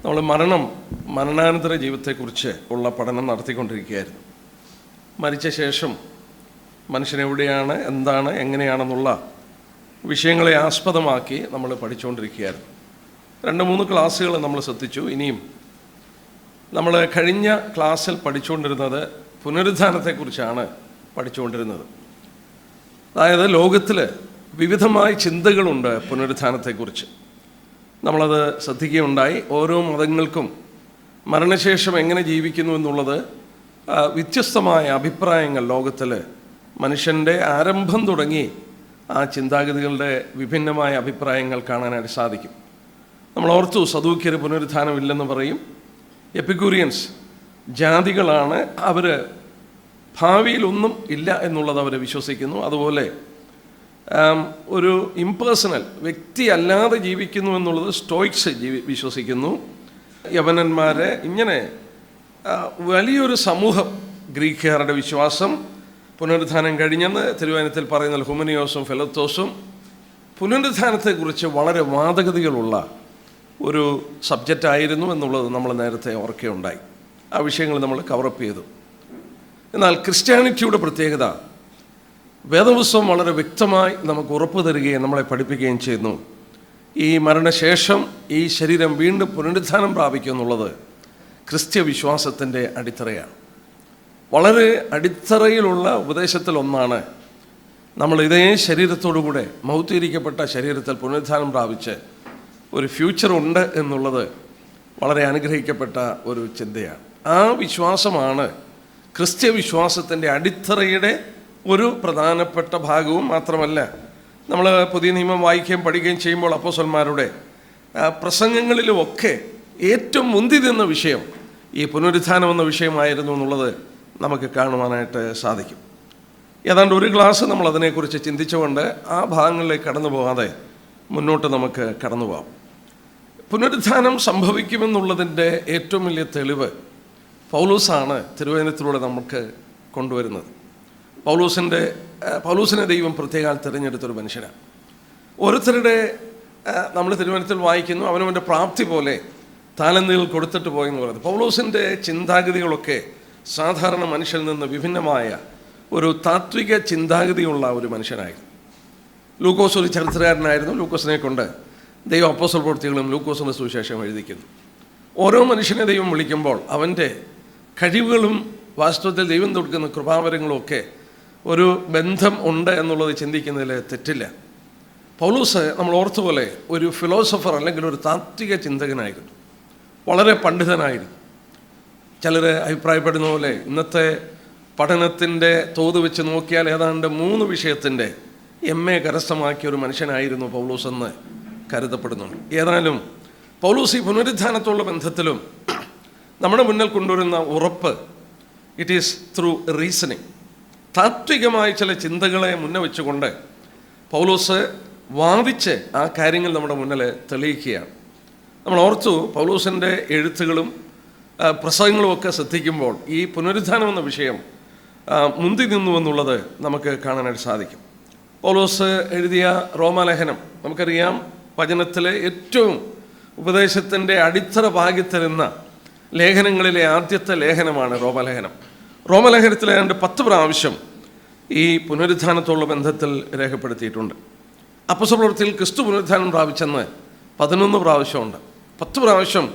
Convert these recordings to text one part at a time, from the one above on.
നമ്മൾ മരണാനന്തര ജീവിതത്തെക്കുറിച്ച് ഉള്ള പഠനം നടത്തിക്കൊണ്ടിരിക്കുകയായിരുന്നു. മരിച്ച ശേഷം മനുഷ്യനെവിടെയാണ്, എന്താണ്, എങ്ങനെയാണെന്നുള്ള വിഷയങ്ങളെ ആസ്പദമാക്കി നമ്മൾ പഠിച്ചുകൊണ്ടിരിക്കുകയായിരുന്നു. 2-3 ക്ലാസ്സുകൾ നമ്മൾ ശ്രദ്ധിച്ചു. ഇനിയും നമ്മൾ കഴിഞ്ഞ ക്ലാസ്സിൽ പഠിച്ചുകൊണ്ടിരുന്നത് പുനരുത്ഥാനത്തെക്കുറിച്ചാണ് പഠിച്ചുകൊണ്ടിരുന്നത്. അതായത് ലോകത്തിൽ വിവിധമായ ചിന്തകളുണ്ട് പുനരുത്ഥാനത്തെക്കുറിച്ച്. നമ്മളത് ശ്രദ്ധിക്കുകയുണ്ടായി. ഓരോ മതങ്ങൾക്കും മരണശേഷം എങ്ങനെ ജീവിക്കുന്നു എന്നുള്ളത് വ്യത്യസ്തമായ അഭിപ്രായങ്ങൾ ലോകത്തിൽ മനുഷ്യൻ്റെ ആരംഭം തുടങ്ങി ആ ചിന്താഗതികളുടെ വിഭിന്നമായ അഭിപ്രായങ്ങൾ കാണാനായിട്ട് സാധിക്കും. നമ്മൾ ഓർത്തു, സദൂക്യർ പുനരുത്ഥാനമില്ലെന്ന് പറയും. എപ്പിക്യൂറിയൻസ് ജാതികളാണ്, അവർ ഭാവിയിലൊന്നും ഇല്ല എന്നുള്ളത് അവർ വിശ്വസിക്കുന്നു. അതുപോലെ ഒരു ഇംപേഴ്സണൽ വ്യക്തി അല്ലാതെ ജീവിക്കുന്നു എന്നുള്ളത് സ്റ്റോയിക്സ് വിശ്വസിക്കുന്നു. യവനന്മാരെ, ഇങ്ങനെ വലിയൊരു സമൂഹം. ഗ്രീക്കുകാരുടെ വിശ്വാസം പുനരുത്ഥാനം കഴിഞ്ഞെന്ന് തിരുവചനത്തിൽ പറയുന്ന ഹുമനിയോസും ഫെലത്തോസും പുനരുത്ഥാനത്തെക്കുറിച്ച് വളരെ വാദഗതികളുള്ള ഒരു സബ്ജക്റ്റായിരുന്നു എന്നുള്ളത് നമ്മൾ നേരത്തെ ഓർക്കുകയുണ്ടായി. ആ വിഷയങ്ങൾ നമ്മൾ കവറപ്പ് ചെയ്തു. എന്നാൽ ക്രിസ്ത്യാനിറ്റിയുടെ പ്രത്യേകത, വേദപുസ്തകം വളരെ വ്യക്തമായി നമുക്ക് ഉറപ്പ് തരികയും നമ്മളെ പഠിപ്പിക്കുകയും ചെയ്യുന്നു. ഈ മരണശേഷം ഈ ശരീരം വീണ്ടും പുനരുത്ഥാനം പ്രാപിക്കും എന്നുള്ളത് ക്രിസ്ത്യ വിശ്വാസത്തിൻ്റെ അടിത്തറയാണ്. വളരെ അടിത്തറയിലുള്ള ഉപദേശത്തിലൊന്നാണ് നമ്മൾ ഇതേ ശരീരത്തോടുകൂടെ മൗത്തീകരിക്കപ്പെട്ട ശരീരത്തിൽ പുനരുത്ഥാനം പ്രാപിച്ച് ഒരു ഫ്യൂച്ചർ ഉണ്ട് എന്നുള്ളത് വളരെ അനുഗ്രഹിക്കപ്പെട്ട ഒരു ചിന്തയാണ്. ആ വിശ്വാസമാണ് ക്രിസ്ത്യ വിശ്വാസത്തിൻ്റെ അടിത്തറയുടെ ഒരു പ്രധാനപ്പെട്ട ഭാഗവും. മാത്രമല്ല, നമ്മൾ പുതിയ നിയമം വായിക്കുകയും പഠിക്കുകയും ചെയ്യുമ്പോൾ അപ്പോസ്തലന്മാരുടെ പ്രസംഗങ്ങളിലുമൊക്കെ ഏറ്റവും മുന്തി നിന്ന വിഷയം ഈ പുനരുത്ഥാനം എന്ന വിഷയമായിരുന്നു എന്നുള്ളത് നമുക്ക് കാണുവാനായിട്ട് സാധിക്കും. ഏതാണ്ട് ഒരു ക്ലാസ് നമ്മൾ അതിനെക്കുറിച്ച് ചിന്തിച്ചുകൊണ്ട് ആ ഭാഗങ്ങളിലേക്ക് കടന്നു പോകാതെ മുന്നോട്ട് നമുക്ക് കടന്നു പോകാം. പുനരുത്ഥാനം സംഭവിക്കുമെന്നുള്ളതിൻ്റെ ഏറ്റവും വലിയ തെളിവ് പൗലോസാണ് തിരുവചനത്തിലൂടെ നമുക്ക് കൊണ്ടുവരുന്നത്. പൗലോസിനെ ദൈവം പ്രത്യേകം തിരഞ്ഞെടുത്തൊരു മനുഷ്യനാണ്. ഓരോരുത്തരുടെ നമ്മൾ തിരുവചനത്തിൽ വായിക്കുന്നു, അവനവൻ്റെ പ്രാപ്തി പോലെ താലന്തുകൾ കൊടുത്തിട്ട് പോയെന്ന് പറയുന്നത്. പൗലോസിൻ്റെ ചിന്താഗതികളൊക്കെ സാധാരണ മനുഷ്യരിൽ നിന്ന് വിഭിന്നമായ ഒരു താത്വിക ചിന്താഗതിയുള്ള ഒരു മനുഷ്യനായിരുന്നു. ലൂക്കോസ് ഒരു ചരിത്രകാരനായിരുന്നു. ലൂക്കോസിനെ കൊണ്ട് ദൈവം അപ്പോസ്തല പ്രവൃത്തികളും ലൂക്കോസിൻ്റെ സുവിശേഷം എഴുതിക്കുന്നു. ഓരോ മനുഷ്യനെ ദൈവം വിളിക്കുമ്പോൾ അവൻ്റെ കഴിവുകളും വാസ്തവത്തിൽ ദൈവം കൊടുക്കുന്ന കൃപാവരങ്ങളും ഒക്കെ ഒരു ബന്ധം ഉണ്ട് എന്നുള്ളത് ചിന്തിക്കുന്നതിൽ തെറ്റില്ല. പൗലോസ് നമ്മൾ ഓർത്തുപോലെ ഒരു ഫിലോസഫർ അല്ലെങ്കിൽ ഒരു താത്വിക ചിന്തകനായിരുന്നു. വളരെ പണ്ഡിതനായിരുന്നു. ചിലർ അഭിപ്രായപ്പെടുന്ന പോലെ ഇന്നത്തെ പഠനത്തിൻ്റെ തോത് വെച്ച് നോക്കിയാൽ ഏതാണ്ട് 3 വിഷയത്തിൻ്റെ MA കരസ്ഥമാക്കിയ ഒരു മനുഷ്യനായിരുന്നു പൗലോസ് എന്ന് കരുതപ്പെടുന്നുണ്ട്. ഏതായാലും പൗലോസ് ഈ പുനരുത്ഥാനത്തോടുള്ള ബന്ധത്തിലും നമ്മുടെ മുന്നിൽ കൊണ്ടുവരുന്ന ഉറപ്പ്, ഇറ്റ് ഈസ് ത്രൂ റീസണിങ്. താത്വികമായ ചില ചിന്തകളെ മുന്നേ വെച്ചുകൊണ്ട് പൗലോസ് വാദിച്ച് ആ കാര്യങ്ങൾ നമ്മുടെ മുന്നിൽ തെളിയിക്കുകയാണ്. നമ്മൾ ഓർത്തു, പൗലോസിൻ്റെ എഴുത്തുകളും പ്രസംഗങ്ങളും ഒക്കെ ശ്രദ്ധിക്കുമ്പോൾ ഈ പുനരുത്ഥാനം എന്ന വിഷയം മുന്തി നിന്നു എന്നുള്ളത് നമുക്ക് കാണാനായിട്ട് സാധിക്കും. പൗലോസ് എഴുതിയ റോമാലേഖനം നമുക്കറിയാം, വചനത്തിലെ ഏറ്റവും ഉപദേശത്തിൻ്റെ അടിത്തറ ഭാഗ്യത്തരുന്ന ലേഖനങ്ങളിലെ ആദ്യത്തെ ലേഖനമാണ് റോമാലേഖനം. റോമാലേഖനത്തിലെ 10 പ്രാവശ്യം ഈ പുനരുത്ഥാനത്തോടുള്ള ബന്ധത്തിൽ രേഖപ്പെടുത്തിയിട്ടുണ്ട്. അപ്പോസ്തല പ്രവൃത്തിയിൽ ക്രിസ്തു പുനരുത്ഥാനം പ്രാപിച്ചെന്ന് 11 പ്രാവശ്യമുണ്ട്. 10 പ്രാവശ്യം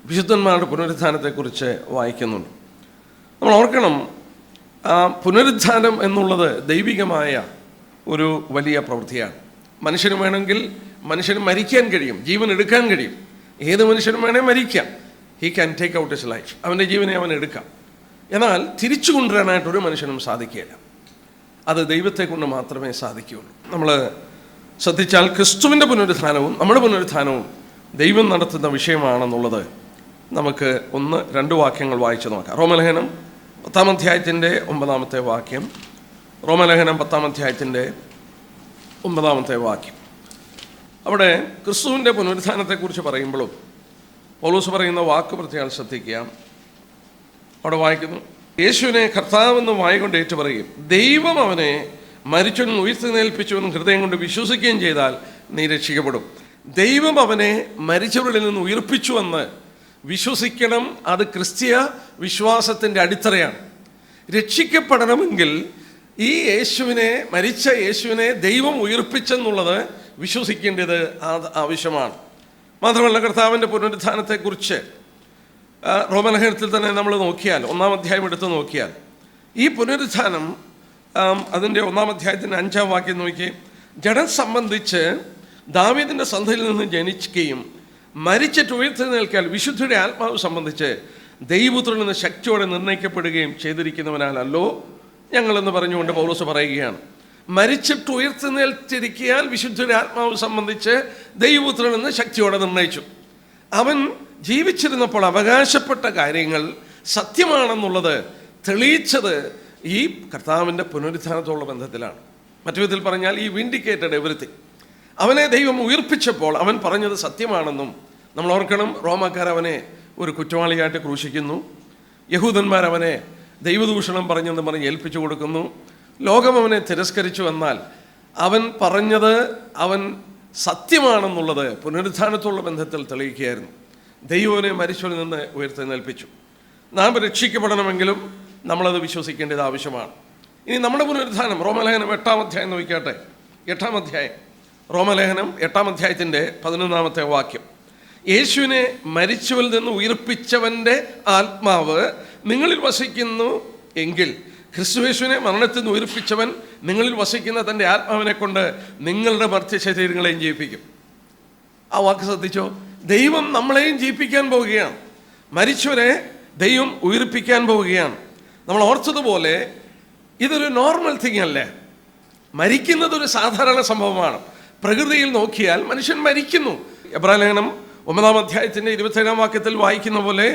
വിശുദ്ധന്മാരുടെ പുനരുത്ഥാനത്തെക്കുറിച്ച് വായിക്കുന്നുണ്ട്. നമ്മൾ ഓർക്കണം, പുനരുത്ഥാനം എന്നുള്ളത് ദൈവികമായ ഒരു വലിയ പ്രവൃത്തിയാണ്. മനുഷ്യന് വേണമെങ്കിൽ മനുഷ്യന് മരിക്കാൻ കഴിയും, ജീവൻ എടുക്കാൻ കഴിയും. ഏത് മനുഷ്യനും വേണേൽ മരിക്കാം. He can take out his life. അവൻ്റെ ജീവനെ അവൻ എടുക്കാം. എന്നാൽ തിരിച്ചു കൊണ്ടുവരാനായിട്ടൊരു മനുഷ്യനും സാധിക്കുകയില്ല. അത് ദൈവത്തെ കൊണ്ട് മാത്രമേ സാധിക്കുകയുള്ളൂ. നമ്മൾ ശ്രദ്ധിച്ചാൽ ക്രിസ്തുവിൻ്റെ പുനരുത്ഥാനവും നമ്മുടെ പുനരുത്ഥാനവും ദൈവം നടത്തുന്ന വിഷയമാണെന്നുള്ളത് നമുക്ക് 1-2 വാക്യങ്ങൾ വായിച്ചു നോക്കാം. റോമാലേഖനം 10-ാം അധ്യായത്തിൻ്റെ 9-ാമത്തെ വാക്യം. റോമാലേഖനം 10-ാം അധ്യായത്തിൻ്റെ 9-ാമത്തെ വാക്യം. അവിടെ ക്രിസ്തുവിൻ്റെ പുനരുത്ഥാനത്തെക്കുറിച്ച് പറയുമ്പോഴും പൗലോസ് പറയുന്ന വാക്ക് പ്രത്യേകം ശ്രദ്ധിക്കുക. അവിടെ വായിക്കുന്നു, യേശുവിനെ കർത്താവെന്ന് വായുകൊണ്ട് ഏറ്റുപറയുകയും ദൈവം അവനെ മരിച്ചവനും ഉയർത്തെഴുന്നേൽപ്പിച്ചുവെന്നും ഹൃദയം കൊണ്ട് വിശ്വസിക്കുകയും ചെയ്താൽ നീ രക്ഷിക്കപ്പെടും. ദൈവം അവനെ മരിച്ചവരിൽ നിന്ന് ഉയർപ്പിച്ചുവെന്ന് വിശ്വസിക്കണം. അത് ക്രിസ്തീയ വിശ്വാസത്തിൻ്റെ അടിത്തറയാണ്. രക്ഷിക്കപ്പെടണമെങ്കിൽ ഈ മരിച്ച യേശുവിനെ ദൈവം ഉയർപ്പിച്ചെന്നുള്ളത് വിശ്വസിക്കേണ്ടത് ആവശ്യമാണ്. മാത്രമല്ല, കർത്താവിൻ്റെ പുനരുത്ഥാനത്തെക്കുറിച്ച് റോമലേഖനത്തിൽ തന്നെ നമ്മൾ നോക്കിയാൽ, 1-ാം അധ്യായം എടുത്ത് നോക്കിയാൽ, ഈ പുനരുത്ഥാനം അതിൻ്റെ 1-ാം അധ്യായത്തിൻ്റെ 5-ാം വാക്യം നോക്കി, ജഡം സംബന്ധിച്ച് ദാവീദിൻ്റെ സന്തതിയിൽ നിന്ന് ജനിക്കുകയും മരിച്ചിട്ട് ഉയർത്തെഴുന്നേൽക്കാൻ വിശുദ്ധിയുടെ ആത്മാവ് സംബന്ധിച്ച് ദൈവപുത്രനിൽ നിന്ന് ശക്തിയോടെ നിർണ്ണയിക്കപ്പെടുകയും ചെയ്തിരിക്കുന്നവനാലല്ലോ ഞങ്ങളെന്ന് പറഞ്ഞുകൊണ്ട് പൗലോസ് പറയുകയാണ്. മരിച്ചിട്ട് ഉയർത്തെഴുന്നേൽത്തിരിക്കാൻ വിശുദ്ധിയുടെ ആത്മാവ് സംബന്ധിച്ച് ദൈവപുത്രനിൽ നിന്ന് ശക്തിയോടെ നിർണ്ണയിച്ചു. അവൻ ജീവിച്ചിരുന്നപ്പോൾ അവകാശപ്പെട്ട കാര്യങ്ങൾ സത്യമാണെന്നുള്ളത് തെളിയിച്ചത് ഈ കർത്താവിൻ്റെ പുനരുത്ഥാനത്തോടുള്ള ബന്ധത്തിലാണ്. മറ്റു വിധത്തിൽ പറഞ്ഞാൽ, ഈ വിൻഡിക്കേറ്റഡ് എവരിത്തിങ്. അവനെ ദൈവം ഉയർപ്പിച്ചപ്പോൾ അവൻ പറഞ്ഞത് സത്യമാണെന്നും നമ്മൾ ഓർക്കണം. റോമാക്കാർ അവനെ ഒരു കുറ്റവാളിയായിട്ട് ക്രൂശിക്കുന്നു, യഹൂദന്മാർ അവനെ ദൈവദൂഷണം പറഞ്ഞെന്ന് പറഞ്ഞ് ഏൽപ്പിച്ചു കൊടുക്കുന്നു, ലോകം അവനെ തിരസ്കരിച്ചു. എന്നാൽ അവൻ പറഞ്ഞത് അവൻ സത്യമാണെന്നുള്ളത് പുനരുത്ഥാനത്തോടുള്ള ബന്ധത്തിൽ തെളിയിക്കുകയായിരുന്നു. ദൈവനെ മരിച്ചവരിൽ നിന്ന് ഉയർത്തെഴുന്നേൽപ്പിച്ചു. നാം രക്ഷിക്കപ്പെടണമെങ്കിലും നമ്മളത് വിശ്വസിക്കേണ്ടത് ആവശ്യമാണ്. ഇനി നമ്മുടെ പുനരുത്ഥാനം, റോമലേഖനം 8-ാം അധ്യായം നോക്കിയാട്ടെ. 8-ാം അധ്യായം, റോമലേഖനം 8-ാം അധ്യായത്തിൻ്റെ 11-ാമത്തെ വാക്യം. യേശുവിനെ മരിച്ചവരിൽ നിന്ന് ഉയർപ്പിച്ചവൻ്റെ ആത്മാവ് നിങ്ങളിൽ വസിക്കുന്നു എങ്കിൽ ക്രിസ്തുയേശുവിനെ മരണത്തിൽ നിന്ന് ഉയർപ്പിച്ചവൻ നിങ്ങളിൽ വസിക്കുന്ന തൻ്റെ ആത്മാവിനെ കൊണ്ട് നിങ്ങളുടെ മർത്യ ശരീരങ്ങളെയും ജീവിപ്പിക്കും. ആ വാക്ക് ശ്രദ്ധിച്ചോ? ദൈവം നമ്മളെയും ജീവിപ്പിക്കാൻ പോവുകയാണ്. മരിച്ചവരെ ദൈവം ഉയർപ്പിക്കാൻ പോവുകയാണ്. നമ്മൾ ഓർത്തതുപോലെ ഇതൊരു നോർമൽ തിങ് അല്ലേ. മരിക്കുന്നതൊരു സാധാരണ സംഭവമാണ്. പ്രകൃതിയിൽ നോക്കിയാൽ മനുഷ്യൻ മരിക്കുന്നു. എബ്രായ ലേഖനം 9-ാം അധ്യായത്തിൻ്റെ 27-ാം വാക്യത്തിൽ വായിക്കുന്ന പോലെ,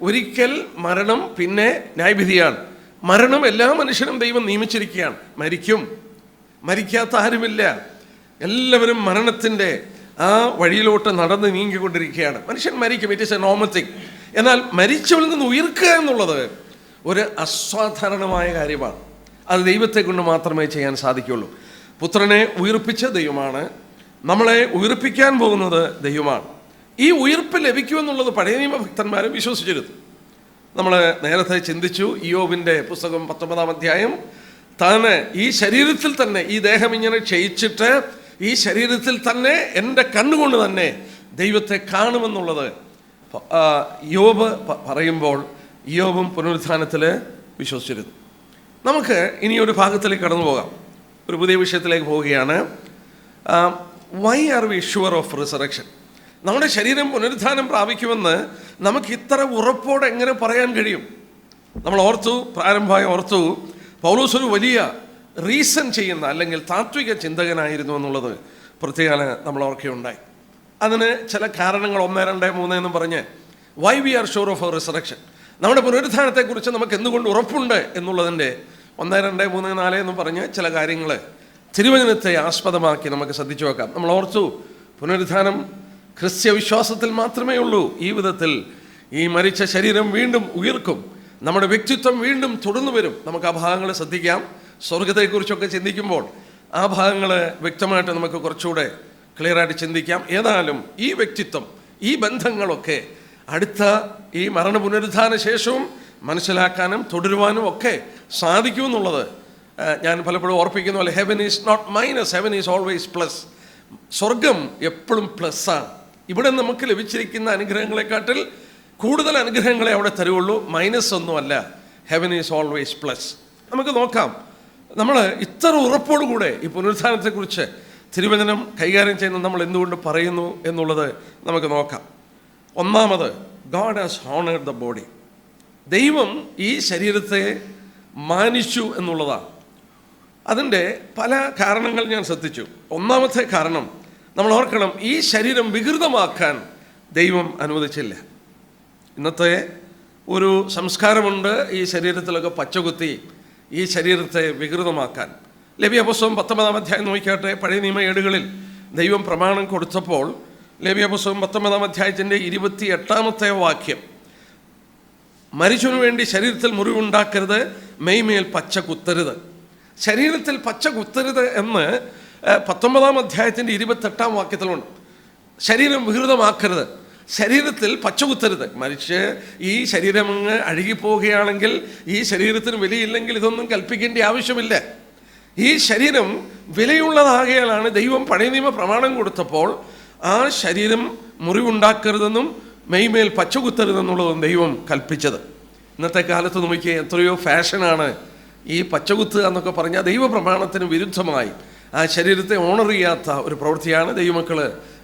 ഒരിക്കൽ മരണം, പിന്നെ ന്യായവിധിയാണ്. മരണം എല്ലാ മനുഷ്യനും ദൈവം നിയമിച്ചിരിക്കുകയാണ്. മരിക്കും, മരിക്കാത്ത ആരുമില്ല. എല്ലാവരും മരണത്തിൻ്റെ ആ വഴിയിലോട്ട് നടന്ന് നീങ്ങിക്കൊണ്ടിരിക്കുകയാണ്. മനുഷ്യൻ മരിക്കും, it is A normal thing. എന്നാൽ മരിച്ചവരിൽ നിന്ന് ഉയർക്കുക എന്നുള്ളത് ഒരു അസാധാരണമായ കാര്യമാണ്. അത് ദൈവത്തെ കൊണ്ട് മാത്രമേ ചെയ്യാൻ സാധിക്കുകയുള്ളൂ. പുത്രനെ ഉയർപ്പിച്ച ദൈവമാണ്, നമ്മളെ ഉയർപ്പിക്കാൻ പോകുന്നത് ദൈവമാണ്. ഈ ഉയർപ്പ് ലഭിക്കുമെന്നുള്ളത് പഴയ നിയമഭക്തന്മാരും വിശ്വസിച്ചിരുന്നു. നമ്മൾ നേരത്തെ ചിന്തിച്ചു, ഇയ്യോബിൻ്റെ പുസ്തകം 19-ാം അധ്യായം, താന് ഈ ശരീരത്തിൽ തന്നെ, ഈ ദേഹം ഇങ്ങനെ ക്ഷയിച്ചിട്ട് ഈ ശരീരത്തിൽ തന്നെ എൻ്റെ കണ്ണുകൊണ്ട് തന്നെ ദൈവത്തെ കാണുമെന്നുള്ളത് യോബ് പറയുമ്പോൾ യോബും പുനരുത്ഥാനത്തിൽ വിശ്വസിച്ചിരുന്നു. നമുക്ക് ഇനി ഒരു ഭാഗത്തിലേക്ക് കടന്നു പോകാം. ഒരു പുതിയ വിഷയത്തിലേക്ക് പോവുകയാണ്. Why are we sure of resurrection? നമ്മുടെ ശരീരം പുനരുത്ഥാനം പ്രാപിക്കുമെന്ന് നമുക്ക് ഇത്ര ഉറപ്പോടെ എങ്ങനെ പറയാൻ കഴിയും? നമ്മൾ പ്രാരംഭമായി ഓർത്തു, പൗലോസ് ഒരു വലിയ റീസൺ ചെയ്യുന്ന അല്ലെങ്കിൽ താത്വിക ചിന്തകനായിരുന്നു എന്നുള്ളത് പ്രത്യേകം നമ്മൾ ഓർക്കുകയുണ്ടായി. അതിന് ചില കാരണങ്ങൾ 1, 2, 3 എന്നും പറഞ്ഞ് why we are sure of resurrection, നമ്മുടെ പുനരുത്ഥാനത്തെക്കുറിച്ച് നമുക്ക് എന്തുകൊണ്ട് ഉറപ്പുണ്ട് എന്നുള്ളതിൻ്റെ 1, 2, 3, 4 എന്നും പറഞ്ഞ് ചില കാര്യങ്ങൾ തിരുവചനത്തെ ആസ്പദമാക്കി നമുക്ക് ശ്രദ്ധിച്ചു വെക്കാം. നമ്മൾ ഓർത്തു, പുനരുത്ഥാനം ക്രിസ്ത്യ വിശ്വാസത്തിൽ മാത്രമേ ഉള്ളൂ. ഈ വിധത്തിൽ ഈ മരിച്ച ശരീരം വീണ്ടും ഉയർക്കും, നമ്മുടെ വ്യക്തിത്വം വീണ്ടും തുടർന്നു വരും. നമുക്ക് ആ ഭാഗങ്ങൾ ശ്രദ്ധിക്കാം. സ്വർഗത്തെക്കുറിച്ചൊക്കെ ചിന്തിക്കുമ്പോൾ ആ ഭാഗങ്ങൾ വ്യക്തമായിട്ട് നമുക്ക് കുറച്ചുകൂടെ ക്ലിയറായിട്ട് ചിന്തിക്കാം. ഏതായാലും ഈ വ്യക്തിത്വം, ഈ ബന്ധങ്ങളൊക്കെ അടുത്ത ഈ മരണ പുനരുത്ഥാന ശേഷവും മനസ്സിലാക്കാനും തുടരുവാനും ഒക്കെ സാധിക്കുമെന്നുള്ളത് ഞാൻ പലപ്പോഴും ഓർപ്പിക്കുന്ന പോലെ, heaven is not minus, heaven is always plus. സ്വർഗം എപ്പോഴും പ്ലസ്സാണ്. ഇവിടെ നമുക്ക് ലഭിച്ചിരിക്കുന്ന അനുഗ്രഹങ്ങളെക്കാട്ടിൽ കൂടുതൽ അനുഗ്രഹങ്ങളെ അവിടെ തരുള്ളൂ. മൈനസ് ഒന്നുമല്ല. Heaven is always plus. നമുക്ക് നോക്കാം, നമ്മൾ ഇത്ര ഉറപ്പോടുകൂടെ ഈ പുനരുത്ഥാനത്തെക്കുറിച്ച് തിരുവചനം കൈകാര്യം ചെയ്യുന്ന നമ്മൾ എന്തുകൊണ്ട് പറയുന്നു എന്നുള്ളത് നമുക്ക് നോക്കാം. ഒന്നാമത്, God has honoured the body. ദൈവം ഈ ശരീരത്തെ മാനിച്ചു എന്നുള്ളതാണ്. അതിൻ്റെ പല കാരണങ്ങൾ ഞാൻ ശ്രദ്ധിച്ചു. ഒന്നാമത്തെ കാരണം നമ്മൾ ഓർക്കണം, ഈ ശരീരം വികൃതമാക്കാൻ ദൈവം അനുവദിച്ചില്ല. ഇന്നത്തെ ഒരു സംസ്കാരമുണ്ട് ഈ ശരീരത്തിലൊക്കെ പച്ചകുത്തി ഈ ശരീരത്തെ വികൃതമാക്കാൻ. ലേവ്യ പുസ്തകം 19-ാം അധ്യായം നോക്കിയാട്ടെ. പഴയ നിയമ ഏടുകളിൽ ദൈവം പ്രമാണം കൊടുത്തപ്പോൾ ലേവ്യ പുസ്തകം 19-ാം അധ്യായത്തിൻ്റെ 28-ാമത്തെ വാക്യം, മരിച്ചവനു വേണ്ടി ശരീരത്തിൽ മുറിവുണ്ടാക്കരുത്, മെയ്മേൽ പച്ച കുത്തരുത്. ശരീരത്തിൽ പച്ച കുത്തരുത് എന്ന് 19-ാം അധ്യായത്തിൻ്റെ 28-ാം വാക്യത്തിലുണ്ട്. ശരീരം വികൃതമാക്കരുത്. ശരീരത്തിൽ പച്ചകുത്തരുത്. ഈ ശരീരം അങ്ങ് അഴുകിപ്പോവുകയാണെങ്കിൽ, ഈ ശരീരത്തിന് വിലയില്ലെങ്കിൽ ഇതൊന്നും കൽപ്പിക്കേണ്ട ആവശ്യമില്ല. ഈ ശരീരം വിലയുള്ളതാകയാലാണ് ദൈവം പഴയ നിയമ പ്രമാണം കൊടുത്തപ്പോൾ ആ ശരീരം മുറിവുണ്ടാക്കരുതെന്നും മെയ്മേൽ പച്ചകുത്തരുതെന്നുള്ളതും ദൈവം കൽപ്പിച്ചത്. ഇന്നത്തെ കാലത്ത് നോക്കിയ എത്രയോ ഫാഷനാണ് ഈ പച്ചകുത്തുക എന്നൊക്കെ പറഞ്ഞാൽ ദൈവപ്രമാണത്തിന് വിരുദ്ധമായി ആ ശരീരത്തെ ഓണർ ചെയ്യാത്ത ഒരു പ്രവൃത്തിയാണ്. ദൈവമക്കൾ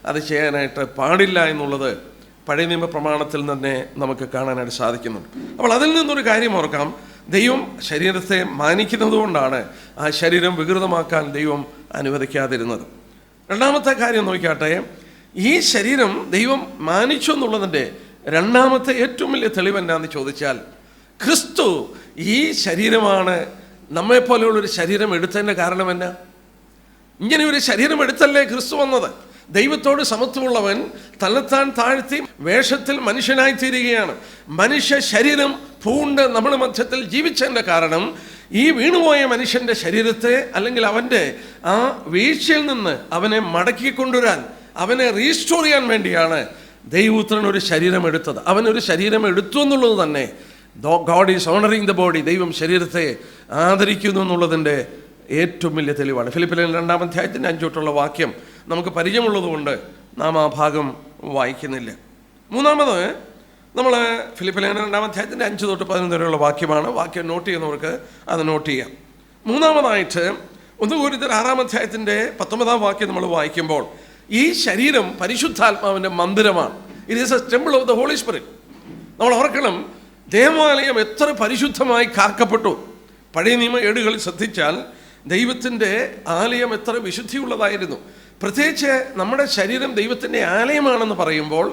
അത് ചെയ്യാനായിട്ട് പാടില്ല എന്നുള്ളത് പഴയ നിയമ പ്രമാണത്തിൽ തന്നെ നമുക്ക് കാണാനായിട്ട് സാധിക്കുന്നുണ്ട്. അപ്പോൾ അതിൽ നിന്നൊരു കാര്യം ഓർക്കാം, ദൈവം ശരീരത്തെ മാനിക്കുന്നത് കൊണ്ടാണ് ആ ശരീരം വികൃതമാക്കാൻ ദൈവം അനുവദിക്കാതിരുന്നത്. രണ്ടാമത്തെ കാര്യം നോക്കിയാട്ടെ, ഈ ശരീരം ദൈവം മാനിച്ചു എന്നുള്ളതിൻ്റെ രണ്ടാമത്തെ ഏറ്റവും വലിയ തെളിവ് എന്താണെന്ന് ചോദിച്ചാൽ, ക്രിസ്തു ഈ ശരീരമാണ് നമ്മെപ്പോലെയുള്ളൊരു ശരീരം എടുത്തതിൻ്റെ കാരണം എന്നാ? ഇങ്ങനെ ഒരു ശരീരം എടുത്തല്ലേ ക്രിസ്തു വന്നത്. ദൈവത്തോട് സമത്വമുള്ളവൻ തന്നെത്താൻ താഴ്ത്തി വേഷത്തിൽ മനുഷ്യനായി തീരുകയാണ്. മനുഷ്യ ശരീരം പൂണ്ട് നമ്മുടെ മധ്യത്തിൽ ജീവിച്ചതിൻ്റെ കാരണം ഈ വീണുപോയ മനുഷ്യൻ്റെ ശരീരത്തെ, അല്ലെങ്കിൽ അവൻ്റെ ആ വീഴ്ചയിൽ നിന്ന് അവനെ മടക്കി കൊണ്ടുവരാൻ, അവനെ റീസ്റ്റോർ ചെയ്യാൻ വേണ്ടിയാണ് ദൈവപുത്രൻ ഒരു ശരീരം എടുത്തത്. അവനൊരു ശരീരം എടുത്തു എന്നുള്ളത് തന്നെ God is honouring the body. ദൈവം ശരീരത്തെ ആദരിക്കുന്നു എന്നുള്ളതിൻ്റെ ഏറ്റവും വലിയ തെളിവാണ്. ഫിലിപ്പിലെ 2-ാം അധ്യായത്തിൻ്റെ 5 തൊട്ടുള്ള വാക്യം നമുക്ക് പരിചയമുള്ളതുകൊണ്ട് നാം ആ ഭാഗം വായിക്കുന്നില്ല. മൂന്നാമത് നമ്മൾ ഫിലിപ്പിലെ 2-ാം അധ്യായത്തിൻ്റെ 5 തൊട്ട് 11 വരെയുള്ള വാക്യമാണ്. വാക്യം നോട്ട് ചെയ്യുന്നവർക്ക് അത് നോട്ട് ചെയ്യാം. മൂന്നാമതായിട്ട് 1 കൊരിന്ത്യർ 6-ാം അധ്യായത്തിൻ്റെ 19-ാം വാക്യം നമ്മൾ വായിക്കുമ്പോൾ, ഈ ശരീരം പരിശുദ്ധാത്മാവിൻ്റെ മന്ദിരമാണ്. It is a temple of the holy spirit. നമ്മൾ ഓർക്കണം, ദേവാലയം എത്ര പരിശുദ്ധമായി കാക്കപ്പെട്ടു. പഴയ നിയമ ഏടുകളിൽ ശ്രദ്ധിച്ചാൽ ദൈവത്തിൻ്റെ ആലയം എത്ര വിശുദ്ധിയുള്ളതായിരുന്നു. പ്രത്യേകിച്ച് നമ്മുടെ ശരീരം ദൈവത്തിൻ്റെ ആലയമാണെന്ന് പറയുമ്പോൾ,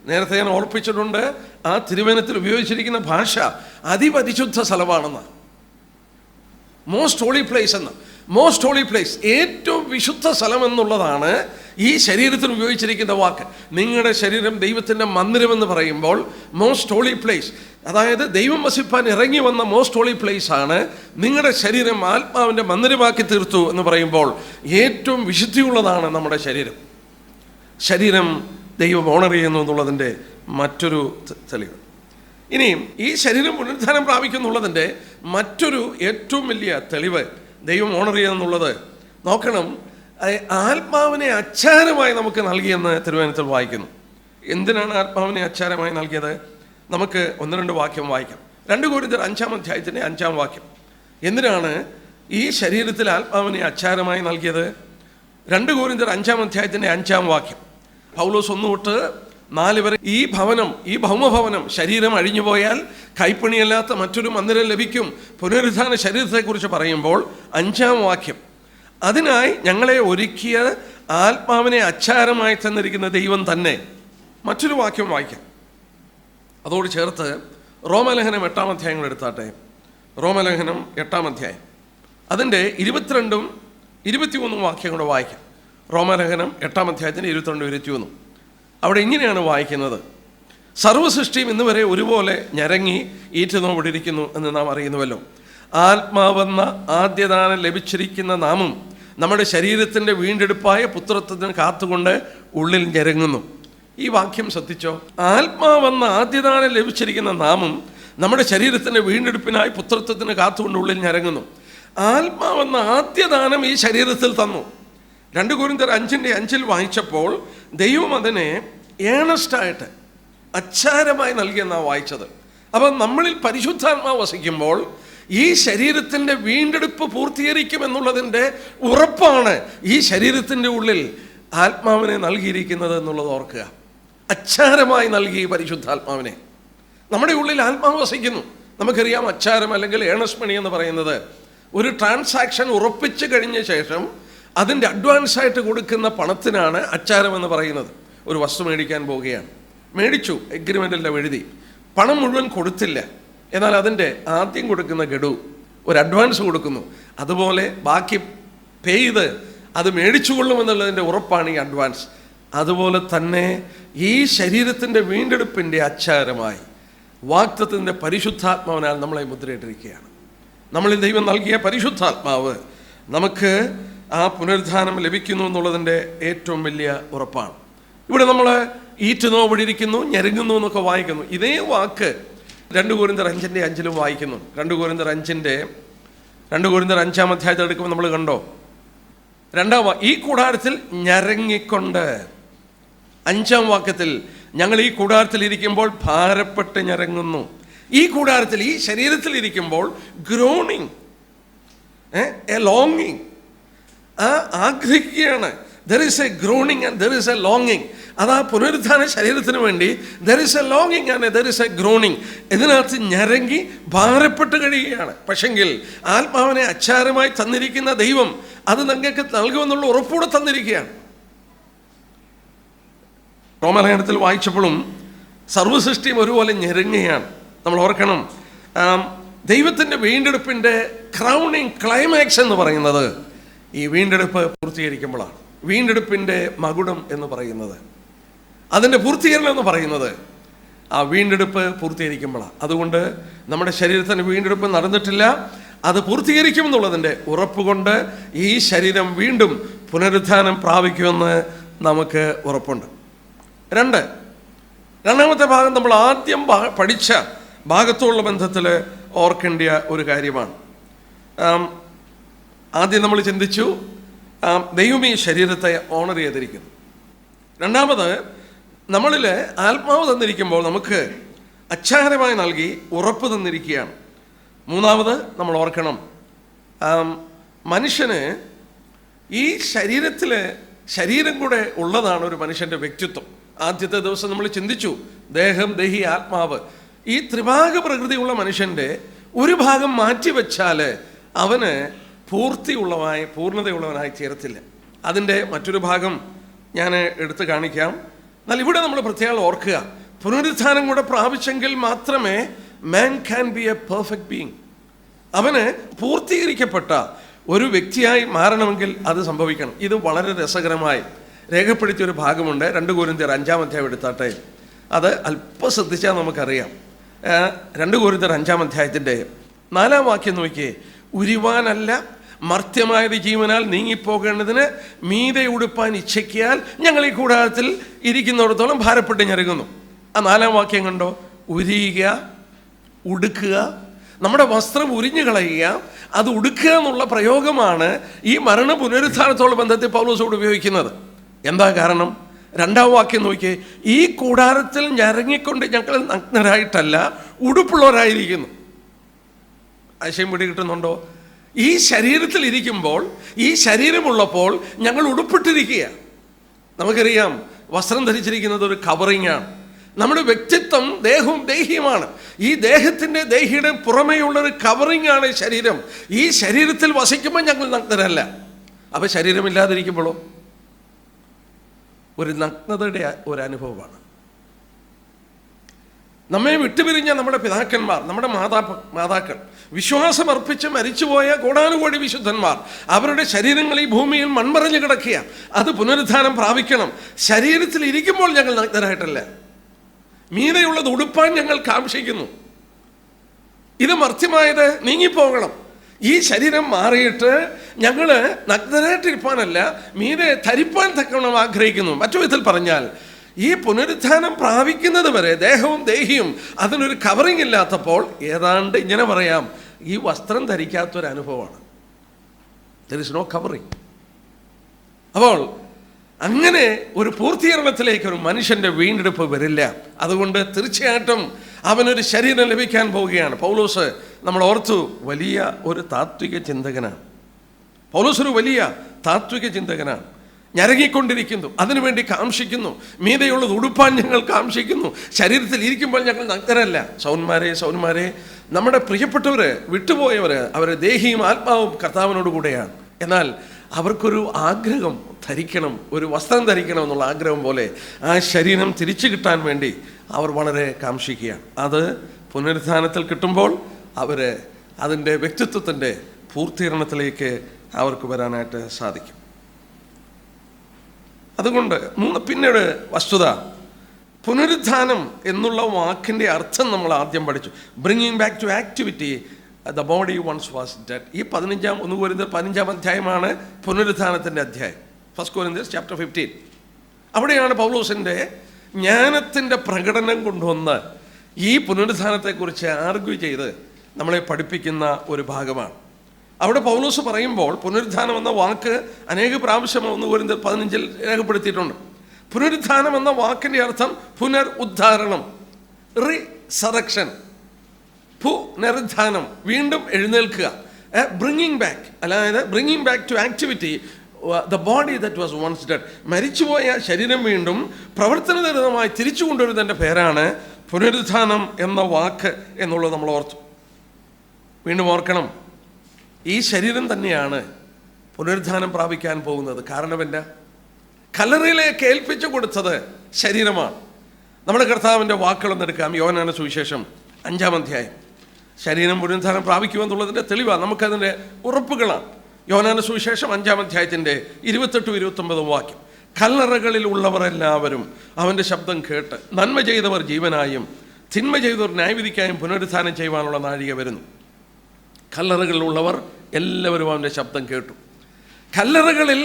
നേരത്തെ ഞാൻ ഓർപ്പിച്ചിട്ടുണ്ട്, ആ തിരുവചനത്തിൽ ഉപയോഗിച്ചിരിക്കുന്ന ഭാഷ അതിപരിശുദ്ധ സ്ഥലമാണെന്ന്. മോസ്റ്റ് ഹോളി പ്ലേസ് എന്ന്. മോസ്റ്റ് ഹോളി പ്ലേസ്, ഏറ്റവും വിശുദ്ധ സ്ഥലം എന്നുള്ളതാണ് ഈ ശരീരത്തിന് ഉപയോഗിച്ചിരിക്കുന്ന വാക്ക്. നിങ്ങളുടെ ശരീരം ദൈവത്തിൻ്റെ മന്ദിരമെന്ന് പറയുമ്പോൾ മോസ്റ്റ് ഹോളി പ്ലേസ്, അതായത് ദൈവം വസിപ്പാൻ ഇറങ്ങി വന്ന മോസ്റ്റ് ഹോളി പ്ലേസ് ആണ്. നിങ്ങളുടെ ശരീരം ആത്മാവിൻ്റെ മന്ദിരമാക്കി തീർത്തു എന്ന് പറയുമ്പോൾ ഏറ്റവും വിശുദ്ധിയുള്ളതാണ് നമ്മുടെ ശരീരം. ശരീരം ദൈവം ഓണർ ചെയ്യുന്നു എന്നുള്ളതിൻ്റെ മറ്റൊരു തെളിവ്. ഇനിയും ഈ ശരീരം പുനരുദ്ധാനം പ്രാപിക്കുന്നുള്ളതിൻ്റെ മറ്റൊരു ഏറ്റവും വലിയ തെളിവ് ദൈവം ഓണർ ചെയ്യുന്നുള്ളത് നോക്കണം. ആത്മാവിനെ അച്ചാരമായി നമുക്ക് നൽകിയെന്ന് തിരുവചനത്തിൽ വായിക്കുന്നു. എന്തിനാണ് ആത്മാവിനെ അച്ചാരമായി നൽകിയത്? നമുക്ക് 1-2 വാക്യം വായിക്കാം. 2 കൊരിന്ത്യർ 5-ാം അധ്യായത്തിൻ്റെ 5-ാം വാക്യം. എന്തിനാണ് ഈ ശരീരത്തിൽ ആത്മാവിനെ അച്ചാരമായി നൽകിയത്? 2 കൊരിന്ത്യർ 5-ാം അധ്യായത്തിൻ്റെ 5-ാം വാക്യം. പൗലോസ് 1 തൊട്ട് 4 വരെ, ഈ ഭവനം, ഈ ഭൗമഭവനം, ശരീരം അഴിഞ്ഞു പോയാൽ കൈപ്പണിയല്ലാത്ത മറ്റൊരു മന്ദിരം ലഭിക്കും. പുനരുദ്ധാന ശരീരത്തെക്കുറിച്ച് പറയുമ്പോൾ 5-ാം വാക്യം, അതിനായി ഞങ്ങളെ ഒരുക്കിയ ആത്മാവിനെ അച്ചാരമായി തന്നിരിക്കുന്ന ദൈവം തന്നെ. മറ്റൊരു വാക്യം വായിക്കാം അതോട് ചേർത്ത്. റോമലേഖനം 8-ാം അധ്യായങ്ങൾ എടുത്താട്ടെ. റോമലേഖനം 8-ാം അധ്യായം, അതിൻ്റെ 22-ഉം 23-ഉം വാക്യം കൂടെ വായിക്കാം. റോമലേഖനം 8-ാം അധ്യായത്തിൻ്റെ 22-23. അവിടെ ഇങ്ങനെയാണ് വായിക്കുന്നത്: സർവ്വസൃഷ്ടിയും ഇന്ന് വരെ ഒരുപോലെ ഞരങ്ങി ഈറ്റുനോവിടിരിക്കുന്നു എന്ന് നാം അറിയുന്നുവല്ലോ. ആത്മാവെന്ന ആദ്യദാനം ലഭിച്ചിരിക്കുന്ന നാമും നമ്മുടെ ശരീരത്തിൻ്റെ വീണ്ടെടുപ്പായ പുത്രത്വത്തിന് കാത്തുകൊണ്ട് ഉള്ളിൽ ഞരങ്ങുന്നു. ഈ വാക്യം ശ്രദ്ധിച്ചോ. ആത്മാവെന്ന ആദ്യദാനം ലഭിച്ചിരിക്കുന്ന നാമും നമ്മുടെ ശരീരത്തിൻ്റെ വീണ്ടെടുപ്പിനായി പുത്രത്വത്തിന് കാത്തുകൊണ്ട് ഉള്ളിൽ ഞരങ്ങുന്നു. ആത്മാവെന്ന ആദ്യദാനം ഈ ശരീരത്തിൽ തന്നു. 2 കൊരിന്ത്യർ 5-5 വായിച്ചപ്പോൾ ദൈവം അതിനെ ഏണസ്റ്റായിട്ട് അച്ചാരമായി നൽകിയെന്നാണ് വായിച്ചത്. അപ്പം നമ്മളിൽ പരിശുദ്ധാത്മാവ് വസിക്കുമ്പോൾ ഈ ശരീരത്തിൻ്റെ വീണ്ടെടുപ്പ് പൂർത്തീകരിക്കുമെന്നുള്ളതിൻ്റെ ഉറപ്പാണ് ഈ ശരീരത്തിൻ്റെ ഉള്ളിൽ ആത്മാവിനെ നൽകിയിരിക്കുന്നത് എന്നുള്ളത് ഓർക്കുക. അച്ചാരമായി നൽകി പരിശുദ്ധാത്മാവിനെ. നമ്മുടെ ഉള്ളിൽ ആത്മാവ് വസിക്കുന്നു. നമുക്കറിയാം, അച്ചാരം അല്ലെങ്കിൽ ഏണസ്റ്റ് മണി എന്ന് പറയുന്നത് ഒരു ട്രാൻസാക്ഷൻ ഉറപ്പിച്ച് കഴിഞ്ഞ ശേഷം അതിൻ്റെ അഡ്വാൻസായിട്ട് കൊടുക്കുന്ന പണത്തിനാണ് അച്ചാരം എന്ന് പറയുന്നത്. ഒരു വസ്തു മേടിക്കാൻ പോവുകയാണ്, മേടിച്ചു, എഗ്രിമെൻ്റെല്ലാം എഴുതി, പണം മുഴുവൻ കൊടുത്തില്ല, എന്നാൽ അതിൻ്റെ ആദ്യം കൊടുക്കുന്ന ഗഡു ഒരു അഡ്വാൻസ് കൊടുക്കുന്നു. അതുപോലെ ബാക്കി പേ ചെയ്ത് അത് മേടിച്ചു കൊള്ളുമെന്നുള്ളതിൻ്റെ ഉറപ്പാണ് ഈ അഡ്വാൻസ്. അതുപോലെ തന്നെ ഈ ശരീരത്തിൻ്റെ വീണ്ടെടുപ്പിൻ്റെ അച്ചാരമായി വാഗ്ദത്തത്തിൻ്റെ പരിശുദ്ധാത്മാവിനാൽ നമ്മളെ മുദ്രയിട്ടിരിക്കുകയാണ്. നമ്മളിൽ ദൈവം നൽകിയ പരിശുദ്ധാത്മാവ് നമുക്ക് ആ പുനരുദ്ധാനം ലഭിക്കുന്നു എന്നുള്ളതിൻ്റെ ഏറ്റവും വലിയ ഉറപ്പാണ്. ഇവിടെ നമ്മൾ ഈറ്റുനോവിടിരിക്കുന്നു, ഞെരുങ്ങുന്നു എന്നൊക്കെ വായിക്കുന്നു. ഇതേ വാക്ക് 2 കൊരിന്ത്യർ 5:5 വായിക്കുന്നു. 2 കൊരിന്ത്യർ 5 അധ്യായത്തിൽ എടുക്കുമ്പോൾ നമ്മൾ കണ്ടോ, ഈ കൂടാരത്തിൽ ഞരങ്ങിക്കൊണ്ട്. 5 വാക്യത്തിൽ ഞങ്ങൾ ഈ കൂടാരത്തിൽ ഇരിക്കുമ്പോൾ ഭാരപ്പെട്ട് ഞരങ്ങുന്നു. ഈ കൂടാരത്തിൽ, ഈ ശരീരത്തിൽ ഇരിക്കുമ്പോൾ ഗ്രോണിങ്, എ ലോങ്ങിങ്, ആഗ്രഹിക്കുകയാണ്. There is a groaning and there is a longing. അതാ പുനരുത്ഥാന ശരീരത്തിന് വേണ്ടി there is a longing and there is a groaning. ഇതിനകത്ത് ഞരങ്ങി ഭാരപ്പെട്ട് കഴിയുകയാണ്. പക്ഷെങ്കിൽ ആത്മാവിനെ അച്ചാരമായി തന്നിരിക്കുന്ന ദൈവം അത് നിങ്ങൾക്ക് നൽകുമെന്നുള്ള ഉറപ്പോടെ തന്നിരിക്കുകയാണ്. റോമാലേഖനത്തിൽ വായിച്ചപ്പോഴും സർവ്വസൃഷ്ടിയും ഒരുപോലെ ഞെരുങ്ങുകയാണ്. നമ്മൾ ഓർക്കണം, ദൈവത്തിൻ്റെ വീണ്ടെടുപ്പിൻ്റെ ക്രൗണിങ് ക്ലൈമാക്സ് എന്ന് പറയുന്നത് ഈ വീണ്ടെടുപ്പ് പൂർത്തീകരിക്കുമ്പോഴാണ്. വീണ്ടെടുപ്പിൻ്റെ മകുടം എന്ന് പറയുന്നത്, അതിൻ്റെ പൂർത്തീകരണം എന്ന് പറയുന്നത് ആ വീണ്ടെടുപ്പ് പൂർത്തീകരിക്കുമ്പോഴാണ്. അതുകൊണ്ട് നമ്മുടെ ശരീരത്തിൻ്റെ വീണ്ടെടുപ്പ് നടന്നിട്ടില്ല, അത് പൂർത്തീകരിക്കുമെന്നുള്ളതിൻ്റെ ഉറപ്പ് കൊണ്ട് ഈ ശരീരം വീണ്ടും പുനരുത്ഥാനം പ്രാപിക്കുമെന്ന് നമുക്ക് ഉറപ്പുണ്ട്. രണ്ടാമത്തെ ഭാഗം നമ്മൾ ആദ്യം പഠിച്ച ഭാഗത്തുള്ള ബന്ധത്തിൽ ഓർക്കേണ്ട ഒരു കാര്യമാണ്. ആദ്യം നമ്മൾ ചിന്തിച്ചു ദൈവം ഈ ശരീരത്തെ ഓണർ ചെയ്തിരിക്കുന്നു. രണ്ടാമത്, നമ്മളിൽ ആത്മാവ് തന്നിരിക്കുമ്പോൾ നമുക്ക് അച്ചാരമായി നൽകി ഉറപ്പ് തന്നിരിക്കുകയാണ്. മൂന്നാമത് നമ്മൾ ഓർക്കണം, മനുഷ്യന് ഈ ശരീരം കൂടെ ഉള്ളതാണ് ഒരു മനുഷ്യൻ്റെ വ്യക്തിത്വം. ആദ്യത്തെ ദിവസം നമ്മൾ ചിന്തിച്ചു ദേഹം, ദേഹി, ആത്മാവ്. ഈ ത്രിഭാഗ പ്രകൃതിയുള്ള മനുഷ്യൻ്റെ ഒരു ഭാഗം മാറ്റിവെച്ചാൽ അവന് പൂർണ്ണതയുള്ളവനായി ചേരത്തില്ല. അതിൻ്റെ മറ്റൊരു ഭാഗം ഞാൻ എടുത്തു കാണിക്കാം. എന്നാൽ ഇവിടെ നമ്മൾ പ്രത്യേകം ഓർക്കുക, പുനരുത്ഥാനം കൂടെ പ്രാപിച്ചെങ്കിൽ മാത്രമേ man can be A perfect being. അവന് പൂർത്തീകരിക്കപ്പെട്ട ഒരു വ്യക്തിയായി മാറണമെങ്കിൽ അത് സംഭവിക്കണം. ഇത് വളരെ രസകരമായി രേഖപ്പെടുത്തിയൊരു ഭാഗമുണ്ട്. 2 കൊരിന്ത്യർ 5 അധ്യായം എടുത്താട്ടെ. അത് അല്പം ശ്രദ്ധിച്ചാൽ നമുക്കറിയാം. 2 കൊരിന്ത്യർ 5 അധ്യായത്തിൻ്റെ 4 വാക്യം നോക്കിയേ. ഉരുവാനല്ല, മർത്യമായത് ജീവനാൽ നീങ്ങിപ്പോകേണ്ടതിന് മീതെ ഉടുപ്പാൻ ഇച്ഛയ്ക്കാൽ ഞങ്ങൾ ഈ കൂടാരത്തിൽ ഇരിക്കുന്നിടത്തോളം ഭാരപ്പെട്ട് ഞെരുങ്ങുന്നു. ആ 4 വാക്യം കണ്ടോ? ഉരിയുക, ഉടുക്കുക, നമ്മുടെ വസ്ത്രം ഉരിഞ്ഞു കളയുക, അത് ഉടുക്കുക എന്നുള്ള പ്രയോഗമാണ് ഈ മരണ പുനരുത്ഥാനത്തോട് ബന്ധത്തിൽ പൗലോസോട് ഉപയോഗിക്കുന്നത്. എന്താ കാരണം? 2 വാക്യം നോക്കിയേ. ഈ കൂടാരത്തിൽ ഞരങ്ങിക്കൊണ്ട് ഞങ്ങൾ നഗ്നരായിട്ടല്ല, ഉടുപ്പുള്ളവരായിരിക്കുന്നു. ആശയം പിടി കിട്ടുന്നുണ്ടോ? ഈ ശരീരത്തിൽ ഇരിക്കുമ്പോൾ, ഈ ശരീരമുള്ളപ്പോൾ ഞങ്ങൾ ഉടുപ്പിട്ടിരിക്കുക. നമുക്കറിയാം, വസ്ത്രം ധരിച്ചിരിക്കുന്നത് ഒരു കവറിങ്ങാണ്. നമ്മുടെ വ്യക്തിത്വം ദേഹവും ദേഹിയുമാണ്. ഈ ദേഹിയുടെ പുറമേയുള്ളൊരു കവറിങ്ങാണ് ശരീരം. ഈ ശരീരത്തിൽ വസിക്കുമ്പോൾ ഞങ്ങൾ നഗ്നരല്ല. അപ്പം ശരീരമില്ലാതിരിക്കുമ്പോഴോ ഒരു നഗ്നതയുടെ ഒരു അനുഭവമാണ്. നമ്മെ വിട്ടുപിരിഞ്ഞ നമ്മുടെ പിതാക്കന്മാർ, നമ്മുടെ മാതാക്കൾ, വിശ്വാസമർപ്പിച്ച് മരിച്ചുപോയ കോടാനുകോടി വിശുദ്ധന്മാർ, അവരുടെ ശരീരങ്ങൾ ഈ ഭൂമിയിൽ മൺമറഞ്ഞു കിടക്കുക. അത് പുനരുത്ഥാനം പ്രാപിക്കണം. ശരീരത്തിൽ ഇരിക്കുമ്പോൾ ഞങ്ങൾ നഗ്നരായിട്ടല്ല, മീതെയുള്ളത് ഉടുപ്പാൻ ഞങ്ങൾ കാംക്ഷിക്കുന്നു. ഇത് മർത്യമായത് നീങ്ങിപ്പോകണം. ഈ ശരീരം മാറിയിട്ട് ഞങ്ങൾ നഗ്നരായിട്ടിരിപ്പാനല്ല, മീതെ ധരിപ്പാൻ തക്കവണ്ണം ആഗ്രഹിക്കുന്നു. മറ്റു വിധത്തിൽ പറഞ്ഞാൽ, ഈ പുനരുത്ഥാനം പ്രാപിക്കുന്നത് വരെ ദേഹവും ദേഹിയും അതിനൊരു കവറിങ് ഇല്ലാത്തപ്പോൾ ഏതാണ്ട് ഇങ്ങനെ പറയാം, ഈ വസ്ത്രം ധരിക്കാത്തൊരനുഭവമാണ്. There is no covering. അപ്പോൾ അങ്ങനെ ഒരു പൂർത്തീകരണത്തിലേക്ക് ഒരു മനുഷ്യൻ്റെ വീണ്ടെടുപ്പ് വരില്ല. അതുകൊണ്ട് തീർച്ചയായിട്ടും അവനൊരു ശരീരം ലഭിക്കാൻ പോവുകയാണ്. പൗലോസ് നമ്മൾ ഓർത്തു വലിയ ഒരു താത്വിക ചിന്തകനാണ്. പൗലോസ് ഒരു വലിയ താത്വിക ചിന്തകനാണ്. ഞരങ്ങിക്കൊണ്ടിരിക്കുന്നു, അതിനുവേണ്ടി കാംക്ഷിക്കുന്നു. മീതെയുള്ളത് ഉടുപ്പാൻ ഞങ്ങൾ കാംക്ഷിക്കുന്നു. ശരീരത്തിൽ ഇരിക്കുമ്പോൾ ഞങ്ങൾ നഗ്നരല്ല. സൗന്മാരെ, നമ്മുടെ പ്രിയപ്പെട്ടവർ, വിട്ടുപോയവർ, അവരെ ദേഹിയും ആത്മാവും കർത്താവിനോട് കൂടെയാണ്. എന്നാൽ അവർക്കൊരു ആഗ്രഹം ധരിക്കണം, ഒരു വസ്ത്രം ധരിക്കണം എന്നുള്ള ആഗ്രഹം പോലെ ആ ശരീരം തിരിച്ചു കിട്ടാൻ വേണ്ടി അവർ വളരെ കാംക്ഷിക്കുകയാണ്. അത് പുനരുത്ഥാനത്തിൽ കിട്ടുമ്പോൾ അവർ അതിൻ്റെ വ്യക്തിത്വത്തിൻ്റെ പൂർത്തീകരണത്തിലേക്ക് അവർക്ക് വരാനായിട്ട് സാധിക്കും. അതുകൊണ്ട് പിന്നീട് വസ്തുത, പുനരുത്ഥാനം എന്നുള്ള വാക്കിൻ്റെ അർത്ഥം നമ്മൾ ആദ്യം പഠിച്ചു. Bringing back to activity the body once was dead. ഈ 1 കൊരിന്ത്യർ 15 അധ്യായമാണ് പുനരുത്ഥാനത്തിൻ്റെ അധ്യായം. 1 Corinthians chapter 15. അവിടെയാണ് പൗലോസിൻ്റെ ജ്ഞാനത്തിൻ്റെ പ്രകടനം കൊണ്ടുവന്ന് ഈ പുനരുത്ഥാനത്തെക്കുറിച്ച് ആർഗ്യൂ ചെയ്ത് നമ്മളെ പഠിപ്പിക്കുന്ന ഒരു ഭാഗമാണ്. അവിടെ പൗലോസ് പറയുമ്പോൾ പുനരുത്ഥാനം എന്ന വാക്ക് അനേക പ്രാവശ്യം 1 കൊരിന്ത്യർ 15 രേഖപ്പെടുത്തിയിട്ടുണ്ട്. പുനരുത്ഥാനം എന്ന വാക്കിൻ്റെ അർത്ഥം പുനരുദ്ധാരണം, റിസറക്ഷൻ, പുനരുത്ഥാനം, വീണ്ടും എഴുന്നേൽക്കുക, ബ്രിങ്ങിങ് ബാക്ക്, അതായത് bringing back to activity the body that was once dead. മരിച്ചുപോയ ശരീരം വീണ്ടും പ്രവർത്തനനിരതമായി തിരിച്ചു കൊണ്ടുവരുന്നതിൻ്റെ പേരാണ് പുനരുത്ഥാനം എന്ന വാക്ക് എന്നുള്ളത് നമ്മൾ ഓർത്തു. വീണ്ടും ഓർക്കണം, ഈ ശരീരം തന്നെയാണ് പുനരുത്ഥാനം പ്രാപിക്കാൻ പോകുന്നത്. കാരണം എന്താ? കല്ലറയിലേക്ക് ഏൽപ്പിച്ചു കൊടുത്തത് ശരീരമാണ്. നമ്മുടെ കർത്താവിൻ്റെ വാക്കുകളൊന്നും എടുക്കാം. യോഹന്നാന്റെ സുവിശേഷം 5-ാം അധ്യായം. ശരീരം പുനരുത്ഥാനം പ്രാപിക്കുമെന്നുള്ളതിൻ്റെ തെളിവാണ്, നമുക്കതിൻ്റെ ഉറപ്പുകളാണ്. യോഹന്നാന്റെ സുവിശേഷം 5-ാം അധ്യായത്തിൻ്റെ 28-29 വാക്യം. കല്ലറകളിൽ ഉള്ളവർ എല്ലാവരും അവൻ്റെ ശബ്ദം കേട്ട് നന്മ ചെയ്തവർ ജീവനായും തിന്മ ചെയ്തവർ ന്യായവിധിക്കായും പുനരുത്ഥാനം ചെയ്യുവാനുള്ള നാഴിക വരുന്നു. കല്ലറകളിലുള്ളവർ എല്ലാവരും അവൻ്റെ ശബ്ദം കേട്ടു. കല്ലറകളിൽ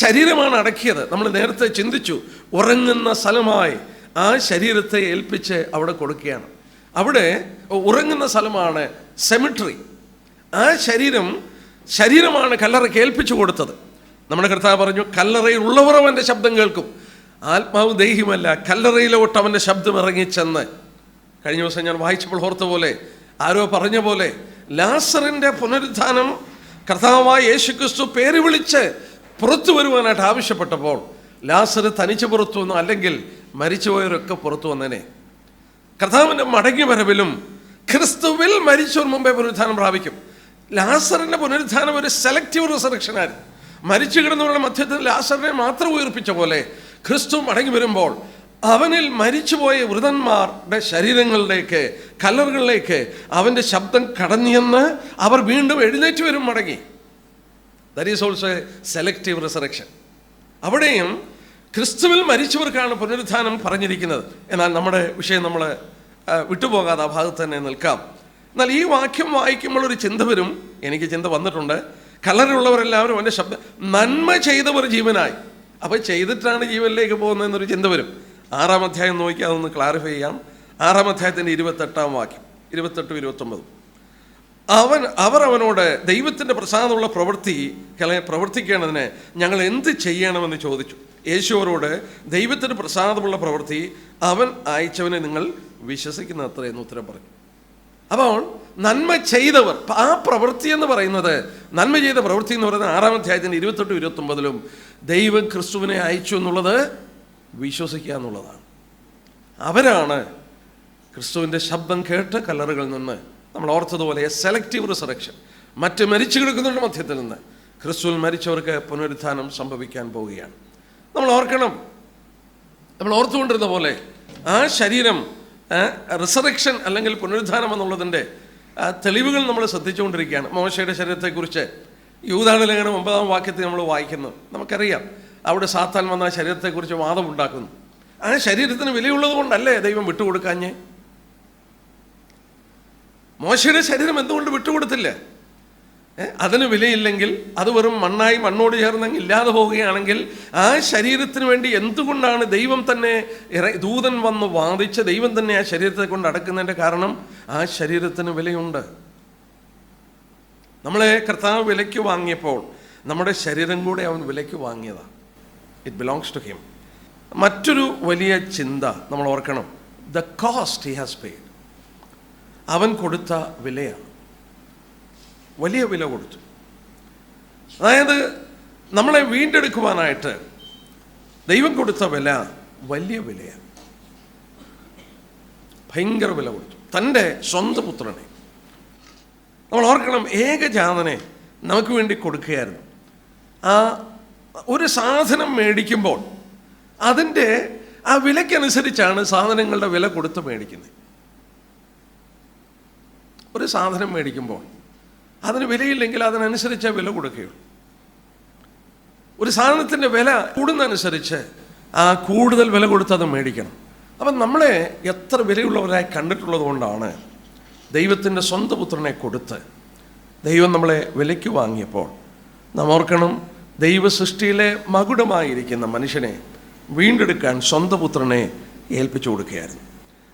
ശരീരമാണ് അടക്കിയത്. നമ്മൾ നേരത്തെ ചിന്തിച്ചു, ഉറങ്ങുന്ന സ്ഥലമായി ആ ശരീരത്തെ ഏൽപ്പിച്ച് അവിടെ കൊടുക്കുകയാണ്. അവിടെ ഉറങ്ങുന്ന സ്ഥലമാണ് സെമിട്രി. ആ ശരീരമാണ് കല്ലറയ്ക്ക് ഏൽപ്പിച്ചു കൊടുത്തത്. നമ്മുടെ കർത്താവ് പറഞ്ഞു, കല്ലറയിൽ ഉള്ളവർ അവൻ്റെ ശബ്ദം കേൾക്കും. ആത്മാവ് ദേഹിയുമല്ല, കല്ലറയിലോട്ട് അവൻ്റെ ശബ്ദം ഇറങ്ങിച്ചെന്ന്. കഴിഞ്ഞ ദിവസം ഞാൻ വായിച്ചപ്പോൾ ഓർത്ത പോലെ, ആരോ പറഞ്ഞ പോലെ, ലാസറിൻ്റെ പുനരുത്ഥാനം കർത്താവായ യേശുക്രിസ്തു പേര് വിളിച്ച് പുറത്തു വരുവാനായിട്ട് ആവശ്യപ്പെട്ടപ്പോൾ ലാസർ തനിച്ച് പുറത്തു വന്നു, അല്ലെങ്കിൽ മരിച്ചുപോയവരൊക്കെ പുറത്തു വന്നേനെ. കർത്താവിൻ്റെ മടങ്ങി വരവിലും ക്രിസ്തുവിൽ മരിച്ചവർ മുമ്പേ പുനരുത്ഥാനം പ്രാപിക്കും. ലാസറിൻ്റെ പുനരുത്ഥാനം ഒരു സെലക്റ്റീവ് റിസറക്ഷനായിരുന്നു. മരിച്ചു കിടന്നവരുടെ മധ്യത്തിൽ ലാസറിനെ മാത്രം ഉയർപ്പിച്ച പോലെ ക്രിസ്തു മടങ്ങി വരുമ്പോൾ അവനിൽ മരിച്ചുപോയ വൃതന്മാരുടെ ശരീരങ്ങളിലേക്ക്, കല്ലറുകളിലേക്ക് അവൻ്റെ ശബ്ദം കടന്നിയെന്ന് അവർ വീണ്ടും എഴുന്നേറ്റ് വരും, മടങ്ങി. That is also A selective resurrection. അവിടെയും ക്രിസ്തുവിൽ മരിച്ചവർക്കാണ് പുനരുത്ഥാനം പറഞ്ഞിരിക്കുന്നത്. എന്നാൽ നമ്മുടെ വിഷയം നമ്മൾ വിട്ടുപോകാതെ ആ ഭാഗത്ത് തന്നെ നിൽക്കാം. എന്നാൽ ഈ വാക്യം വായിക്കുമ്പോൾ ഒരു ചിന്ത വരും, എനിക്ക് ചിന്ത വന്നിട്ടുണ്ട്. കല്ലറയുള്ളവരെല്ലാവരും അവൻ്റെ ശബ്ദം, നന്മ ചെയ്തവർ ജീവനായി. അപ്പോൾ ചെയ്തിട്ടാണ് ജീവനിലേക്ക് പോകുന്നതെന്നൊരു ചിന്ത വരും. 6-ാം അധ്യായം നോക്കി അതൊന്ന് ക്ലാരിഫൈ ചെയ്യാം. 6-ാം അധ്യായത്തിൻ്റെ 28-ാം വാക്യം, 28-29. അവർ അവനോട് ദൈവത്തിൻ്റെ പ്രസാദമുള്ള പ്രവർത്തിക്കേണ്ടതിന് ഞങ്ങൾ എന്ത് ചെയ്യണമെന്ന് ചോദിച്ചു. യേശു അവരോട്, ദൈവത്തിൻ്റെ പ്രസാദമുള്ള പ്രവൃത്തി അവൻ അയച്ചവനെ നിങ്ങൾ വിശ്വസിക്കുന്ന അത്രയെന്ന് ഉത്തരം പറഞ്ഞു. അപ്പോൾ നന്മ ചെയ്തവർ, ആ പ്രവൃത്തി എന്ന് പറയുന്നത്, നന്മ ചെയ്ത പ്രവൃത്തി എന്ന് പറയുന്നത് 6-ാം അധ്യായത്തിൻ്റെ 28-29 ദൈവം ക്രിസ്തുവിനെ അയച്ചു എന്നുള്ളത് വിശ്വസിക്കുക എന്നുള്ളതാണ്. അവരാണ് ക്രിസ്തുവിൻ്റെ ശബ്ദം കേട്ട് കല്ലറുകളിൽ നിന്ന്, നമ്മൾ ഓർത്തതുപോലെ സെലക്റ്റീവ് റിസറക്ഷൻ, മറ്റ് മരിച്ചു കിടക്കുന്നവരുടെ മധ്യത്തിൽ നിന്ന് ക്രിസ്തുവിൽ മരിച്ചവർക്ക് പുനരുത്ഥാനം സംഭവിക്കാൻ പോവുകയാണ്. നമ്മൾ ഓർക്കണം, നമ്മൾ ഓർത്തുകൊണ്ടിരുന്ന പോലെ ആ ശരീരം റിസറക്ഷൻ അല്ലെങ്കിൽ പുനരുത്ഥാനം എന്നുള്ളതിൻ്റെ തെളിവുകൾ നമ്മൾ ശ്രദ്ധിച്ചുകൊണ്ടിരിക്കുകയാണ്. മോശയുടെ ശരീരത്തെക്കുറിച്ച് യൂദായുടെ ലേഖനം 9-ാം വാക്യത്തിൽ നമ്മൾ വായിക്കുന്നു. നമുക്കറിയാം, അവിടെ സാത്താൻ വന്ന ആ ശരീരത്തെക്കുറിച്ച് വാദമുണ്ടാക്കുന്നു. ആ ശരീരത്തിന് വിലയുള്ളത് കൊണ്ടല്ലേ ദൈവം വിട്ടുകൊടുക്കാഞ്ഞേ? മോശയുടെ ശരീരം എന്തുകൊണ്ട് വിട്ടുകൊടുത്തില്ല? അതിന് വിലയില്ലെങ്കിൽ, അത് വെറും മണ്ണായി മണ്ണോട് ചേർന്നങ്ങ് ഇല്ലാതെ പോവുകയാണെങ്കിൽ ആ ശരീരത്തിന് വേണ്ടി എന്തുകൊണ്ടാണ് ദൈവം തന്നെ ദൂതൻ വന്ന് വാദിച്ച് ദൈവം തന്നെ ആ ശരീരത്തെ കൊണ്ട് അടക്കുന്നതിൻ്റെ കാരണം ആ ശരീരത്തിന് വിലയുണ്ട്. നമ്മളെ കർത്താവ് വിലയ്ക്ക് വാങ്ങിയപ്പോൾ നമ്മുടെ ശരീരം കൂടെ അവൻ വിലയ്ക്ക് വാങ്ങിയതാണ്. It belongs to him. മറ്റൊരു വലിയ ചിന്ത നമ്മൾ ഓർക്കണം, the cost he has paid. അവൻ കൊടുത്ത വിലയാണ്, വലിയ വില കൊടുത്തു. അതായത് നമ്മളെ വീണ്ടെടുക്കുവാനായിട്ട് ദൈവം കൊടുത്ത വില വലിയ വിലയാണ്, ഭയങ്കര വില കൊടുത്തു. തൻ്റെ സ്വന്തം പുത്രനെ, നമ്മൾ ഓർക്കണം, ഏകജാതനെ നമുക്ക് വേണ്ടി കൊടുക്കുകയായിരുന്നു. ആ ഒരു സാധനം മേടിക്കുമ്പോൾ അതിൻ്റെ ആ വിലയ്ക്കനുസരിച്ചാണ് സാധനങ്ങളുടെ വില കൊടുത്ത് മേടിക്കുന്നത്. ഒരു സാധനം മേടിക്കുമ്പോൾ അതിന് വിലയില്ലെങ്കിൽ അതിനനുസരിച്ച് വില കൊടുക്കുകയുള്ളൂ. ഒരു സാധനത്തിൻ്റെ വില കൂടുന്നതനുസരിച്ച് ആ കൂടുതൽ വില കൊടുത്ത് അത് മേടിക്കണം. അപ്പം നമ്മളെ എത്ര വിലയുള്ളവരായി കണ്ടിട്ടുള്ളത് കൊണ്ടാണ് ദൈവത്തിൻ്റെ സ്വന്തം പുത്രനെ കൊടുത്ത് ദൈവം നമ്മളെ വിലയ്ക്ക് വാങ്ങിയപ്പോൾ നാം ഓർക്കണം, ദൈവ സൃഷ്ടിയിലെ മകുടമായിരിക്കുന്ന മനുഷ്യനെ വീണ്ടെടുക്കാൻ സ്വന്തം പുത്രനെ ഏൽപ്പിച്ചു കൊടുക്കുകയായിരുന്നു.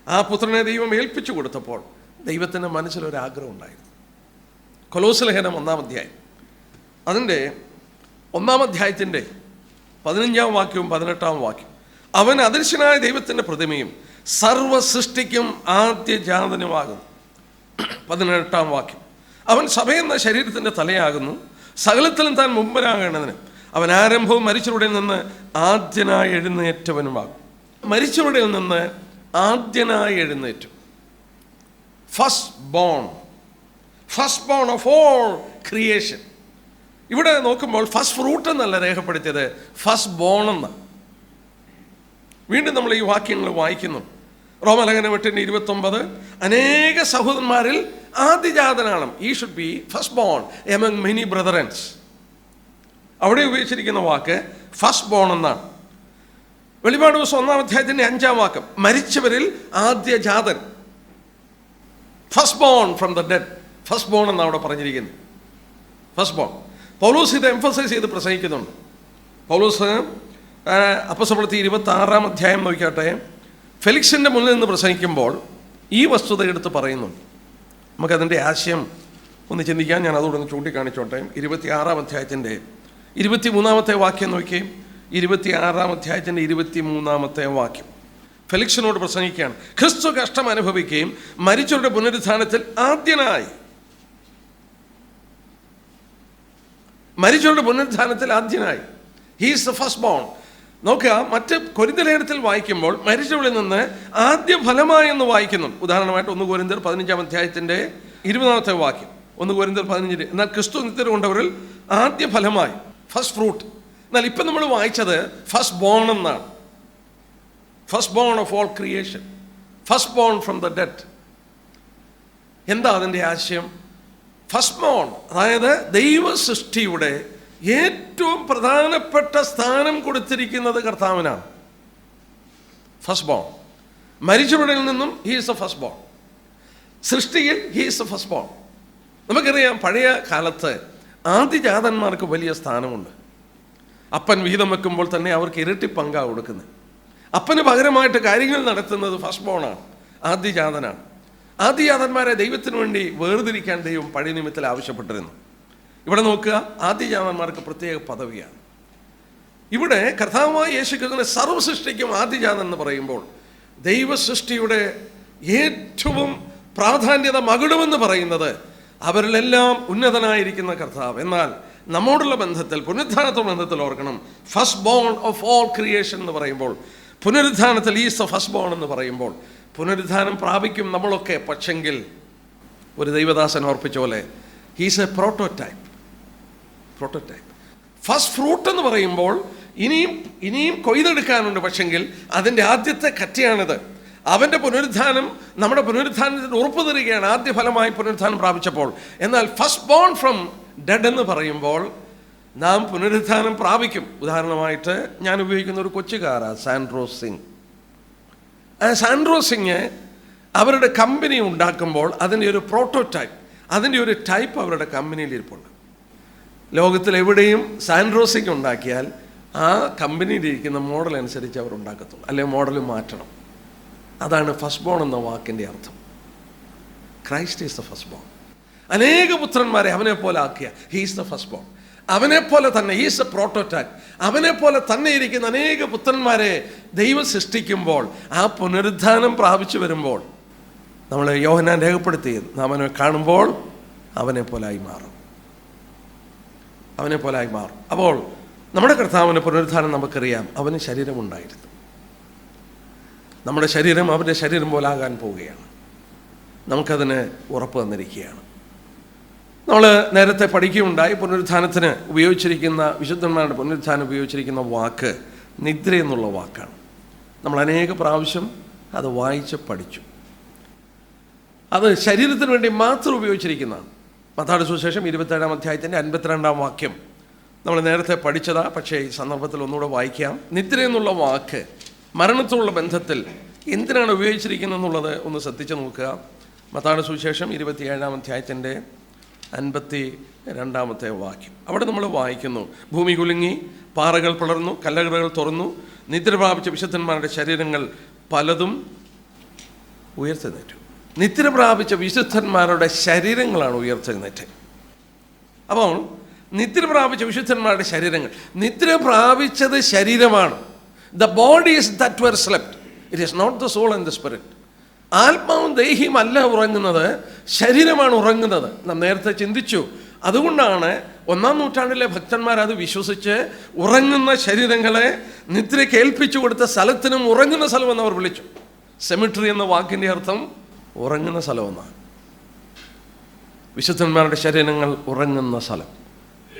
ആ പുത്രനെ ദൈവം ഏൽപ്പിച്ചു കൊടുത്തപ്പോൾ ദൈവത്തിൻ്റെ മനസ്സിലൊരാഗ്രഹം ഉണ്ടായിരുന്നു. കൊലോസ്യ ലേഖനം 1-ാം അധ്യായം, അതിൻ്റെ 1-ാം അധ്യായത്തിൻ്റെ 15-ാം വാക്യവും 18-ാം വാക്യം. അവൻ അദൃശ്യനായ ദൈവത്തിൻ്റെ പ്രതിമയും സർവ സൃഷ്ടിക്കും ആദ്യജാതനുമാകുന്നു. 18-ാം വാക്യം. അവൻ സഭയെന്ന ശരീരത്തിൻ്റെ തലയാകുന്നു, സകലത്തിലും താൻ മുമ്പനാകേണ്ടതിന് അവൻ ആരംഭവും മരിച്ചവരുടെ നിന്ന് ആദ്യനായി എഴുന്നേറ്റവനുമാകും. മരിച്ചവരുടെ നിന്ന് ആദ്യനായി എഴുന്നേറ്റു. First bone of all creation. ഇവിടെ നോക്കുമ്പോൾ ഫസ്റ്റ് ഫ്രൂട്ട് എന്നല്ല രേഖപ്പെടുത്തിയത്, ഫസ്റ്റ് ബോൺ എന്നാണ്. വീണ്ടും നമ്മൾ ഈ വാക്യങ്ങൾ വായിക്കുന്നു. റോമലേഖനം 8:29, അനേക സഹോദരന്മാരിൽ ആദ്യജാതനാണ്. He should be first born among many brethrens. അവിടെ ഉപയോഗിച്ചിരിക്കുന്ന വാക്ക് ഫസ്റ്റ് ബോൺ എന്നാണ്. വെളിപാട് ദിവസം 1-ാം അധ്യായത്തിൻ്റെ 5-ാം വാക്യം, മരിച്ചവരിൽ ആദ്യജാതൻ, first bone from the dead. First bone എന്നാണ് അവിടെ പറഞ്ഞിരിക്കുന്നത്. First bone. പൗലോസ് ഇത് എംഫസൈസ് ചെയ്ത് പ്രസംഗിക്കുന്നുണ്ട്. പൗലോസ് അപ്പോസ്തലപ്രവൃത്തി 26-ാം അധ്യായം നോക്കിയാട്ടെ, ഫെലിക്സിൻ്റെ മുന്നിൽ നിന്ന് പ്രസംഗിക്കുമ്പോൾ ഈ വസ്തുത എടുത്ത് പറയുന്നുണ്ട്. നമുക്കതിൻ്റെ ആശയം ഒന്ന് ചിന്തിക്കാൻ ഞാൻ അതോടൊന്ന് ചൂണ്ടിക്കാണിച്ചോട്ടെ. 26-ാം അധ്യായത്തിൻ്റെ 23-ാമത്തെ വാക്യം നോക്കി. 26-ാം അധ്യായത്തിൻ്റെ 23-ാമത്തെ വാക്യം ഫെലിക്സിനോട് പ്രസംഗിക്കുകയാണ്. ക്രിസ്തു കഷ്ടം അനുഭവിക്കുകയും മരിച്ചവരുടെ പുനരുത്ഥാനത്തിൽ ആദ്യനായി, മരിച്ചവരുടെ പുനരുത്ഥാനത്തിൽ ആദ്യനായി. He is the first born. നോക്കുക, മറ്റ് കൊരിന്ത്യർ ലേഖനത്തിൽ വായിക്കുമ്പോൾ മരിച്ചവരിൽ നിന്ന് ആദ്യ ഫലമായി എന്ന് വായിക്കുന്നുണ്ട്. ഉദാഹരണമായിട്ട് 1 കൊരിന്ത്യർ 15-ാം അധ്യായത്തിൻ്റെ 20-ാമത്തെ വാക്യം. 1 കൊരിന്ത്യർ 15. എന്നാൽ ക്രിസ്തു നിത്യത കൊണ്ടവരിൽ ആദ്യ ഫലമായി, ഫസ്റ്റ് ഫ്രൂട്ട്. എന്നാൽ ഇപ്പം നമ്മൾ വായിച്ചത് ഫസ്റ്റ് ബോൺ എന്നാണ്. First bone of all creation, first bone from the dead. എന്താ അതിൻ്റെ ആശയം? ഫസ്റ്റ് ബോൺ, അതായത് ദൈവ സൃഷ്ടിയുടെ ഏറ്റവും പ്രധാനപ്പെട്ട സ്ഥാനം കൊടുത്തിരിക്കുന്നത് കർത്താവിനാണ്. First born. മരിച്ചവരിൽ നിന്നും he is the first born. സൃഷ്ടിയിൽ he is the first born. നമുക്കറിയാം, പഴയ കാലത്ത് ആദ്യജാതന്മാർക്ക് വലിയ സ്ഥാനമുണ്ട്. അപ്പൻ വിഹിതം വെക്കുമ്പോൾ തന്നെ അവർക്ക് ഇരട്ടി പങ്കാണ് കൊടുക്കുന്നത്. അപ്പന് പകരമായിട്ട് കാര്യങ്ങൾ നടത്തുന്നത് ഫസ്റ്റ് ബോണാണ്, ആദ്യജാതനാണ്. ആദ്യജാതന്മാരെ ദൈവത്തിന് വേണ്ടി വേർതിരിക്കാൻ ദൈവം പഴയ നിയമത്തിൽ ആവശ്യപ്പെട്ടിരുന്നു. ഇവിടെ നോക്കുക, ആദ്യജാതന്മാർക്ക് പ്രത്യേക പദവിയാണ്. ഇവിടെ കർത്താവായ യേശുക്രിസ്തുവിനെ സർവ്വ സൃഷ്ടിക്കും ആദ്യജാതൻ എന്ന് പറയുമ്പോൾ ദൈവ സൃഷ്ടിയുടെ ഏറ്റവും പ്രാധാന്യത മകുടമെന്ന് പറയുന്നത് അവരിലെല്ലാം ഉന്നതനായിരിക്കുന്ന കർത്താവ്. എന്നാൽ നമ്മോടുള്ള ബന്ധത്തിൽ, പുനരുത്ഥാനത്തോട് ബന്ധത്തിൽ ഓർക്കണം, first bone of all creation എന്ന് പറയുമ്പോൾ, പുനരുത്ഥാനത്തിൽ ഈസ് ദ ഫസ്റ്റ് ബോൺ എന്ന് പറയുമ്പോൾ പുനരുത്ഥാനം പ്രാപിക്കും നമ്മളൊക്കെ. പക്ഷെങ്കിൽ ഒരു ദൈവദാസൻ ഓർപ്പിച്ച പോലെ he's A prototype. First fruit എന്ന് പറയുമ്പോൾ ഇനിയും കൊയ്തെടുക്കാനുണ്ട്. പക്ഷെങ്കിൽ അതിൻ്റെ ആദ്യത്തെ കറ്റയാണിത്. അവൻ്റെ പുനരുത്ഥാനം നമ്മുടെ പുനരുത്ഥാനത്തിന് ഉറപ്പ് തരികയാണ്, ആദ്യ ഫലമായി പുനരുത്ഥാനം പ്രാപിച്ചപ്പോൾ. എന്നാൽ ഫസ്റ്റ് ബോൺ ഫ്രം ഡെഡ് എന്ന് പറയുമ്പോൾ നാം പുനരുത്ഥാനം പ്രാപിക്കും. ഉദാഹരണമായിട്ട് ഞാൻ ഉപയോഗിക്കുന്ന ഒരു കൊച്ചുകാര സാൻഡ്രോസ് സിംഗ്. സാൻഡ്രോസ് സിംഗ് അവരുടെ കമ്പനി ഉണ്ടാക്കുമ്പോൾ അതിൻ്റെ ഒരു പ്രോട്ടോടൈപ്പ്, അതിൻ്റെ ഒരു ടൈപ്പ് അവരുടെ കമ്പനിയിൽ ഇരിപ്പുണ്ട്. ലോകത്തിലെവിടെയും സാൻഡ്രോസ് സിംഗ് ഉണ്ടാക്കിയാൽ ആ കമ്പനിയിലിരിക്കുന്ന മോഡൽ അനുസരിച്ച് അവർ ഉണ്ടാക്കത്തുള്ളൂ, അല്ലെങ്കിൽ മോഡൽ മാറ്റണം. അതാണ് ഫസ്റ്റ് ബോൺ എന്ന വാക്കിൻ്റെ അർത്ഥം. Christ is the first born. അനേക പുത്രന്മാരെ അവനെ പോലെ ആക്കിയ he is the first born. അവനെപ്പോലെ തന്നെ ഹീ ഈസ് എ പ്രോട്ടോടൈപ്പ്. അവനെപ്പോലെ തന്നെ ഇരിക്കുന്ന അനേക പുത്രന്മാരെ ദൈവം സൃഷ്ടിക്കുമ്പോൾ, ആ പുനരുദ്ധാനം പ്രാപിച്ചു വരുമ്പോൾ നമ്മൾ യോഹന്നാൻ രേഖപ്പെടുത്തിയത്, നാം അവനെ കാണുമ്പോൾ അവനെ പോലായി മാറും. അപ്പോൾ നമ്മുടെ കർത്താവിൻ്റെ പുനരുദ്ധാനം നമുക്കറിയാം. അവന് ശരീരമുണ്ടായിരുന്നു. നമ്മുടെ ശരീരം അവൻ്റെ ശരീരം പോലാകാൻ പോവുകയാണ്. നമുക്കതിന് ഉറപ്പ് തന്നിരിക്കുകയാണ്. നമ്മൾ നേരത്തെ പഠിക്കുകയുണ്ടായി, പുനരുത്ഥാനത്തിന് ഉപയോഗിച്ചിരിക്കുന്ന, വിശുദ്ധന്മാരുടെ പുനരുത്ഥാനം ഉപയോഗിച്ചിരിക്കുന്ന വാക്ക് നിദ്ര എന്നുള്ള വാക്കാണ്. നമ്മൾ അനേക പ്രാവശ്യം അത് വായിച്ച് പഠിച്ചു. അത് ശരീരത്തിന് വേണ്ടി മാത്രം ഉപയോഗിച്ചിരിക്കുന്നതാണ്. മത്തായിയുടെ സുവിശേഷം 27-ാം അധ്യായത്തിൻ്റെ 52-ാം വാക്യം നമ്മൾ നേരത്തെ പഠിച്ചതാ, പക്ഷേ ഈ സന്ദർഭത്തിൽ ഒന്നുകൂടെ വായിക്കാം. നിദ്ര എന്നുള്ള വാക്ക് മരണത്തോടുള്ള ബന്ധത്തിൽ എന്തിനാണ് ഉപയോഗിച്ചിരിക്കുന്നത് എന്നുള്ളത് ഒന്ന് ശ്രദ്ധിച്ച് നോക്കുക. മത്തായിയുടെ സുവിശേഷം 27-ാം അധ്യായത്തിൻ്റെ 52-ാമത്തെ വാക്യം. അവിടെ നമ്മൾ വായിക്കുന്നു, ഭൂമി കുലുങ്ങി, പാറകൾ പിളർന്നു, കല്ലറകൾ തുറന്നു, നിദ്ര പ്രാപിച്ച വിശുദ്ധന്മാരുടെ ശരീരങ്ങൾ പലതും ഉയർത്തെഴുന്നേറ്റു. നിദ്ര പ്രാപിച്ച വിശുദ്ധന്മാരുടെ ശരീരങ്ങളാണ് ഉയർത്തെഴുന്നേറ്റ്. അപ്പോൾ നിദ്ര പ്രാപിച്ച വിശുദ്ധന്മാരുടെ ശരീരങ്ങൾ, നിദ്ര പ്രാപിച്ചത് ശരീരമാണ്. The body is that were slept, it is not the soul and the spirit. ആത്മാവും ദേഹിയും അല്ല ഉറങ്ങുന്നത്, ശരീരമാണ് ഉറങ്ങുന്നത്. നാം നേരത്തെ ചിന്തിച്ചു. അതുകൊണ്ടാണ് 1-ാം നൂറ്റാണ്ടിലെ ഭക്തന്മാർ അത് വിശ്വസിച്ച് ഉറങ്ങുന്ന ശരീരങ്ങളെ നിദ്രയ്ക്ക് ഏൽപ്പിച്ചു കൊടുത്ത സ്ഥലത്തിനും ഉറങ്ങുന്ന സ്ഥലമെന്ന് അവർ വിളിച്ചു. സെമിട്രി എന്ന വാക്കിൻ്റെ അർത്ഥം ഉറങ്ങുന്ന സ്ഥലമെന്നാണ്. വിശുദ്ധന്മാരുടെ ശരീരങ്ങൾ ഉറങ്ങുന്ന സ്ഥലം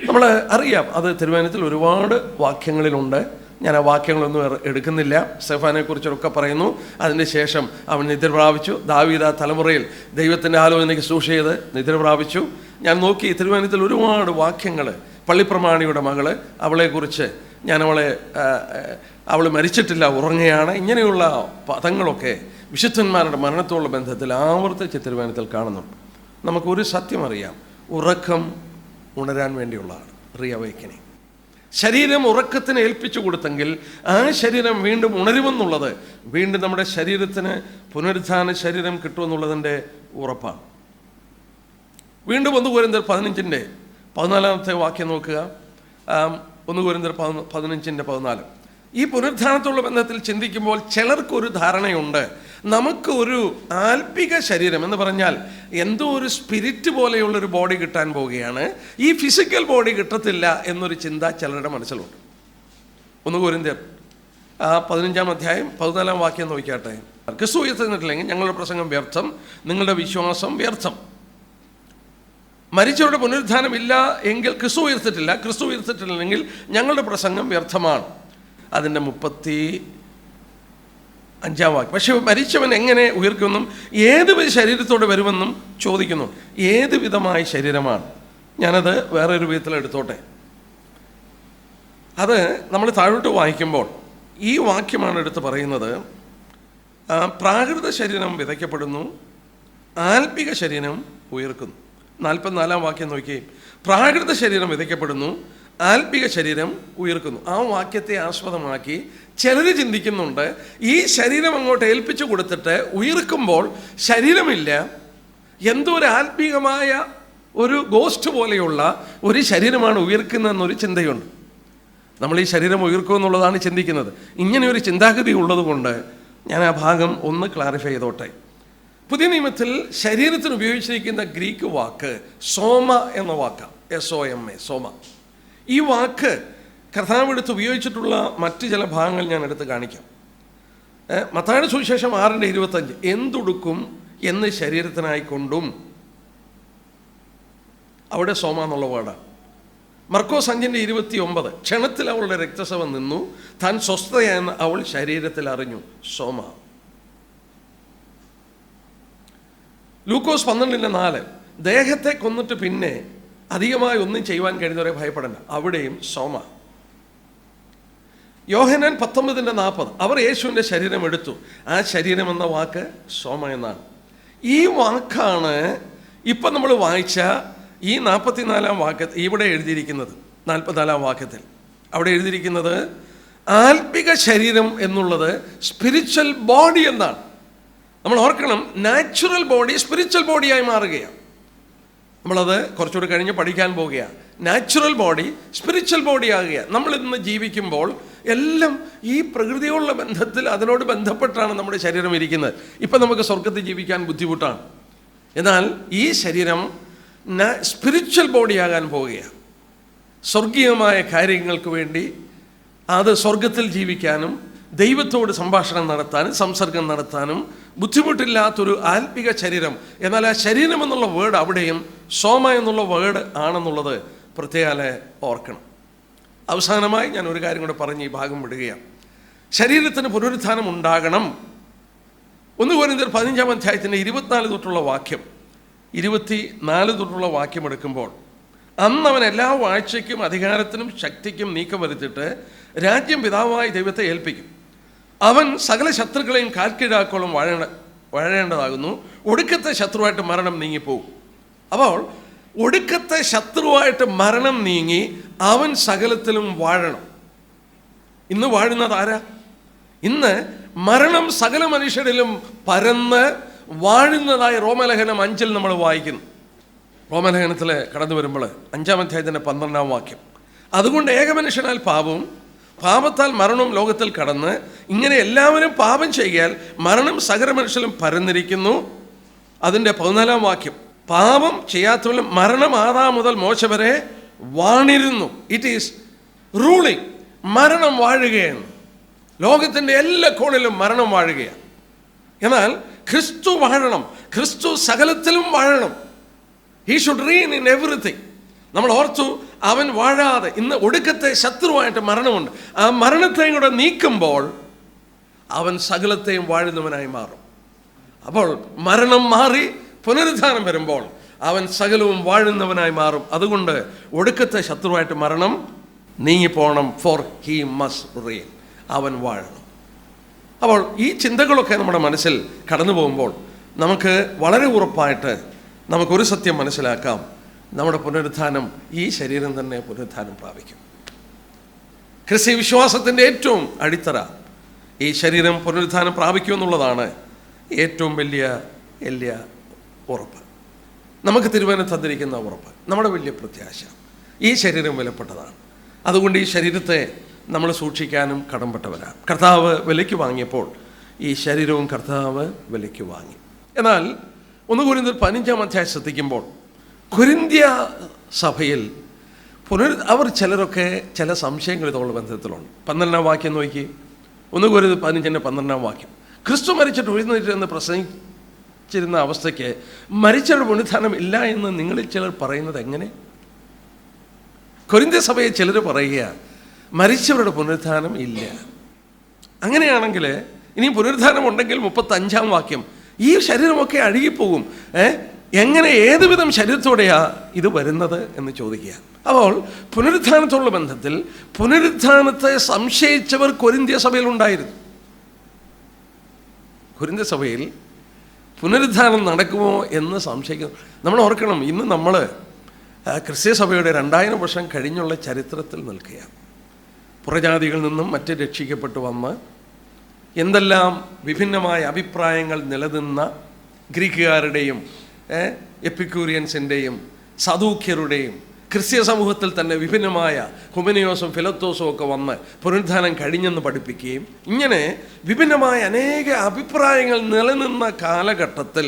നമ്മൾ അറിയാം. അത് തിരുവചനത്തിൽ ഒരുപാട് വാക്യങ്ങളിലുണ്ട്. ഞാൻ ആ വാക്യങ്ങളൊന്നും എടുക്കുന്നില്ല. സ്തെഫാനെ കുറിച്ചൊക്കെ പറയുന്നു. അതിന് ശേഷം അവൻ നിദ്ര പ്രാപിച്ചു. ദാവീദ് ആ തലമുറയിൽ ദൈവത്തിൻ്റെ ആലോചനയ്ക്ക് ശുശ്രൂഷ ചെയ്ത് നിദ്ര പ്രാപിച്ചു. ഞാൻ നോക്കി തിരുവചനത്തിൽ ഒരുപാട് വാക്യങ്ങൾ. പള്ളിപ്രമാണിയുടെ മകള്, അവളെക്കുറിച്ച് അവൾ മരിച്ചിട്ടില്ല, ഉറങ്ങുകയാണ്. ഇങ്ങനെയുള്ള പദങ്ങളൊക്കെ വിശുദ്ധന്മാരുടെ മരണത്തോടുള്ള ബന്ധത്തിൽ ആവർത്തിച്ച് തിരുവചനത്തിൽ കാണുന്നുണ്ട്. നമുക്കൊരു സത്യം അറിയാം, ഉറക്കം ഉണരാൻ വേണ്ടിയുള്ളതാണ്, റീഅവേക്കനിങ്. ശരീരം ഉറക്കത്തിന് ഏൽപ്പിച്ചു കൊടുത്തെങ്കിൽ ആ ശരീരം വീണ്ടും ഉണരുമെന്നുള്ളത്, വീണ്ടും നമ്മുടെ ശരീരത്തിന് പുനരുത്ഥാന ശരീരം കിട്ടുമെന്നുള്ളതിൻ്റെ ഉറപ്പാണ്. വീണ്ടും 1 കൊരിന്ത്യർ 15-ന്റെ 14 നോക്കുക. 1 കൊരിന്ത്യർ 15-14. ഈ പുനരുത്ഥാനത്തോടുള്ള ബന്ധത്തിൽ ചിന്തിക്കുമ്പോൾ ചിലർക്കൊരു ധാരണയുണ്ട്, നമുക്ക് ഒരു ആത്മിക ശരീരം എന്ന് പറഞ്ഞാൽ എന്തോ ഒരു സ്പിരിറ്റ് പോലെയുള്ളൊരു ബോഡി കിട്ടാൻ പോവുകയാണ്, ഈ ഫിസിക്കൽ ബോഡി കിട്ടത്തില്ല എന്നൊരു ചിന്ത ചിലരുടെ മനസ്സിലുണ്ട്. 1 കൊരിന്ത്യർ 15-ാം അധ്യായം 14-ാം വാക്യം നോക്കിയാട്ടെ. ക്രിസ്തു ഉയർത്തുന്നിട്ടില്ലെങ്കിൽ ഞങ്ങളുടെ പ്രസംഗം വ്യർത്ഥം, നിങ്ങളുടെ വിശ്വാസം വ്യർത്ഥം. മരിച്ചവരുടെ പുനരുത്ഥാനം ഇല്ല എങ്കിൽ ക്രിസ്തു ഉയർത്തിട്ടില്ല, ക്രിസ്തു ഉയർത്തിട്ടില്ലെങ്കിൽ ഞങ്ങളുടെ പ്രസംഗം വ്യർത്ഥമാണ്. അതിൻ്റെ 35-ാം വാക്യം. പക്ഷെ മരിച്ചവൻ എങ്ങനെ ഉയർക്കുമെന്നും ഏത് ശരീരത്തോടെ വരുമെന്നും ചോദിക്കുന്നു. ഏത് വിധമായ ശരീരമാണ്? ഞാനത് വേറൊരു വിധത്തിൽ എടുത്തോട്ടെ. അത് നമ്മൾ താഴോട്ട് വായിക്കുമ്പോൾ ഈ വാക്യമാണ് എടുത്ത് പറയുന്നത്. പ്രാകൃത ശരീരം വിതയ്ക്കപ്പെടുന്നു, ആത്മിക ശരീരം ഉയർക്കുന്നു. 44-ാം വാക്യം നോക്കി. പ്രാകൃത ശരീരം വിതയ്ക്കപ്പെടുന്നു, ആത്മിക ശരീരം ഉയർക്കുന്നു. ആ വാക്യത്തെ ആസ്പദമാക്കി ചിലർ ചിന്തിക്കുന്നുണ്ട്, ഈ ശരീരം അങ്ങോട്ട് ഏൽപ്പിച്ചു കൊടുത്തിട്ട് ഉയർക്കുമ്പോൾ ശരീരമില്ല, എന്തോ ഒരു ആത്മീകമായ ഒരു ഗോസ്റ്റ് പോലെയുള്ള ഒരു ശരീരമാണ് ഉയർക്കുന്നതെന്നൊരു ചിന്തയുണ്ട്. നമ്മൾ ഈ ശരീരം ഉയർക്കുമെന്നുള്ളതാണ് ചിന്തിക്കുന്നത്. ഇങ്ങനെ ഒരു ചിന്താഗതി ഉള്ളതുകൊണ്ട് ഞാൻ ആ ഭാഗം ഒന്ന് ക്ലാരിഫൈ ചെയ്തോട്ടെ. പുതിയ നിയമത്തിൽ ശരീരത്തിന് ഉപയോഗിച്ചിരിക്കുന്ന ഗ്രീക്ക് വാക്ക് സോമ എന്ന വാക്കാണ്. SOMA, സോമ. ഈ വാക്ക് കർത്താവ് എടുത്ത് ഉപയോഗിച്ചിട്ടുള്ള മറ്റ് ചില ഭാഗങ്ങൾ ഞാൻ എടുത്ത് കാണിക്കാം. മത്തായിയുടെ സുവിശേഷം 6:25 എന്തുടുക്കും എന്ന് ശരീരത്തിനായിക്കൊണ്ടും, അവിടെ സോമ എന്നുള്ള വേർഡാണ്. മർക്കോസ് 5:29 ക്ഷണത്തിൽ അവളുടെ രക്തസ്രവം നിന്നു, താൻ സ്വസ്ഥതയെന്ന് അവൾ ശരീരത്തിൽ അറിഞ്ഞു, സോമ. ലൂക്കോസ് 12:4 ദേഹത്തെ കൊന്നിട്ട് പിന്നെ അധികമായി ഒന്നും ചെയ്യുവാൻ കഴിയുന്നവരെ ഭയപ്പെടേണ്ട, അവിടെയും സോമ. യോഹന്നാൻ 19:40 അവർ യേശുവിൻ്റെ ശരീരം എടുത്തു, ആ ശരീരം എന്ന വാക്ക് സോമ എന്നാണ്. ഈ വാക്കാണ് ഇപ്പം നമ്മൾ വായിച്ച ഈ 44-ാം വാക്യത്തിൽ ഇവിടെ എഴുതിയിരിക്കുന്നത്. 44-ാം വാക്യത്തിൽ അവിടെ എഴുതിയിരിക്കുന്നത് ആത്മിക ശരീരം എന്നുള്ളത് സ്പിരിച്വൽ ബോഡി എന്നാണ്. നമ്മൾ ഓർക്കണം, നാച്ചുറൽ ബോഡി സ്പിരിച്വൽ ബോഡിയായി മാറുകയാണ്. നമ്മളത് കുറച്ചുകൂടി കഴിഞ്ഞ് പഠിക്കാൻ പോവുകയാണ്. നാച്ചുറൽ ബോഡി സ്പിരിച്വൽ ബോഡി ആകുകയാണ്. നമ്മൾ ഇന്ന് ജീവിക്കുമ്പോൾ എല്ലാം ഈ പ്രകൃതിയോടുള്ള ബന്ധത്തിൽ അതിനോട് ബന്ധപ്പെട്ടാണ് നമ്മുടെ ശരീരം ഇരിക്കുന്നത്. ഇപ്പം നമുക്ക് സ്വർഗത്തിൽ ജീവിക്കാൻ ബുദ്ധിമുട്ടാണ്. എന്നാൽ ഈ ശരീരം സ്പിരിച്വൽ ബോഡിയാകാൻ പോവുകയാണ്. സ്വർഗീയമായ കാര്യങ്ങൾക്ക് വേണ്ടി അത് സ്വർഗത്തിൽ ജീവിക്കാനും ദൈവത്തോട് സംഭാഷണം നടത്താനും സംസർഗം നടത്താനും ബുദ്ധിമുട്ടില്ലാത്തൊരു ആത്മിക ശരീരം. എന്നാൽ ആ ശരീരം എന്നുള്ള വേർഡ് അവിടെയും സോമ എന്നുള്ള വേർഡ് ആണെന്നുള്ളത് പ്രത്യേകം ഓർക്കണം. അവസാനമായി ഞാൻ ഒരു കാര്യം കൂടെ പറഞ്ഞ് ഈ ഭാഗം വിടുകയാണ്. ശരീരത്തിന് പുനരുത്ഥാനം ഉണ്ടാകണം. 1 കൊരിന്ത്യർ 15-ാം അധ്യായത്തിൻ്റെ 24 തൊട്ടുള്ള വാക്യം, 24 തൊട്ടുള്ള വാക്യം എടുക്കുമ്പോൾ, അന്ന് അവൻ എല്ലാ വാഴ്ചയ്ക്കും അധികാരത്തിനും ശക്തിക്കും നീക്കം വരുത്തിയിട്ട് രാജ്യം പിതാവായ ദൈവത്തെ ഏൽപ്പിക്കും. അവൻ സകല ശത്രുക്കളെയും കാൽക്കീഴാക്കോളം വാഴേണ്ടതാകുന്നു. ഒടുക്കത്തെ ശത്രുവായിട്ട് മരണം നീങ്ങിപ്പോകും. അപ്പോൾ ഒടുക്കത്തെ ശത്രുവായിട്ട് മരണം നീങ്ങി അവൻ സകലത്തിലും വാഴണം. ഇന്ന് വാഴുന്നത് ആരാ? ഇന്ന് മരണം സകല മനുഷ്യരിലും പരന്ന് വാഴുന്നതായി റോമലേഖനം 5 നമ്മൾ വായിക്കുന്നു. റോമലേഖനത്തിൽ കടന്നു വരുമ്പോൾ 5-ാം അധ്യായത്തിൻ്റെ 12-ാം വാക്യം, അതുകൊണ്ട് ഏകമനുഷ്യനാൽ പാപവും പാപത്താൽ മരണവും ലോകത്തിൽ കടന്ന് ഇങ്ങനെ എല്ലാവരും പാപം ചെയ്യാൽ മരണം സകല മനുഷ്യരിലും പരന്നിരിക്കുന്നു. അതിൻ്റെ 14-ാം വാക്യം, പാപം ചെയ്യാത്തവരും മരണം ആദാം മുതൽ മോശ വരെ വാണിരുന്നു. It is ruling. മരണം വാഴുകയാണ്. ലോകത്തിൻ്റെ എല്ലാ കോണിലും മരണം വാഴുകയാണ്. എന്നാൽ ക്രിസ്തു വാഴണം. ക്രിസ്തു സകലത്തിലും വാഴണം. He should reign in everything. നമ്മൾ ഓർത്തു, അവൻ വാഴാതെ ഇന്ന് ഒടുക്കത്തെ ശത്രുവായിട്ട് മരണമുണ്ട്. ആ മരണത്തെയും കൂടെ നീക്കുമ്പോൾ അവൻ സകലത്തെയും വാഴുന്നവനായി മാറും. അപ്പോൾ മരണം മാറി പുനരുദ്ധാനം വരുമ്പോൾ അവൻ സകലവും വാഴുന്നവനായി മാറും. അതുകൊണ്ട് ഒടുക്കത്തെ ശത്രുവായിട്ട് മരണം നീങ്ങിപ്പോണം. For he must reign. അവൻ വാഴണം. അപ്പോൾ ഈ ചിന്തകളൊക്കെ നമ്മുടെ മനസ്സിൽ കടന്നു പോകുമ്പോൾ നമുക്ക് വളരെ ഉറപ്പായിട്ട് നമുക്കൊരു സത്യം മനസ്സിലാക്കാം. നമ്മുടെ പുനരുത്ഥാനം, ഈ ശരീരം തന്നെ പുനരുത്ഥാനം പ്രാപിക്കും. ക്രിസ്തീയ വിശ്വാസത്തിൻ്റെ ഏറ്റവും അടിത്തറ ഈ ശരീരം പുനരുത്ഥാനം പ്രാപിക്കുമെന്നുള്ളതാണ് ഏറ്റവും വലിയ ഉറപ്പ്. നമുക്ക് തിരുവചനം തന്നിരിക്കുന്ന ഉറപ്പ്, നമ്മുടെ വലിയ പ്രത്യാശ. ഈ ശരീരം വിലപ്പെട്ടതാണ്. അതുകൊണ്ട് ഈ ശരീരത്തെ നമ്മൾ സൂക്ഷിക്കാനും കടംപെട്ടവരാണ്. കർത്താവ് വിലയ്ക്ക് വാങ്ങിയപ്പോൾ ഈ ശരീരവും കർത്താവ് വിലയ്ക്ക് വാങ്ങി. എന്നാൽ 1 കൊരിന്ത്യർ 15-ാം അധ്യായം ശ്രദ്ധിക്കുമ്പോൾ കൊരിന്ത്യ സഭയിൽ അവർ ചിലരൊക്കെ ചില സംശയങ്ങൾ ഇതുള്ള ബന്ധത്തിലുണ്ട്. 12-ാം വാക്യം നോക്കി. 1 കൊരിന്ത്യർ 15-ന്റെ 12-ാം വാക്യം, ക്രിസ്തു മരിച്ചിട്ട് ഉയർന്നിട്ടെന്ന് പ്രസംഗിച്ചിരുന്ന അവസ്ഥയ്ക്ക് മരിച്ചവരുടെ പുനരുത്ഥാനം ഇല്ല എന്ന് നിങ്ങളിൽ ചിലർ പറയുന്നത് എങ്ങനെ? കൊരിന്ത്യ സഭയെ ചിലർ പറയുക മരിച്ചവരുടെ പുനരുത്ഥാനം ഇല്ല. അങ്ങനെയാണെങ്കിൽ ഇനി പുനരുത്ഥാനം ഉണ്ടെങ്കിൽ 35-ാം വാക്യം, ഈ ശരീരമൊക്കെ അഴുകിപ്പോകും. എങ്ങനെ, ഏതുവിധം ശരീരത്തോടെയാ ഇത് വരുന്നത് എന്ന് ചോദിക്കുക. അപ്പോൾ പുനരുത്ഥാനത്തോടുള്ള ബന്ധത്തിൽ പുനരുത്ഥാനത്തെ സംശയിച്ചവർ കൊരിന്ത്യ സഭയിൽ ഉണ്ടായിരുന്നു. കൊരിന്ത്യ സഭയിൽ പുനരുത്ഥാനം നടക്കുമോ എന്ന് സംശയിക്കുന്നു. നമ്മൾ ഓർക്കണം, ഇന്ന് നമ്മൾ ക്രിസ്തീയ സഭയുടെ 2000 വർഷം കഴിഞ്ഞുള്ള ചരിത്രത്തിൽ നിൽക്കുകയാണ്. പുറജാതികളിൽ നിന്നും മറ്റ് രക്ഷിക്കപ്പെട്ടു വന്ന് എന്തെല്ലാം വിഭിന്നമായ അഭിപ്രായങ്ങൾ നിലനിന്ന ഗ്രീക്കുകാരുടെയും എപ്പിക്യൂരിയൻസിൻ്റെയും സദൂക്യരുടെയും ക്രിസ്തീയ സമൂഹത്തിൽ തന്നെ വിഭിന്നമായ ഹുമനിയോസും ഫിലത്തോസും ഒക്കെ വന്ന് പുനരുത്ഥാനം കഴിഞ്ഞെന്ന് പഠിപ്പിക്കുകയും ഇങ്ങനെ വിഭിന്നമായ അനേക അഭിപ്രായങ്ങൾ നിലനിന്ന കാലഘട്ടത്തിൽ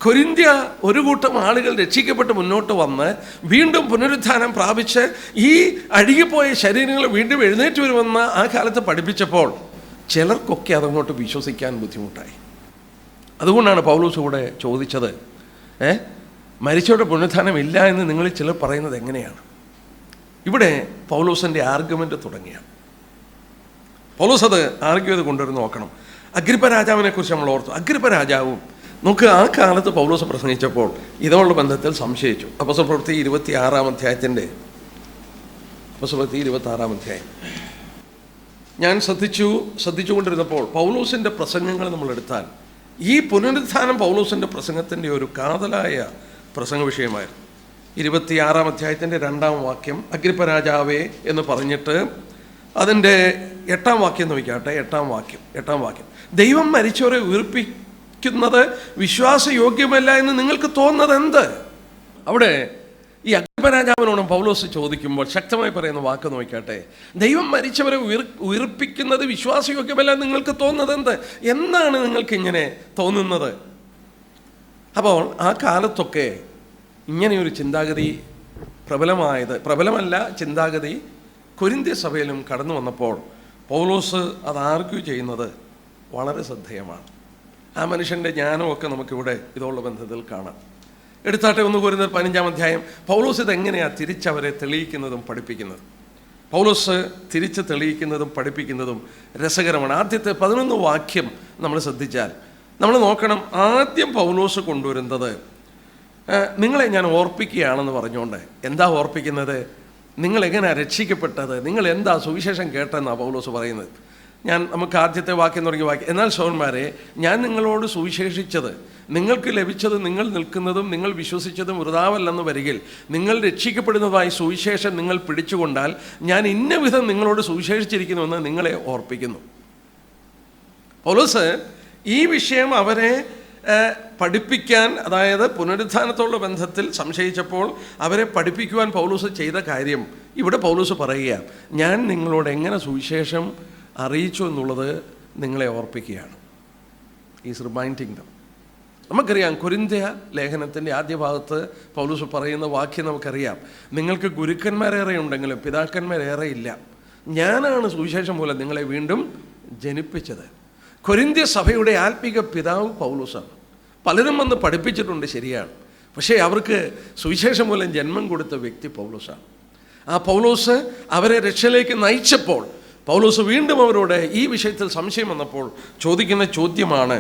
കൊരിന്ത്യ ഒരു കൂട്ടം ആളുകൾ രക്ഷിക്കപ്പെട്ട് മുന്നോട്ട് വന്ന് വീണ്ടും പുനരുത്ഥാനം പ്രാപിച്ച് ഈ അഴുകിപ്പോയ ശരീരങ്ങൾ വീണ്ടും എഴുന്നേറ്റ് വരുമെന്ന് ആ കാലത്ത് പഠിപ്പിച്ചപ്പോൾ ചിലർക്കൊക്കെ അതങ്ങോട്ട് വിശ്വസിക്കാൻ ബുദ്ധിമുട്ടായി. അതുകൊണ്ടാണ് പൗലോസ് കൂടെ ചോദിച്ചത്, മരിച്ചവരുടെ പുനരുത്ഥാനം ഇല്ല എന്ന് നിങ്ങൾ ചിലർ പറയുന്നത് എങ്ങനെയാണ്? ഇവിടെ പൗലോസിൻ്റെ ആർഗ്യുമെൻ്റ് തുടങ്ങിയാണ്. പൗലോസ് അത് ആർഗ്യൂ ചെയ്ത് കൊണ്ടുവരുന്ന നോക്കണം. അഗ്രിപ്പ രാജാവിനെ കുറിച്ച് നമ്മൾ ഓർത്തു. അഗ്രിപ്പ രാജാവും നമുക്ക് ആ കാലത്ത് പൗലോസ് പ്രസംഗിച്ചപ്പോൾ ഇതോടുള്ള ബന്ധത്തിൽ സംശയിച്ചു. അപ്പോസ്തലപ്രവൃത്തി 26-ാം അധ്യായത്തിൻ്റെ അപ്പോസ്തലപ്രവൃത്തി 26-ാം അധ്യായം ഞാൻ ശ്രദ്ധിച്ചുകൊണ്ടിരുന്നപ്പോൾ പൗലോസിൻ്റെ പ്രസംഗങ്ങൾ നമ്മൾ എടുത്താൽ ഈ പുനരുത്ഥാനം പൗലോസിൻ്റെ പ്രസംഗത്തിൻ്റെ ഒരു കാതലായ പ്രസംഗ വിഷയമായിരുന്നു. 26-ാം അധ്യായത്തിൻ്റെ 2-ാം വാക്യം, അഗ്രിപ്പ രാജാവേ എന്ന് പറഞ്ഞിട്ട് അതിൻ്റെ 8-ാം വാക്യം നോക്കിയാട്ടെ. 8-ാം വാക്യം, ദൈവം മരിച്ചവരെ ഉയർപ്പിക്കുന്നത് വിശ്വാസയോഗ്യമല്ല എന്ന് നിങ്ങൾക്ക് തോന്നുന്നത് എന്ത്? അവിടെ ഈ അഗ്രിപ്പ രാജാവിനോടും പൗലോസ് ചോദിക്കുമ്പോൾ ശക്തമായി പറയുന്ന വാക്ക് നോക്കിയാട്ടെ. ദൈവം മരിച്ചവരെ ഉയർപ്പിക്കുന്നത് വിശ്വാസയോഗ്യമല്ല നിങ്ങൾക്ക് തോന്നുന്നത് എന്ത്? എന്നാണ് നിങ്ങൾക്ക് ഇങ്ങനെ തോന്നുന്നത്? അപ്പോൾ ആ കാലത്തൊക്കെ ഇങ്ങനെയൊരു ചിന്താഗതി പ്രബലമല്ല ചിന്താഗതി കൊരിന്ത്യ സഭയിലും കടന്നു വന്നപ്പോൾ പൗലോസ് അത് ആർഗ്യൂ ചെയ്യുന്നത് വളരെ ശ്രദ്ധേയമാണ്. ആ മനുഷ്യൻ്റെ ജ്ഞാനമൊക്കെ നമുക്കിവിടെ ഇതുള്ള ബന്ധത്തിൽ കാണാം. എടുത്താട്ടെ 1 കൊരിന്ത്യർ 15-ാം അധ്യായം. പൗലോസ് ഇതെങ്ങനെയാണ് തിരിച്ചവരെ തെളിയിക്കുന്നതും പഠിപ്പിക്കുന്നത്? പൗലോസ് തിരിച്ച് തെളിയിക്കുന്നതും പഠിപ്പിക്കുന്നതും രസകരമാണ്. ആദ്യത്തെ 11 വാക്യം നമ്മൾ ശ്രദ്ധിച്ചാൽ നമ്മൾ നോക്കണം. ആദ്യം പൗലോസ് കൊണ്ടുവരുന്നത് നിങ്ങളെ ഞാൻ ഓർപ്പിക്കുകയാണെന്ന് പറഞ്ഞുകൊണ്ട്. എന്താ ഓർപ്പിക്കുന്നത്? നിങ്ങളെങ്ങനെയാണ് രക്ഷിക്കപ്പെട്ടത്, നിങ്ങൾ എന്താ സുവിശേഷം കേട്ടെന്നാണ് പൗലോസ് പറയുന്നത്. നമുക്ക് ആദ്യത്തെ വാക്യം തുടങ്ങിയ വാക്യം, എന്നാൽ സഹോദരന്മാരെ ഞാൻ നിങ്ങളോട് സുവിശേഷിച്ചത് നിങ്ങൾക്ക് ലഭിച്ചത് നിങ്ങൾ നിൽക്കുന്നതും നിങ്ങൾ വിശ്വസിച്ചതും വൃഥാവല്ലെന്ന് വരികിൽ നിങ്ങൾ രക്ഷിക്കപ്പെടുന്നതായി സുവിശേഷം നിങ്ങൾ പിടിച്ചുകൊണ്ടാൽ ഞാൻ ഇന്ന വിധം നിങ്ങളോട് സുവിശേഷിച്ചിരിക്കുന്നുവെന്ന് നിങ്ങളെ ഓർപ്പിക്കുന്നു. പൗലോസ് ഈ വിഷയം അവരെ പഠിപ്പിക്കാൻ, അതായത് പുനരുത്ഥാനത്തോടുള്ള ബന്ധത്തിൽ സംശയിച്ചപ്പോൾ അവരെ പഠിപ്പിക്കുവാൻ പൗലോസ് ചെയ്ത കാര്യം ഇവിടെ പൗലോസ് പറയുക, ഞാൻ നിങ്ങളോട് എങ്ങനെ സുവിശേഷം അറിയിച്ചു എന്നുള്ളത് നിങ്ങളെ ഓർപ്പിക്കുകയാണ്. Is reminding dum. നമുക്കറിയാം, കൊരിന്ത്യ ലേഖനത്തിൻ്റെ ആദ്യ ഭാഗത്ത് പൗലോസ് പറയുന്ന വാക്യം നമുക്കറിയാം, നിങ്ങൾക്ക് ഗുരുക്കന്മാരേറെ ഉണ്ടെങ്കിലും പിതാക്കന്മാരേറെ ഇല്ല, ഞാനാണ് സുവിശേഷം മൂലം നിങ്ങളെ വീണ്ടും ജനിപ്പിച്ചത്. കൊരിന്ത്യ സഭയുടെ ആത്മീക പിതാവ് പൗലോസാണ്. പലരും വന്ന് പഠിപ്പിച്ചിട്ടുണ്ട്, ശരിയാണ്. പക്ഷേ അവർക്ക് സുവിശേഷം മൂലം ജന്മം കൊടുത്ത വ്യക്തി പൗലോസാണ്. ആ പൗലോസ് അവരെ രക്ഷയിലേക്ക് നയിച്ചപ്പോൾ പൗലോസ് വീണ്ടും അവരോട് ഈ വിഷയത്തിൽ സംശയം വന്നപ്പോൾ ചോദിക്കുന്ന ചോദ്യമാണ്,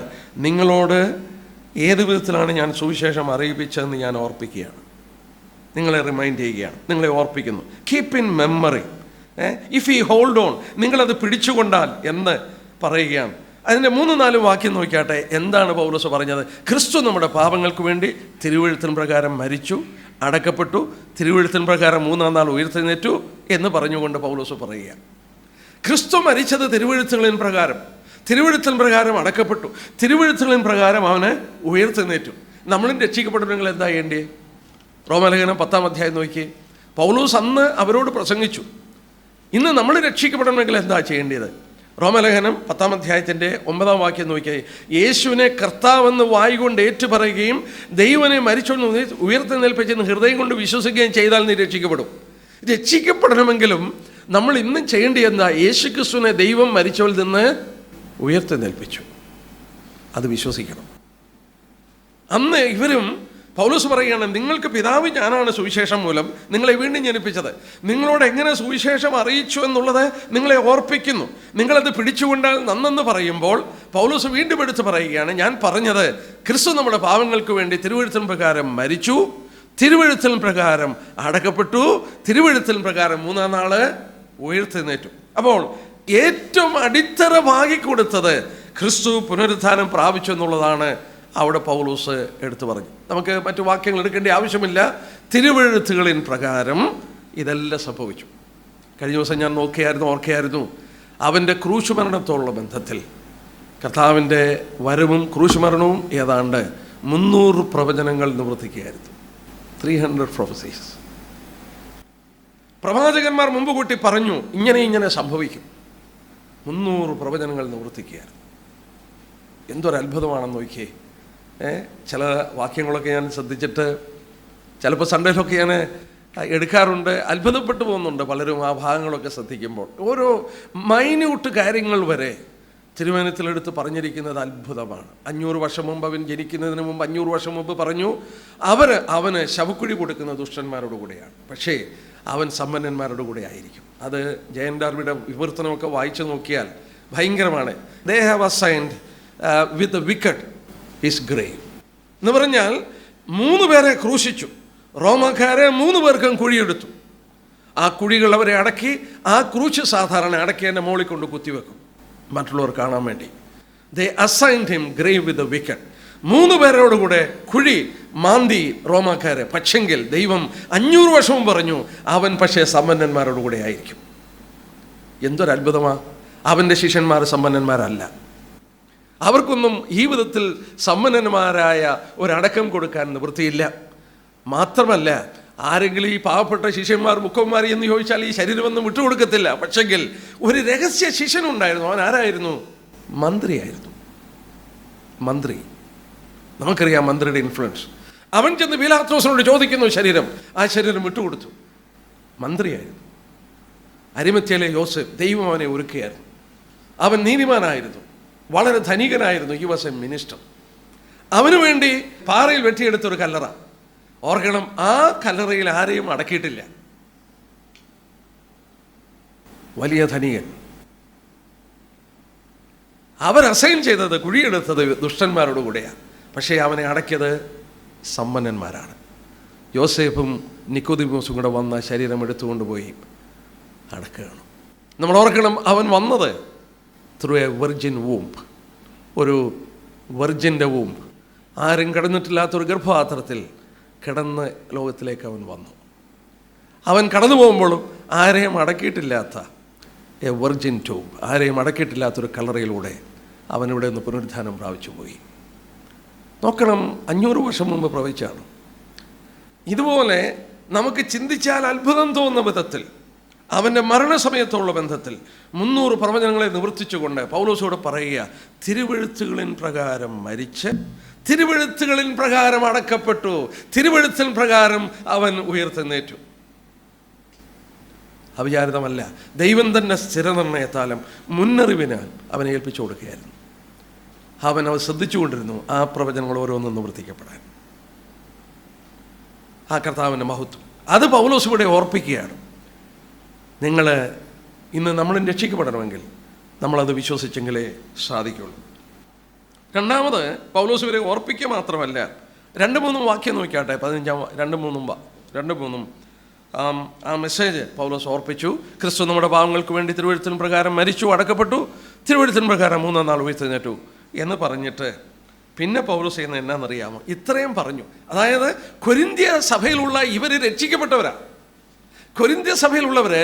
നിങ്ങളോട് ഏത് വിധത്തിലാണ് ഞാൻ സുവിശേഷം അറിയിപ്പിച്ചതെന്ന് ഞാൻ ഓർപ്പിക്കുകയാണ്, നിങ്ങളെ റിമൈൻഡ് ചെയ്യുകയാണ്, നിങ്ങളെ ഓർപ്പിക്കുന്നു. Keep in memory, if you hold on, നിങ്ങളത് പിടിച്ചുകൊണ്ടാൽ എന്ന് പറയുകയാണ്. അതിൻ്റെ 3-4 വാക്യം നോക്കിയാട്ടെ, എന്താണ് പൗലോസ് പറഞ്ഞത്? ക്രിസ്തു നമ്മുടെ പാപങ്ങൾക്ക് വേണ്ടി തിരുവെഴുത്തിൻ പ്രകാരം മരിച്ചു, അടക്കപ്പെട്ടു, തിരുവെഴുത്തിൻ പ്രകാരം 3-ാം നാൾ ഉയർത്തെഴുന്നേറ്റു എന്ന് പറഞ്ഞുകൊണ്ട് പൗലോസ് പറയുക. ക്രിസ്തു മരിച്ചത് തിരുവെഴുത്തുകളിൻ പ്രകാരം, തിരുവെഴുത്തിൻ പ്രകാരം അടക്കപ്പെട്ടു, തിരുവെഴുത്തുകളിൻ പ്രകാരം അവന് ഉയർത്തെഴുന്നേറ്റു. നമ്മളും രക്ഷിക്കപ്പെടുന്നെങ്കിൽ എന്താ ചെയ്യേണ്ടേ? റോമാലേഖനം 10-ാം അധ്യായം നോക്കി, പൗലോസ് അന്ന് അവരോട് പ്രസംഗിച്ചു. ഇന്ന് നമ്മൾ രക്ഷിക്കപ്പെടണമെങ്കിൽ എന്താ ചെയ്യേണ്ടത്? റോമാലേഖനം 10-ാം അധ്യായത്തിൻ്റെ 9-ാം വാക്യം നോക്കിയാൽ, യേശുവിനെ കർത്താവെന്ന് വായുകൊണ്ട് ഏറ്റുപറയുകയും ദൈവനെ മരിച്ചൊന്ന് ഉയർത്തെഴുന്നേൽപ്പിച്ചെന്ന് ഹൃദയം കൊണ്ട് വിശ്വസിക്കുകയും ചെയ്താൽ നീ രക്ഷിക്കപ്പെടും. രക്ഷിക്കപ്പെടണമെങ്കിലും നമ്മൾ ഇന്നും ചെയ്യേണ്ടത് എന്താ? യേശുക്രിസ്തുവിനെ ദൈവം മരിച്ചവരിൽ നിന്ന് ഉയർത്തെഴുന്നേൽപ്പിച്ചു, അത് വിശ്വസിക്കണം. അന്ന് ഇവരും പൗലോസ് പറയുകയാണ്, നിങ്ങൾക്ക് പിതാവ് ഞാനാണ് സുവിശേഷം മൂലം നിങ്ങളെ വീണ്ടും ജനിപ്പിച്ചത്. നിങ്ങളോട് എങ്ങനെ സുവിശേഷം അറിയിച്ചു എന്നുള്ളത് നിങ്ങളെ ഓർപ്പിക്കുന്നു. നിങ്ങളത് പിടിച്ചുകൊണ്ടാൽ നന്നെന്ന് പറയുമ്പോൾ പൗലോസ് വീണ്ടും എടുത്ത് പറയുകയാണ്, ഞാൻ പറഞ്ഞത് ക്രിസ്തു നമ്മുടെ പാവങ്ങൾക്ക് വേണ്ടി തിരുവെഴുത്തിൻ പ്രകാരം മരിച്ചു, തിരുവെഴുത്തിൻ പ്രകാരം അടക്കപ്പെട്ടു, തിരുവെഴുത്തിൻ പ്രകാരം 3-ാം നാൾ ഉയർത്തെഴുന്നേറ്റു. അപ്പോൾ ഏറ്റവും അടിത്തറ ഭാഗിക്കൊടുത്തത് ക്രിസ്തു പുനരുത്ഥാനം പ്രാപിച്ചു എന്നുള്ളതാണ് അവിടെ പൗലോസ് എടുത്തു പറഞ്ഞു. നമുക്ക് മറ്റു വാക്യങ്ങൾ എടുക്കേണ്ട ആവശ്യമില്ല. തിരുവെഴുത്തുകളിൻ പ്രകാരം ഇതെല്ലാം സംഭവിച്ചു. കഴിഞ്ഞ ദിവസം ഞാൻ ഓർക്കുകയായിരുന്നു അവൻ്റെ ക്രൂശുമരണത്തോടുള്ള ബന്ധത്തിൽ കർത്താവിൻ്റെ വരവും ക്രൂശുമരണവും ഏതാണ്ട് 300 പ്രവചനങ്ങൾ നിവർത്തിക്കുകയായിരുന്നു. 300 prophecies. പ്രവാചകന്മാർ മുമ്പ് കൂട്ടി പറഞ്ഞു ഇങ്ങനെ സംഭവിക്കും. 300 പ്രവചനങ്ങൾ നിവർത്തിക്കുകയായിരുന്നു. എന്തൊരു അത്ഭുതമാണെന്ന് നോക്കിയേ. ചില വാക്യങ്ങളൊക്കെ ഞാൻ ശ്രദ്ധിച്ചിട്ട് ചിലപ്പോൾ സൺഡേയിലൊക്കെ ഞാൻ എടുക്കാറുണ്ട്. അത്ഭുതപ്പെട്ടു പോകുന്നുണ്ട് പലരും ആ ഭാഗങ്ങളൊക്കെ ശ്രദ്ധിക്കുമ്പോൾ. ഓരോ മൈന്യൂട്ട് കാര്യങ്ങൾ വരെ തിരുവചനത്തിലെടുത്ത് പറഞ്ഞിരിക്കുന്നത് അത്ഭുതമാണ്. 500 വർഷം മുമ്പ് അവൻ ജനിക്കുന്നതിന് മുമ്പ് 500 വർഷം മുമ്പ് പറഞ്ഞു അവന് ശവക്കുഴി കൊടുക്കുന്ന ദുഷ്ടന്മാരോട് കൂടെയാണ്, പക്ഷേ അവൻ സമ്പന്നന്മാരുടെ കൂടെ ആയിരിക്കും. അത് ജയൻ ഡാർബിയുടെ വിവർത്തനമൊക്കെ വായിച്ചു നോക്കിയാൽ ഭയങ്കരമാണ്. They have assigned with the wicket his grave എന്ന് പറഞ്ഞാൽ 3 പേരെ ക്രൂശിച്ചു. റോമാക്കാരെ 3 പേർക്കും കുഴിയെടുത്തു. ആ കുഴികൾ അവരെ അടക്കി. ആ ക്രൂശ് സാധാരണ അടക്കിയതിൻ്റെ മുകളിൽ കൊണ്ട് കുത്തിവെക്കും മറ്റുള്ളവർ കാണാൻ വേണ്ടി. They assigned him grave with the wicked. 3 പേരോടുകൂടെ കുഴി മാന്തി റോമാക്കാരെ. പക്ഷെങ്കിൽ ദൈവം 500 വർഷവും പറഞ്ഞു അവൻ പക്ഷേ സമ്പന്നന്മാരോട് കൂടെ ആയിരിക്കും. എന്തൊരു അത്ഭുതമാണ്! അവൻ്റെ ശിഷ്യന്മാർ സമ്പന്നന്മാരല്ല. അവർക്കൊന്നും ഈ വിധത്തിൽ സമ്പന്നന്മാരായ ഒരടക്കം കൊടുക്കാൻ നിവൃത്തിയില്ല. മാത്രമല്ല, ആരെങ്കിലും ഈ പാവപ്പെട്ട ശിഷ്യന്മാർ മുഖന്മാർ എന്ന് ചോദിച്ചാൽ ഈ ശരീരമൊന്നും വിട്ടുകൊടുക്കത്തില്ല. പക്ഷെങ്കിൽ ഒരു രഹസ്യ ശിഷ്യനുണ്ടായിരുന്നു. അവൻ ആരായിരുന്നു? മന്ത്രിയായിരുന്നു. മന്ത്രി, നമുക്കറിയാം മന്ത്രിയുടെ ഇൻഫ്ലുവൻസ്. അവൻ ചെന്ന് പീലാത്തോസിനോട് ചോദിക്കുന്നു ശരീരം. ആ ശരീരം വിട്ടുകൊടുത്തു. മന്ത്രിയായിരുന്നു. അരിമത്യയിലെ യോസേഫ് ദൈവം അവനെ ഒരുക്കുകയായിരുന്നു. അവൻ നീതിമാനായിരുന്നു, വളരെ ധനികനായിരുന്നു. He was a minister. അവന് വേണ്ടി പാറയിൽ വെട്ടിയെടുത്തൊരു കല്ലറ. ഓർക്കണം, ആ കല്ലറയിൽ ആരെയും അടക്കിയിട്ടില്ല. വലിയ ധനികൻ. അവർ അസൈൻ ചെയ്തത്, കുഴിയെടുത്തത് ദുഷ്ടന്മാരോട് കൂടെയാണ്. പക്ഷേ അവനെ അടക്കിയത് സമ്പന്നന്മാരാണ്. യോസേഫും നിക്കോദിമോസും കൂടെ വന്ന ശരീരം എടുത്തുകൊണ്ടുപോയി അടക്കുകയാണ്. നമ്മൾ ഓർക്കണം, അവൻ വന്നത് ത്രൂ എ വെർജിൻ വൂംബ്, ഒരു വെർജിൻ്റെ വൂംബ്. ആരും കിടന്നിട്ടില്ലാത്തൊരു ഗർഭപാത്രത്തിൽ കിടന്ന് ലോകത്തിലേക്ക് അവൻ വന്നു. അവൻ കടന്നു പോകുമ്പോഴും ആരെയും അടക്കിയിട്ടില്ലാത്ത എ വെർജിൻ ടൂംബ്, ആരെയും അടക്കിയിട്ടില്ലാത്തൊരു കല്ലറയിലൂടെ അവനിവിടെ നിന്ന് പുനരുത്ഥാനം പ്രാപിച്ചു പോയി. നോക്കണം, 500 വർഷം മുമ്പ് പ്രവചിച്ചാണ്. ഇതുപോലെ നമുക്ക് ചിന്തിച്ചാൽ അത്ഭുതം തോന്നുന്ന വിധത്തിൽ അവൻ്റെ മരണസമയത്തുള്ള ബന്ധത്തിൽ 300 പ്രവചനങ്ങളെ നിവർത്തിച്ചുകൊണ്ട് പൗലോസോട് പറയുക, തിരുവെഴുത്തുകളിൻ പ്രകാരം മരിച്ച് തിരുവെഴുത്തുകളിൻ പ്രകാരം അടക്കപ്പെട്ടു, തിരുവെഴുത്തിൻ പ്രകാരം അവൻ ഉയർത്തെഴുന്നേറ്റു. അവിചാരിതമല്ല, ദൈവം തന്നെ സ്ഥിരനിർണയത്താലും മുന്നറിവിനാൽ അവനെ ഏൽപ്പിച്ചു കൊടുക്കുകയായിരുന്നു. അവൻ ശ്രദ്ധിച്ചുകൊണ്ടിരുന്നു ആ പ്രവചനങ്ങൾ ഓരോന്നും നിവർത്തിക്കപ്പെടാൻ. ആ കർത്താവിൻ്റെ മഹത്വം അത് പൗലോസ് ഇവിടെ ഓർപ്പിക്കുകയാണ്. നിങ്ങൾ ഇന്ന് നമ്മളും രക്ഷിക്കപ്പെടണമെങ്കിൽ നമ്മളത് വിശ്വസിച്ചെങ്കിലേ സാധിക്കുള്ളൂ. രണ്ടാമത് പൗലോസ് ഇവരെ ഓർപ്പിക്കുക മാത്രമല്ല, 2-3 വാക്യം നോക്കിയാട്ടെ. 2-3 ആ മെസ്സേജ് പൗലോസ് ഓർപ്പിച്ചു. ക്രിസ്തു നമ്മുടെ പാവങ്ങൾക്ക് വേണ്ടി തിരുവെഴുത്തിൻ പ്രകാരം മരിച്ചു, അടക്കപ്പെട്ടു, തിരുവെഴുത്തിൻ പ്രകാരം 3-ാം നാൾ ഉയർത്തെഴുന്നേറ്റു എന്ന് പറഞ്ഞിട്ട് പിന്നെ പൗലോസ് ചെയ്യുന്നത് എന്നാണെന്നറിയാമോ? ഇത്രയും പറഞ്ഞു. അതായത് കൊരിന്ത്യ സഭയിലുള്ള ഇവർ രക്ഷിക്കപ്പെട്ടവരാണ്. കൊരിന്ത്യ സഭയിലുള്ളവർ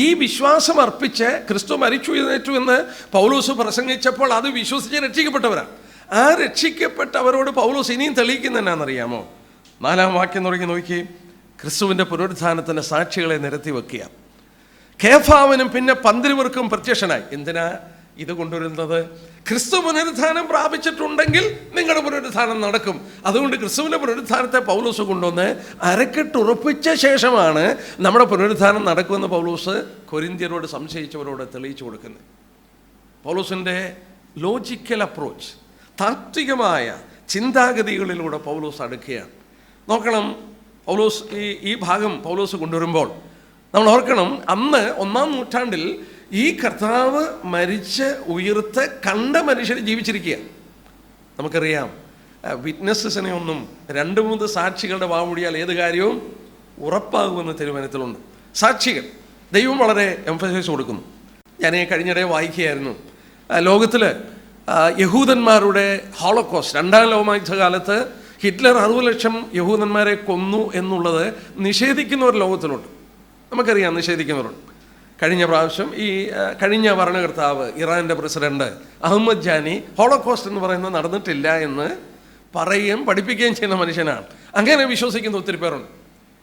ഈ വിശ്വാസം അർപ്പിച്ച് ക്രിസ്തു മരിച്ചു എഴുന്നേറ്റു എന്ന് പൗലോസ് പ്രസംഗിച്ചപ്പോൾ അത് വിശ്വസിച്ച് രക്ഷിക്കപ്പെട്ടവരാണ്. ആ രക്ഷിക്കപ്പെട്ടവരോട് പൗലോസ് ഇനിയും തെളിയിക്കുന്ന എന്നാണെന്നറിയാമോ? 4-ാം വാക്യം തുടങ്ങി നോക്കി. ക്രിസ്തുവിൻ്റെ പുനരുത്ഥാനത്തിൻ്റെ സാക്ഷികളെ നിരത്തി വെക്കുക. കേഫാവിനും പിന്നെ 12 പേർക്കും പ്രത്യക്ഷനായി. എന്തിനാ ഇത് കൊണ്ടുവരുന്നത്? ക്രിസ്തു പുനരുത്ഥാനം പ്രാപിച്ചിട്ടുണ്ടെങ്കിൽ നിങ്ങളുടെ പുനരുത്ഥാനം നടക്കും. അതുകൊണ്ട് ക്രിസ്തുവിൻ്റെ പുനരുത്ഥാനത്തെ പൗലോസ് കൊണ്ടുവന്ന് അരക്കെട്ടുറപ്പിച്ച ശേഷമാണ് നമ്മുടെ പുനരുത്ഥാനം നടക്കുമെന്ന് പൗലോസ് കൊരിന്ത്യരോട് സംശയിച്ചവരോട് തെളിയിച്ചു കൊടുക്കുന്നത്. പൗലോസിൻ്റെ ലോജിക്കൽ അപ്രോച്ച്, താത്വികമായ ചിന്താഗതികളിലൂടെ പൗലോസ് അടുക്കുകയാണ്. നോക്കണം, പൗലോസ് ഈ ഭാഗം പൗലോസ് കൊണ്ടുവരുമ്പോൾ നമ്മൾ ഓർക്കണം, അന്ന് 1-ാം നൂറ്റാണ്ടിൽ ഈ കർത്താവ് മരിച്ച് ഉയർത്ത് കണ്ട മനുഷ്യർ ജീവിച്ചിരിക്കുക. നമുക്കറിയാം, വിറ്റ്നസ്സസിനെ ഒന്നും 2-3 സാക്ഷികളുടെ വാമൊഴിയാൽ ഏത് കാര്യവും ഉറപ്പാകുമെന്ന് തിരുവചനത്തിലുണ്ട്. സാക്ഷികൾ ദൈവം വളരെ എംഫസൈസ് കൊടുക്കുന്നു. ഞാൻ കഴിഞ്ഞിടെ വായിക്കുകയായിരുന്നു, ലോകത്തിൽ യഹൂദന്മാരുടെ ഹോളോകോസ്റ്റ്, 2-ാം ലോകയുദ്ധകാലത്ത് ഹിറ്റ്ലർ 60 ലക്ഷം യഹൂദന്മാരെ കൊന്നു എന്നുള്ളത് നിഷേധിക്കുന്ന ഒരു ലോകത്തിലുണ്ട്. നമുക്കറിയാം, നിഷേധിക്കുന്നവരുണ്ട്. കഴിഞ്ഞ ഭരണകർത്താവ് ഇറാൻ്റെ പ്രസിഡന്റ് അഹമ്മദ് ജാനി ഹോളോകോസ്റ്റ് എന്ന് പറയുന്നത് നടന്നിട്ടില്ല എന്ന് പഠിപ്പിക്കുകയും ചെയ്യുന്ന മനുഷ്യനാണ്. അങ്ങനെ വിശ്വസിക്കുന്ന ഒത്തിരി പേരുണ്ട്.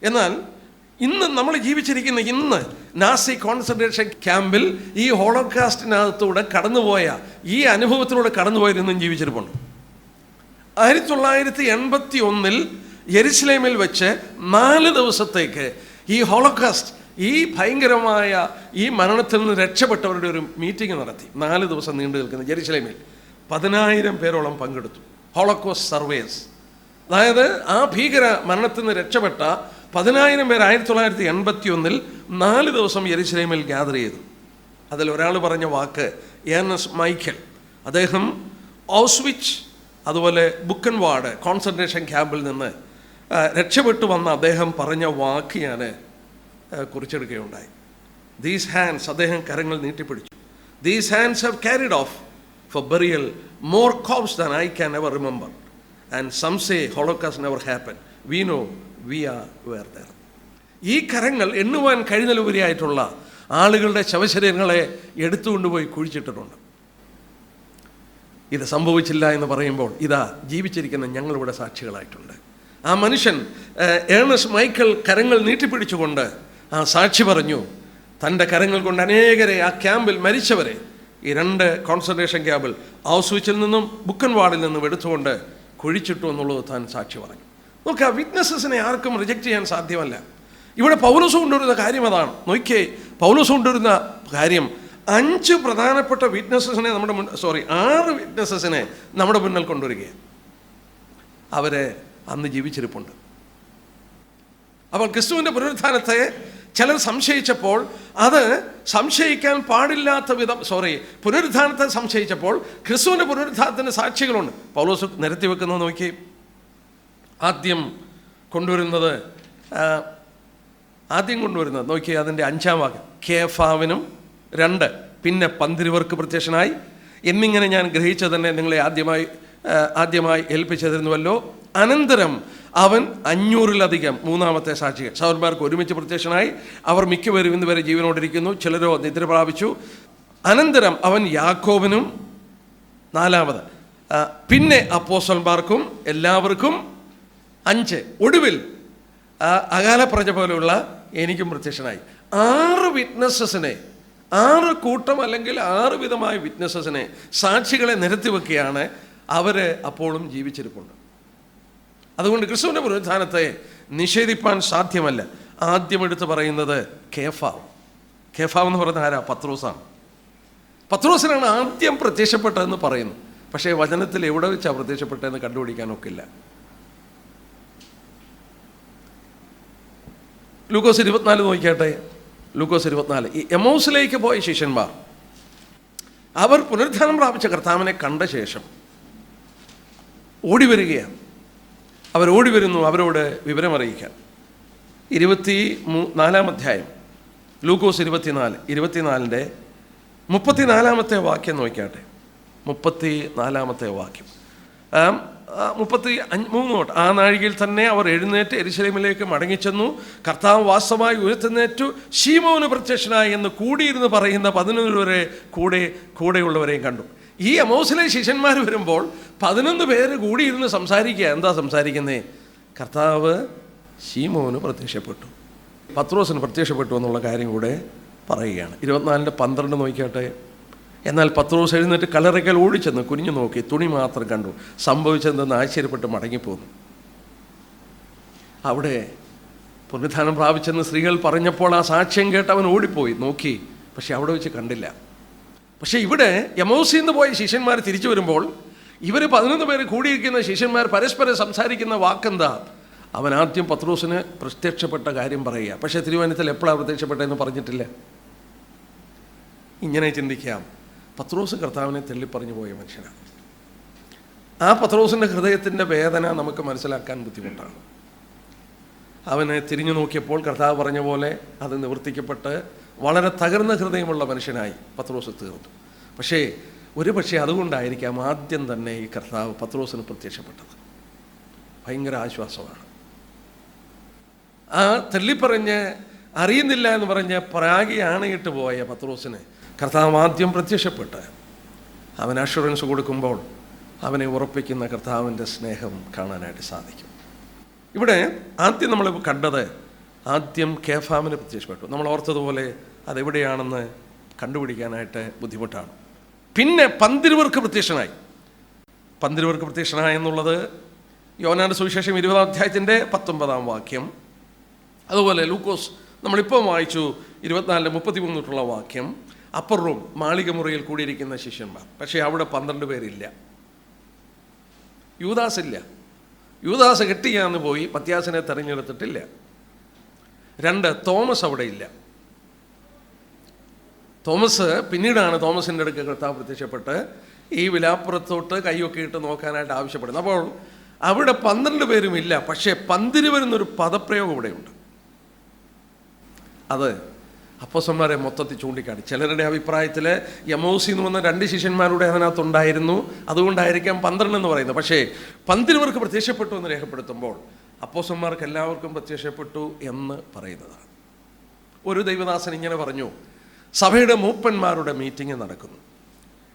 എന്നാൽ ഇന്ന് നമ്മൾ ജീവിച്ചിരിക്കുന്ന ഇന്ന് നാസി കോൺസെൻട്രേഷൻ ക്യാമ്പിൽ ഈ ഹോളോകാസ്റ്റിനകത്തൂടെ കടന്നുപോയ ഈ അനുഭവത്തിലൂടെ കടന്നുപോയവരൊന്നും ജീവിച്ചിരിപ്പുണ്ട്. 1981 യെരുശലേമിൽ വെച്ച് 4 ദിവസത്തേക്ക് ഈ ഹോളോകാസ്റ്റ്, ഈ ഭയങ്കരമായ ഈ മരണത്തിൽ നിന്ന് രക്ഷപ്പെട്ടവരുടെ ഒരു മീറ്റിംഗ് നടത്തി. 4 ദിവസം നീണ്ടു നിൽക്കുന്ന യെരുശലേമിൽ 10,000 പേരോളം പങ്കെടുത്തു. ഹോളോകോസ്റ്റ് സർവേസ്, അതായത് ആ ഭീകര മരണത്തിൽ നിന്ന് രക്ഷപ്പെട്ട 10,000 പേർ 1981 4 ദിവസം യെരുശലേമിൽ ഗ്യാദർ ചെയ്തു. അതിൽ ഒരാൾ പറഞ്ഞ വാക്ക്, ഏർണസ്റ്റ് മൈക്കൽ, അദ്ദേഹം ഔസ്വിച്ച് അതുപോലെ ബുക്കൻവാർഡ് കോൺസെൻട്രേഷൻ ക്യാമ്പിൽ നിന്ന് രക്ഷപ്പെട്ടു വന്ന അദ്ദേഹം പറഞ്ഞ വാക്ക് ഞാൻ കുറിച്ചെടുക്കുകയുണ്ടായി. ദീസ് ഹാൻഡ്സ്, അദ്ദേഹം കരങ്ങൾ നീട്ടിപ്പിടിച്ചു, these hands have carried off for burial more corpses than I can ever remember and some say holocaust never happen, we know we are were there. ഈ കരങ്ങൾ എണ്ണുവാൻ കഴിഞ്ഞതിലുപരിയായിട്ടുള്ള ആളുകളുടെ ശവശരീരങ്ങളെ എടുത്തുകൊണ്ടുപോയി കുഴിച്ചിട്ടിട്ടുണ്ട്. ഇത് സംഭവിച്ചില്ല എന്ന് പറയുമ്പോൾ ഇതാ ജീവിച്ചിരിക്കുന്ന ഞങ്ങളിവിടെ സാക്ഷികളായിട്ടുണ്ട്. ആ മനുഷ്യൻ ഏർണസ്റ്റ് മൈക്കൽ കരങ്ങൾ നീട്ടിപ്പിടിച്ചുകൊണ്ട് ആ സാക്ഷി പറഞ്ഞു, തൻ്റെ കരങ്ങൾ കൊണ്ട് അനേകരെ ആ ക്യാമ്പിൽ മരിച്ചവരെ, ഈ 2 കോൺസെൻട്രേഷൻ ക്യാമ്പിൽ ഔസ്വിച്ചിൽ നിന്നും ബുക്കൻവാർഡിൽ നിന്നും എടുത്തുകൊണ്ട് കുഴിച്ചിട്ടു എന്നുള്ളത് താൻ സാക്ഷി പറഞ്ഞു. നോക്കുക, വിറ്റ്നസ്സസിനെ ആർക്കും റിജക്റ്റ് ചെയ്യാൻ സാധ്യമല്ല. ഇവിടെ പൗലോസ് കൊണ്ടുവരുന്ന കാര്യം അതാണ്. നോക്കിയേ, പൗലോസ് കൊണ്ടുവരുന്ന കാര്യം 5 പ്രധാനപ്പെട്ട വിറ്റ്നസ്സസിനെ 6 വിറ്റ്നസ്സസിനെ നമ്മുടെ മുന്നിൽ കൊണ്ടുവരികയാണ്. അവരെ അന്ന് ജീവിച്ചിരിപ്പുണ്ട്. അപ്പോൾ ക്രിസ്തുവിൻ്റെ പുനരുത്ഥാനത്തെ ചിലർ സംശയിച്ചപ്പോൾ, അത് സംശയിക്കാൻ പാടില്ലാത്ത വിധം പുനരുത്ഥാനത്തെ സംശയിച്ചപ്പോൾ ക്രിസ്തുവിൻ്റെ പുനരുത്ഥാനത്തിൻ്റെ സാക്ഷികളുണ്ട്. പൗലോസ് നിരത്തി വെക്കുന്നത് നോക്കി. ആദ്യം കൊണ്ടുവരുന്നത് നോക്കി, അതിൻ്റെ 5-ാം വാക്യം, കേഫാവിനും 2 പിന്നെ 12 പേർക്ക് പ്രത്യക്ഷനായി എന്നിങ്ങനെ ഞാൻ ഗ്രഹിച്ചത് തന്നെ നിങ്ങളെ ആദ്യമായി ഏൽപ്പിച്ചതിരുന്നുവല്ലോ. അനന്തരം അവൻ 500-ലധികം 3-ാമത്തെ സാക്ഷികൾ സഹോദരന്മാർക്ക് ഒരുമിച്ച് പ്രത്യക്ഷനായി. അവർ മിക്കവരും ഇന്ന് വരെ ജീവനോടിരിക്കുന്നു, ചിലരോ നിദ്ര പ്രാപിച്ചു. അനന്തരം അവൻ യാക്കോബിനും നാലാമത്, പിന്നെ അപ്പോസ്തലന്മാർക്കും എല്ലാവർക്കും 5, ഒടുവിൽ അകാല പ്രജ പോലെയുള്ള എനിക്കും പ്രത്യക്ഷനായി. 6 വിറ്റ്നസ്സസിനെ, 6 കൂട്ടം അല്ലെങ്കിൽ 6 വിധമായ വിറ്റ്നസ്സസിനെ, സാക്ഷികളെ നിരത്തി വെക്കുകയാണ്. അവർ അപ്പോഴും ജീവിച്ചിരിപ്പുണ്ട്. അതുകൊണ്ട് ക്രിസ്തുവിൻ്റെ പുനരുത്ഥാനത്തെ നിഷേധിപ്പാൻ സാധ്യമല്ല. ആദ്യം എടുത്ത് പറയുന്നത് കേഫാവ്. കേഫാവ് എന്ന് പറയുന്നത് ആരാ? പത്രോസാണ്. പത്രോസിനാണ് ആദ്യം പ്രത്യക്ഷപ്പെട്ടതെന്ന് പറയുന്നു. പക്ഷേ വചനത്തിൽ എവിടെ വെച്ചാണ് പ്രത്യക്ഷപ്പെട്ടതെന്ന് കണ്ടുപിടിക്കാനൊക്കില്ല. ലൂക്കോസ് 24 നോക്കിയാട്ടെ. ലൂക്കോസ് 24, ഈ എമൗസിലേക്ക് പോയ ശിഷ്യന്മാർ, അവർ പുനരുത്ഥാനം പ്രാപിച്ച കർത്താവിനെ കണ്ട ശേഷം ഓടി വരികയാണ്. അവരോടി വരുന്നു അവരോട് വിവരമറിയിക്കാൻ. 24-ാം അധ്യായം ലൂക്കോസ് 24-ന്റെ 34-ാമത്തെ വാക്യം നോക്കിയാട്ടെ. 34-ാമത്തെ വാക്യം, 33 തൊട്ട്. ആ നാഴികയിൽ തന്നെ അവർ എഴുന്നേറ്റ് യെരൂശലേമിലേക്ക് മടങ്ങിച്ചെന്നു. കർത്താവ് വാസ്തവമായി ഉയർത്തെഴുന്നേറ്റു, ശീമോന് പ്രത്യക്ഷനായി എന്ന് കൂടിയിരുന്ന് പറയുന്ന 11 കൂടെയുള്ളവരെയും കണ്ടു. ഈ എമൗസിലെ ശിഷ്യന്മാർ വരുമ്പോൾ 11 പേര് കൂടിയിരുന്ന് സംസാരിക്കുക. എന്താ സംസാരിക്കുന്നേ? കർത്താവ് ശീമോന് പ്രത്യക്ഷപ്പെട്ടു, പത്രോസിന് പ്രത്യക്ഷപ്പെട്ടു എന്നുള്ള കാര്യം കൂടെ പറയുകയാണ്. 24-ന്റെ 12 നോക്കിയാട്ടെ. എന്നാൽ പത്രോസ് എഴുന്നേറ്റ് കല്ലറയ്ക്കൽ ഓടിച്ചെന്ന് കുനിഞ്ഞു നോക്കി, തുണി മാത്രം കണ്ടു. സംഭവിച്ചതെന്ന് ആശ്ചര്യപ്പെട്ട് മടങ്ങിപ്പോന്നു. അവിടെ പുനരുത്ഥാനം പ്രാപിച്ചെന്ന് സ്ത്രീകൾ പറഞ്ഞപ്പോൾ ആ സാക്ഷ്യം കേട്ട് അവൻ ഓടിപ്പോയി നോക്കി, പക്ഷെ അവിടെ വെച്ച് കണ്ടില്ല. പക്ഷേ ഇവിടെ എമൗസിൽ നിന്ന് പോയ ശിഷ്യന്മാർ തിരിച്ചു വരുമ്പോൾ ഇവർ 11 പേര് കൂടിയിരിക്കുന്ന ശിഷ്യന്മാർ പരസ്പരം സംസാരിക്കുന്ന വാക്കെന്താ? അവൻ ആദ്യം പത്രോസിന് പ്രത്യക്ഷപ്പെട്ട കാര്യം പറയുക. പക്ഷേ തിരുവനന്തപുരത്തിൽ എപ്പോഴാണ് പ്രത്യക്ഷപ്പെട്ടതെന്ന് പറഞ്ഞിട്ടില്ല. ഇങ്ങനെ ചിന്തിക്കാം, പത്രോസ് കർത്താവിനെ തള്ളിപ്പറഞ്ഞു പോയ മനുഷ്യനാണ്. ആ പത്രോസിൻ്റെ ഹൃദയത്തിൻ്റെ വേദന നമുക്ക് മനസ്സിലാക്കാൻ ബുദ്ധിമുട്ടാണ്. അവനെ തിരിഞ്ഞു നോക്കിയപ്പോൾ കർത്താവ് പറഞ്ഞ പോലെ അത് നിവർത്തിക്കപ്പെട്ട് വളരെ തകർന്ന ഹൃദയമുള്ള മനുഷ്യനായി പത്രോസ് തീർന്നു. പക്ഷേ അതുകൊണ്ടായിരിക്കാം ആദ്യം തന്നെ ഈ കർത്താവ് പത്രോസിന് പ്രത്യക്ഷപ്പെട്ടത്. ഭയങ്കര ആശ്വാസമാണ്. ആ തള്ളിപ്പറഞ്ഞ് അറിയുന്നില്ല എന്ന് പറഞ്ഞ് പ്രാഗി ആണയിട്ട് പോയ പത്രോസിന് കർത്താവ് ആദ്യം പ്രത്യക്ഷപ്പെട്ട് അവൻ അഷുറൻസ് കൊടുക്കുമ്പോൾ അവനെ ഉറപ്പിക്കുന്ന കർത്താവിൻ്റെ സ്നേഹം കാണാനായിട്ട് സാധിക്കും. ഇവിടെ ആദ്യം നമ്മൾ കണ്ടത്, ആദ്യം കേഫാമിന് പ്രത്യക്ഷപ്പെട്ടു. നമ്മൾ ഓർത്തതുപോലെ അതെവിടെയാണെന്ന് കണ്ടുപിടിക്കാനായിട്ട് ബുദ്ധിമുട്ടാണ്. പിന്നെ 12 പ്രത്യക്ഷനായി. 12 പ്രത്യക്ഷനായി എന്നുള്ളത് യോഹന്നാന്റെ സുവിശേഷം 20-ാം അധ്യായത്തിൻ്റെ 19-ാം വാക്യം. അതുപോലെ ലൂക്കോസ് നമ്മളിപ്പോൾ വായിച്ചു 24-33 തൊട്ടുള്ള വാക്യം. അപ്പർ റൂം, മാളിക മുറിയിൽ കൂടിയിരിക്കുന്ന ശിഷ്യന്മാർ. പക്ഷേ അവിടെ 12 പേരില്ല. യൂദാസ് ഇല്ല. യൂദാസ് കെട്ടിയാന്ന് പോയി, മത്യാസിനെ തെരഞ്ഞെടുത്തിട്ടില്ല. 2, തോമസ് അവിടെ ഇല്ല. തോമസ് പിന്നീടാണ് തോമസിൻ്റെ അടുക്ക് കർത്താവ് പ്രത്യക്ഷപ്പെട്ട് ഈ വിലാപ്പുറത്തോട്ട് കൈയൊക്കെ ഇട്ട് നോക്കാനായിട്ട് ആവശ്യപ്പെടുന്നത്. അപ്പോൾ അവിടെ 12 പേരും ഇല്ല. പക്ഷേ 12 വരുന്നൊരു പദപ്രയോഗം ഇവിടെയുണ്ട്. അത് അപ്പോസ്തലന്മാരെ മൊത്തത്തിൽ ചൂണ്ടിക്കാട്ടി. ചിലരുടെ അഭിപ്രായത്തിൽ എമൗസിൽ നിന്ന് വന്ന 2 ശിഷ്യന്മാരുടെ അതിനകത്തുണ്ടായിരുന്നു, അതുകൊണ്ടായിരിക്കാം 12 എന്ന് പറയുന്നത്. പക്ഷേ 12 പ്രത്യക്ഷപ്പെട്ടു എന്ന് രേഖപ്പെടുത്തുമ്പോൾ അപ്പോസ്തലന്മാർക്ക് എല്ലാവർക്കും പ്രത്യക്ഷപ്പെട്ടു എന്ന് പറയുന്നതാണ്. ഒരു ദൈവദാസൻ ഇങ്ങനെ പറഞ്ഞു, സഭയുടെ മൂപ്പന്മാരുടെ മീറ്റിംഗ് നടക്കുന്നു,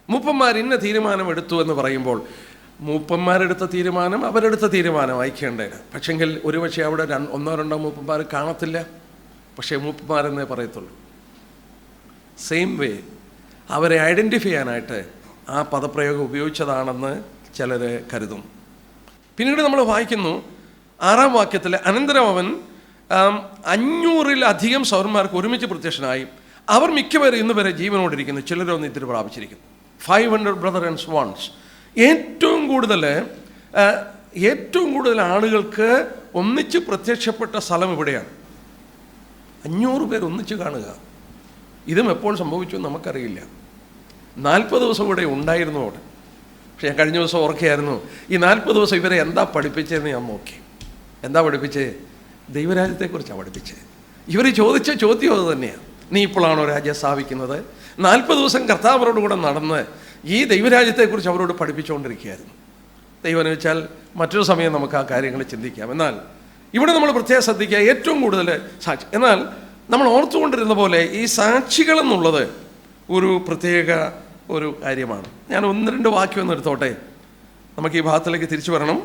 മൂപ്പന്മാർ ഇന്ന തീരുമാനം എടുത്തു എന്ന് പറയുമ്പോൾ മൂപ്പന്മാരെടുത്ത തീരുമാനം അവരെടുത്ത തീരുമാനം അയക്കേണ്ടത്. പക്ഷെങ്കിൽ ഒരുപക്ഷെ അവിടെ 1-2 മൂപ്പന്മാർ കാണത്തില്ല. പക്ഷേ മൂപ്പന്മാരെന്നേ പറയത്തുള്ളൂ. സെയിം വേ അവരെ ഐഡൻറ്റിഫൈ ചെയ്യാനായിട്ട് ആ പദപ്രയോഗം ഉപയോഗിച്ചതാണെന്ന് ചിലർ കരുതും. പിന്നീട് നമ്മൾ വായിക്കുന്നു 6-ാം വാക്യത്തിൽ, അനന്തരം അവൻ 500-ലധികം സൗരന്മാർക്ക് ഒരുമിച്ച് പ്രത്യക്ഷനായി. അവർ മിക്കവരും ഇന്ന് വരെ ജീവനോടിരിക്കുന്നു, ചിലരോ നിദ്ര പ്രാപിച്ചിരിക്കുന്നു. 500 ബ്രദർ ആൻഡ് സ്വൺസ്. ഏറ്റവും കൂടുതൽ ആളുകൾക്ക് ഒന്നിച്ച് പ്രത്യക്ഷപ്പെട്ട സ്ഥലം ഇവിടെയാണ്. 500 പേർ ഒന്നിച്ച് കാണുക. ഇതും എപ്പോൾ സംഭവിച്ചു നമുക്കറിയില്ല. 40 ദിവസം ഇവിടെ ഉണ്ടായിരുന്നു അവിടെ. പക്ഷെ ഞാൻ കഴിഞ്ഞ ദിവസം ഓർക്കുകയായിരുന്നു, ഈ 40 ദിവസം ഇവരെ എന്താ പഠിപ്പിച്ചതെന്ന് ഞാൻ നോക്കി. എന്താ പഠിപ്പിച്ചേ? ദൈവരാജ്യത്തെക്കുറിച്ചാണ് പഠിപ്പിച്ചത്. ഇവർ ചോദിച്ച ചോദ്യം അത് തന്നെയാണ്. നീ ഇപ്പോഴാണോ രാജ്യം സ്ഥാപിക്കുന്നത്? 40 ദിവസം കർത്താവരോട് കൂടെ നടന്ന് ഈ ദൈവരാജ്യത്തെക്കുറിച്ച് അവരോട് പഠിപ്പിച്ചുകൊണ്ടിരിക്കുകയായിരുന്നു. ദൈവം വെച്ചാൽ മറ്റൊരു സമയം നമുക്ക് ആ കാര്യങ്ങൾ ചിന്തിക്കാം. എന്നാൽ ഇവിടെ നമ്മൾ പ്രത്യേകം ശ്രദ്ധിക്കുക, ഏറ്റവും കൂടുതൽ സാക്ഷി. എന്നാൽ നമ്മൾ ഓർത്തുകൊണ്ടിരുന്ന പോലെ ഈ സാക്ഷികളെന്നുള്ളത് ഒരു പ്രത്യേക ഒരു കാര്യമാണ്. ഞാൻ 1-2 വാക്യം ഒന്ന് എടുത്തോട്ടെ, നമുക്ക് ഈ ഭാഗത്തിലേക്ക് തിരിച്ചു വരണം.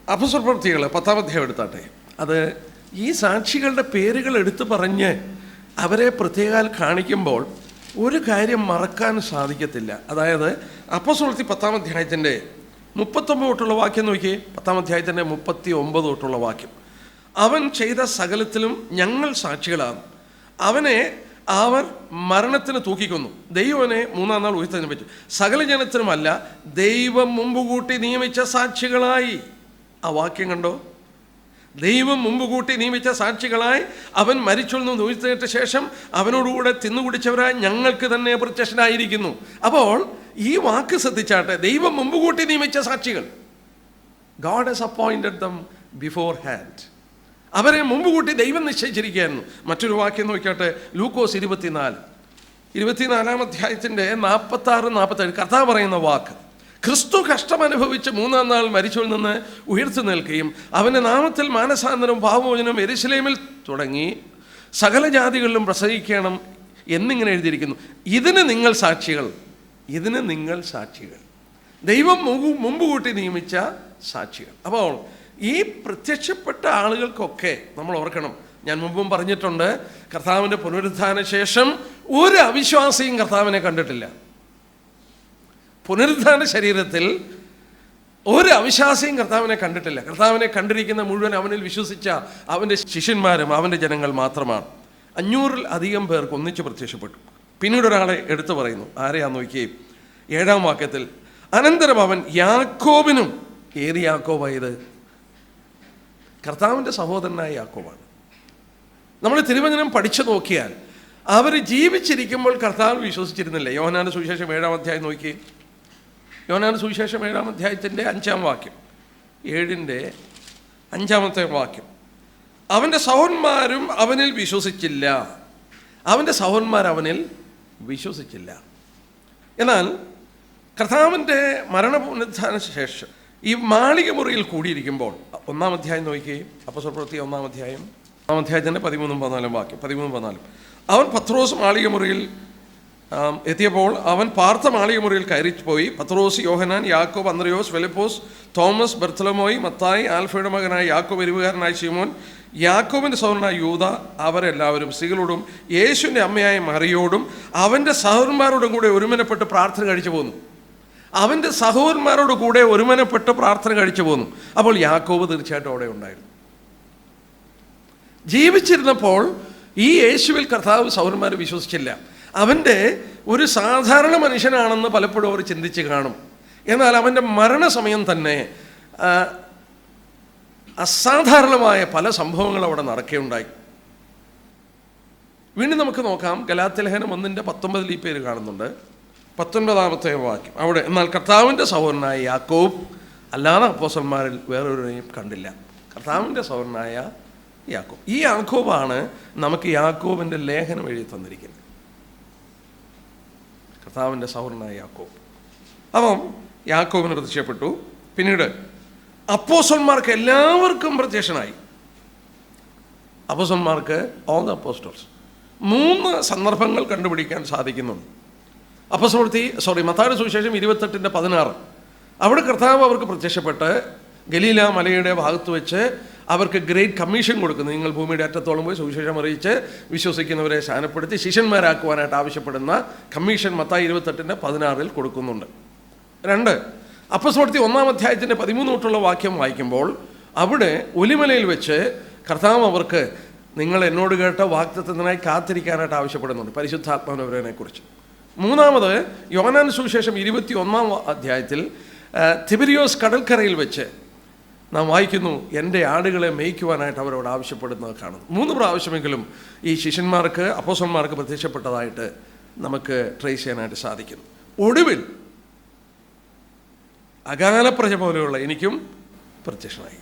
അപ്പോസ്തലപ്രവൃത്തികൾ 10-ാം അധ്യായം എടുത്താട്ടെ. അത് ഈ സാക്ഷികളുടെ പേരുകൾ എടുത്തു പറഞ്ഞ് അവരെ പ്രത്യേകം കാണിക്കുമ്പോൾ ഒരു കാര്യം മറക്കാൻ സാധിക്കത്തില്ല. അതായത് അപ്പോസ്തലപ്രവൃത്തി 10-ാം അധ്യായത്തിൻ്റെ 39 തൊട്ടുള്ള വാക്യം നോക്കിയേ. 10-ാം അധ്യായത്തിൻ്റെ 39 തൊട്ടുള്ള വാക്യം. അവൻ ചെയ്ത സകലത്തിലും ഞങ്ങൾ സാക്ഷികളാണ്. അവനെ അവർ മരണത്തിന് തൂക്കിക്കൊന്നു, ദൈവനെ 3-ാം നാൾ ഉയർത്തതിനെ പറ്റി. സകല ജനത്തിനുമല്ല, ദൈവം മുമ്പ് കൂട്ടി നിയമിച്ച സാക്ഷികളായി. ആ വാക്യം കണ്ടോ? ദൈവം മുമ്പ് കൂട്ടി നിയമിച്ച സാക്ഷികളായി അവൻ മരിച്ചൊന്നു ഉയർത്തേറ്റ ശേഷം അവനോടുകൂടെ തിന്നുകുടിച്ചവരായി ഞങ്ങൾക്ക് തന്നെ പ്രത്യക്ഷനായിരിക്കുന്നു. അപ്പോൾ ഈ വാക്ക് ശ്രദ്ധിച്ചാട്ടെ, ദൈവം മുമ്പ് കൂട്ടി നിയമിച്ച സാക്ഷികൾ. God has appointed dum before hand. അവരെ മുമ്പ് കൂട്ടി ദൈവം നിശ്ചയിച്ചിരിക്കുകയായിരുന്നു. മറ്റൊരു വാക്യം നോക്കിയാട്ടെ, ലൂക്കോസ് 24-ാം അധ്യായത്തിൻ്റെ 46-47 കർത്താവ് പറയുന്ന വാക്ക്. ക്രിസ്തു കഷ്ടമനുഭവിച്ച് 3-ാം നാൾ മരിച്ചവരിൽ നിന്ന് ഉയർത്തു നിൽക്കുകയും അവൻ്റെ നാമത്തിൽ മാനസാന്തരവും പാപമോചനവും യെരൂശലേമിൽ തുടങ്ങി സകല ജാതികളിലും പ്രസംഗിക്കണം എന്നിങ്ങനെ എഴുതിയിരിക്കുന്നു. ഇതിന് നിങ്ങൾ സാക്ഷികൾ. ഇതിന് നിങ്ങൾ സാക്ഷികൾ. ദൈവം മുമ്പ് കൂട്ടി നിയമിച്ച സാക്ഷികൾ. അപ്പോൾ ഈ പ്രത്യക്ഷപ്പെട്ട ആളുകൾക്കൊക്കെ നമ്മൾ ഓർക്കണം, ഞാൻ മുമ്പും പറഞ്ഞിട്ടുണ്ട്, കർത്താവിൻ്റെ പുനരുത്ഥാന ശേഷം ഒരു അവിശ്വാസിയും കർത്താവിനെ കണ്ടിട്ടില്ല. പുനരുത്ഥാന ശരീരത്തിൽ ഒരു അവിശ്വാസിയും കർത്താവിനെ കണ്ടിട്ടില്ല. കർത്താവിനെ കണ്ടിരിക്കുന്ന മുഴുവൻ അവനിൽ വിശ്വസിച്ച അവൻ്റെ ശിഷ്യന്മാരും അവൻ്റെ ജനങ്ങൾ മാത്രമാണ്. 500-ൽ-അധികം പേർക്ക് ഒന്നിച്ച് പ്രത്യക്ഷപ്പെട്ടു. പിന്നീട് ഒരാളെ എടുത്തു പറയുന്നു. ആരെയാന്ന് നോക്കിയേ, 7-ാം വാക്യത്തിൽ. അനന്തരം അവൻ യാക്കോബിനും. ഏത് യാക്കോബായത്? കർത്താവിൻ്റെ സഹോദരനായ യാക്കോബാണ്. നമ്മൾ തിരുവചനം പഠിച്ചു നോക്കിയാൽ അവർ ജീവിച്ചിരിക്കുമ്പോൾ കർത്താവ് വിശ്വസിച്ചിരുന്നില്ല. യോഹന്നാന്റെ സുവിശേഷം 7-ാം അധ്യായം നോക്കി. യോഹന്നാന്റെ സുവിശേഷം 7-ാം അധ്യായത്തിൻ്റെ 5-ാം വാക്യം, 7-ന്റെ 5-ാമത്തെ വാക്യം. അവൻ്റെ സഹോദരന്മാരും അവനിൽ വിശ്വസിച്ചില്ല. അവൻ്റെ സഹോദരന്മാർ അവനിൽ വിശ്വസിച്ചില്ല. എന്നാൽ കർത്താവിൻ്റെ മരണപുനരുത്ഥാന ശേഷം ഈ മാളിക മുറിയിൽ കൂടിയിരിക്കുമ്പോൾ 1-ാം അധ്യായം നോക്കിയേ. അപ്പോസ്തലപ്രവൃത്തി 1-ാം അധ്യായം 1-ാം അധ്യായത്തിൻ്റെ 13-14 വാക്യം. 13-14. അവൻ പത്രോസ് മാളിക മുറിയിൽ എത്തിയപ്പോൾ അവൻ പാർത്ത മാളിക മുറിയിൽ കയറിപ്പോയി. പത്രോസ്, യോഹന്നാൻ, യാക്കോബ്, അന്ത്രയോസ്, ഫിലിപ്പോസ്, തോമസ്, ബർത്തലോമോയി, മത്തായി, ആൽഫയുടെ മകനായ യാക്കോബ്, എരിവുകാരനായ ശിമോൻ, യാക്കോബിൻ്റെ സഹോദരനായ യൂദ, അവരെല്ലാവരും സ്ത്രീകളോടും യേശുവിൻ്റെ അമ്മയായ മറിയോടും അവൻ്റെ സഹോദരന്മാരോടും കൂടെ ഒരുമനപ്പെട്ട് പ്രാർത്ഥന കഴിച്ചു പോന്നു. അവൻ്റെ സഹോദരന്മാരോട് കൂടെ ഒരുമനപ്പെട്ട് പ്രാർത്ഥന കഴിച്ചു പോന്നു. അപ്പോൾ യാക്കോബ് തീർച്ചയായിട്ടും അവിടെ ഉണ്ടായിരുന്നു. ജീവിച്ചിരുന്നപ്പോൾ ഈ യേശുവിൽ കർത്താവ് സഹോദരന്മാർ വിശ്വസിച്ചില്ല. അവൻ്റെ ഒരു സാധാരണ മനുഷ്യനാണെന്ന് പലപ്പോഴും അവർ ചിന്തിച്ച് കാണും. എന്നാൽ അവൻ്റെ മരണസമയം തന്നെ അസാധാരണമായ പല സംഭവങ്ങൾ അവിടെ നടക്കുകയുണ്ടായി. വീണ്ടും നമുക്ക് നോക്കാം. ഗലാത്യലേഖനം 1:19 ഈ പേര് കാണുന്നുണ്ട്. 19-ാമത്തെ വാക്യം. അവിടെ എന്നാൽ കർത്താവിൻ്റെ സഹോദരനായ യാക്കോബ് അല്ലാതെ അപ്പോസ്തലന്മാരിൽ വേറൊരുവരെയും കണ്ടില്ല. കർത്താവിൻ്റെ സഹോദരനായ യാക്കോബ്. ഈ യാക്കോബാണ് നമുക്ക് യാക്കോബിൻ്റെ ലേഖനം എഴുതി തന്നിരിക്കുന്നത്. കർത്താവിൻ്റെ സഹോദരനായ യാക്കോബ്. അപ്പം യാക്കോബിന് പ്രത്യക്ഷപ്പെട്ടു. പിന്നീട് അപ്പോസ്തലന്മാർക്ക് എല്ലാവർക്കും പ്രത്യക്ഷനായി. അപ്പോസ്തലന്മാർക്ക് ഓൾ ദ അപ്പോസ്റ്റൽസ് 3 സന്ദർഭങ്ങൾ കണ്ടുപിടിക്കാൻ സാധിക്കുന്നുണ്ട്. മത്തായിയുടെ സുവിശേഷം 28:16. അവിടെ കർത്താവ് അവർക്ക് പ്രത്യക്ഷപ്പെട്ട് ഗലീല മലയുടെ ഭാഗത്ത് വെച്ച് അവർക്ക് ഗ്രേറ്റ് കമ്മീഷൻ കൊടുക്കുന്നു. നിങ്ങൾ ഭൂമിയുടെ അറ്റത്തോളം പോയി സുവിശേഷം അറിയിച്ച് വിശ്വസിക്കുന്നവരെ ശാനപ്പെടുത്തി ശിഷ്യന്മാരാക്കുവാനായിട്ട് ആവശ്യപ്പെടുന്ന കമ്മീഷൻ മത്തായി 28:16 കൊടുക്കുന്നുണ്ട്. 2, അപ്പോസ്തലപ്രവൃത്തി 1-ാം അധ്യായത്തിൻ്റെ 13 തൊട്ടുള്ള വാക്യം വായിക്കുമ്പോൾ അവിടെ ഒലിമലയിൽ വെച്ച് കർത്താവ് അവർക്ക് നിങ്ങൾ എന്നോട് കേട്ട വാഗ്ദത്തത്തിനായി കാത്തിരിക്കാനായിട്ട് ആവശ്യപ്പെടുന്നുണ്ട്, പരിശുദ്ധാത്മാവിനെ കുറിച്ച്. 3-ാമത് യോഹന്നാന്റെ സുവിശേഷം 21-ാം അധ്യായത്തിൽ തിബിരിയോസ് കടൽക്കരയിൽ വെച്ച് നാം വായിക്കുന്നു, എൻ്റെ ആടുകളെ മേയ്ക്കുവാനായിട്ട് അവരോട് ആവശ്യപ്പെടുന്നത് കാണുന്നു. 3 പ്രാവശ്യമെങ്കിലും ഈ ശിഷ്യന്മാർക്ക് അപ്പോസ്തലന്മാർക്ക് പ്രത്യക്ഷപ്പെട്ടതായിട്ട് നമുക്ക് ട്രേസ് ചെയ്യാനായിട്ട് സാധിക്കുന്നു. ഒടുവിൽ അകാലപ്രജ പോലെയുള്ള എനിക്കും പ്രത്യക്ഷനായി.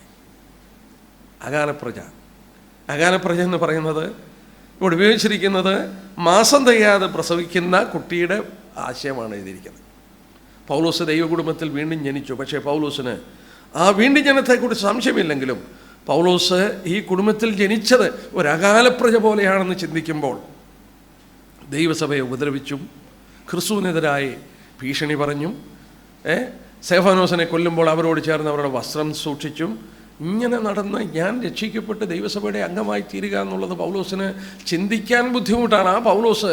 അകാലപ്രജ എന്ന് പറയുന്നത് ഇവിടെ ഉപയോഗിച്ചിരിക്കുന്നത് മാസം തികയാതെ പ്രസവിക്കുന്ന കുട്ടിയുടെ ആശയമാണ് എഴുതിയിരിക്കുന്നത്. പൗലോസ് ദൈവകുടുംബത്തിൽ വീണ്ടും ജനിച്ചു. പക്ഷേ പൗലോസിന് ആ വീണ്ടും ജനത്തെക്കുറിച്ച് സംശയമില്ലെങ്കിലും പൗലോസ് ഈ കുടുംബത്തിൽ ജനിച്ചത് ഒരു അകാലപ്രജ പോലെയാണെന്ന് ചിന്തിക്കുമ്പോൾ ദൈവസഭയെ ഉപദ്രവിച്ചും ക്രിസ്തുവിനെതിരായി ഭീഷണി പറഞ്ഞും സ്തെഫാനോസിനെ കൊല്ലുമ്പോൾ അവരോട് ചേർന്ന് അവരുടെ വസ്ത്രം സൂക്ഷിച്ചും ഇങ്ങനെ നടന്ന് ഞാൻ രക്ഷിക്കപ്പെട്ട് ദൈവസഭയുടെ അംഗമായി തീരുക എന്നുള്ളത് പൗലോസിന് ചിന്തിക്കാൻ ബുദ്ധിമുട്ടാണ്. ആ പൗലോസ്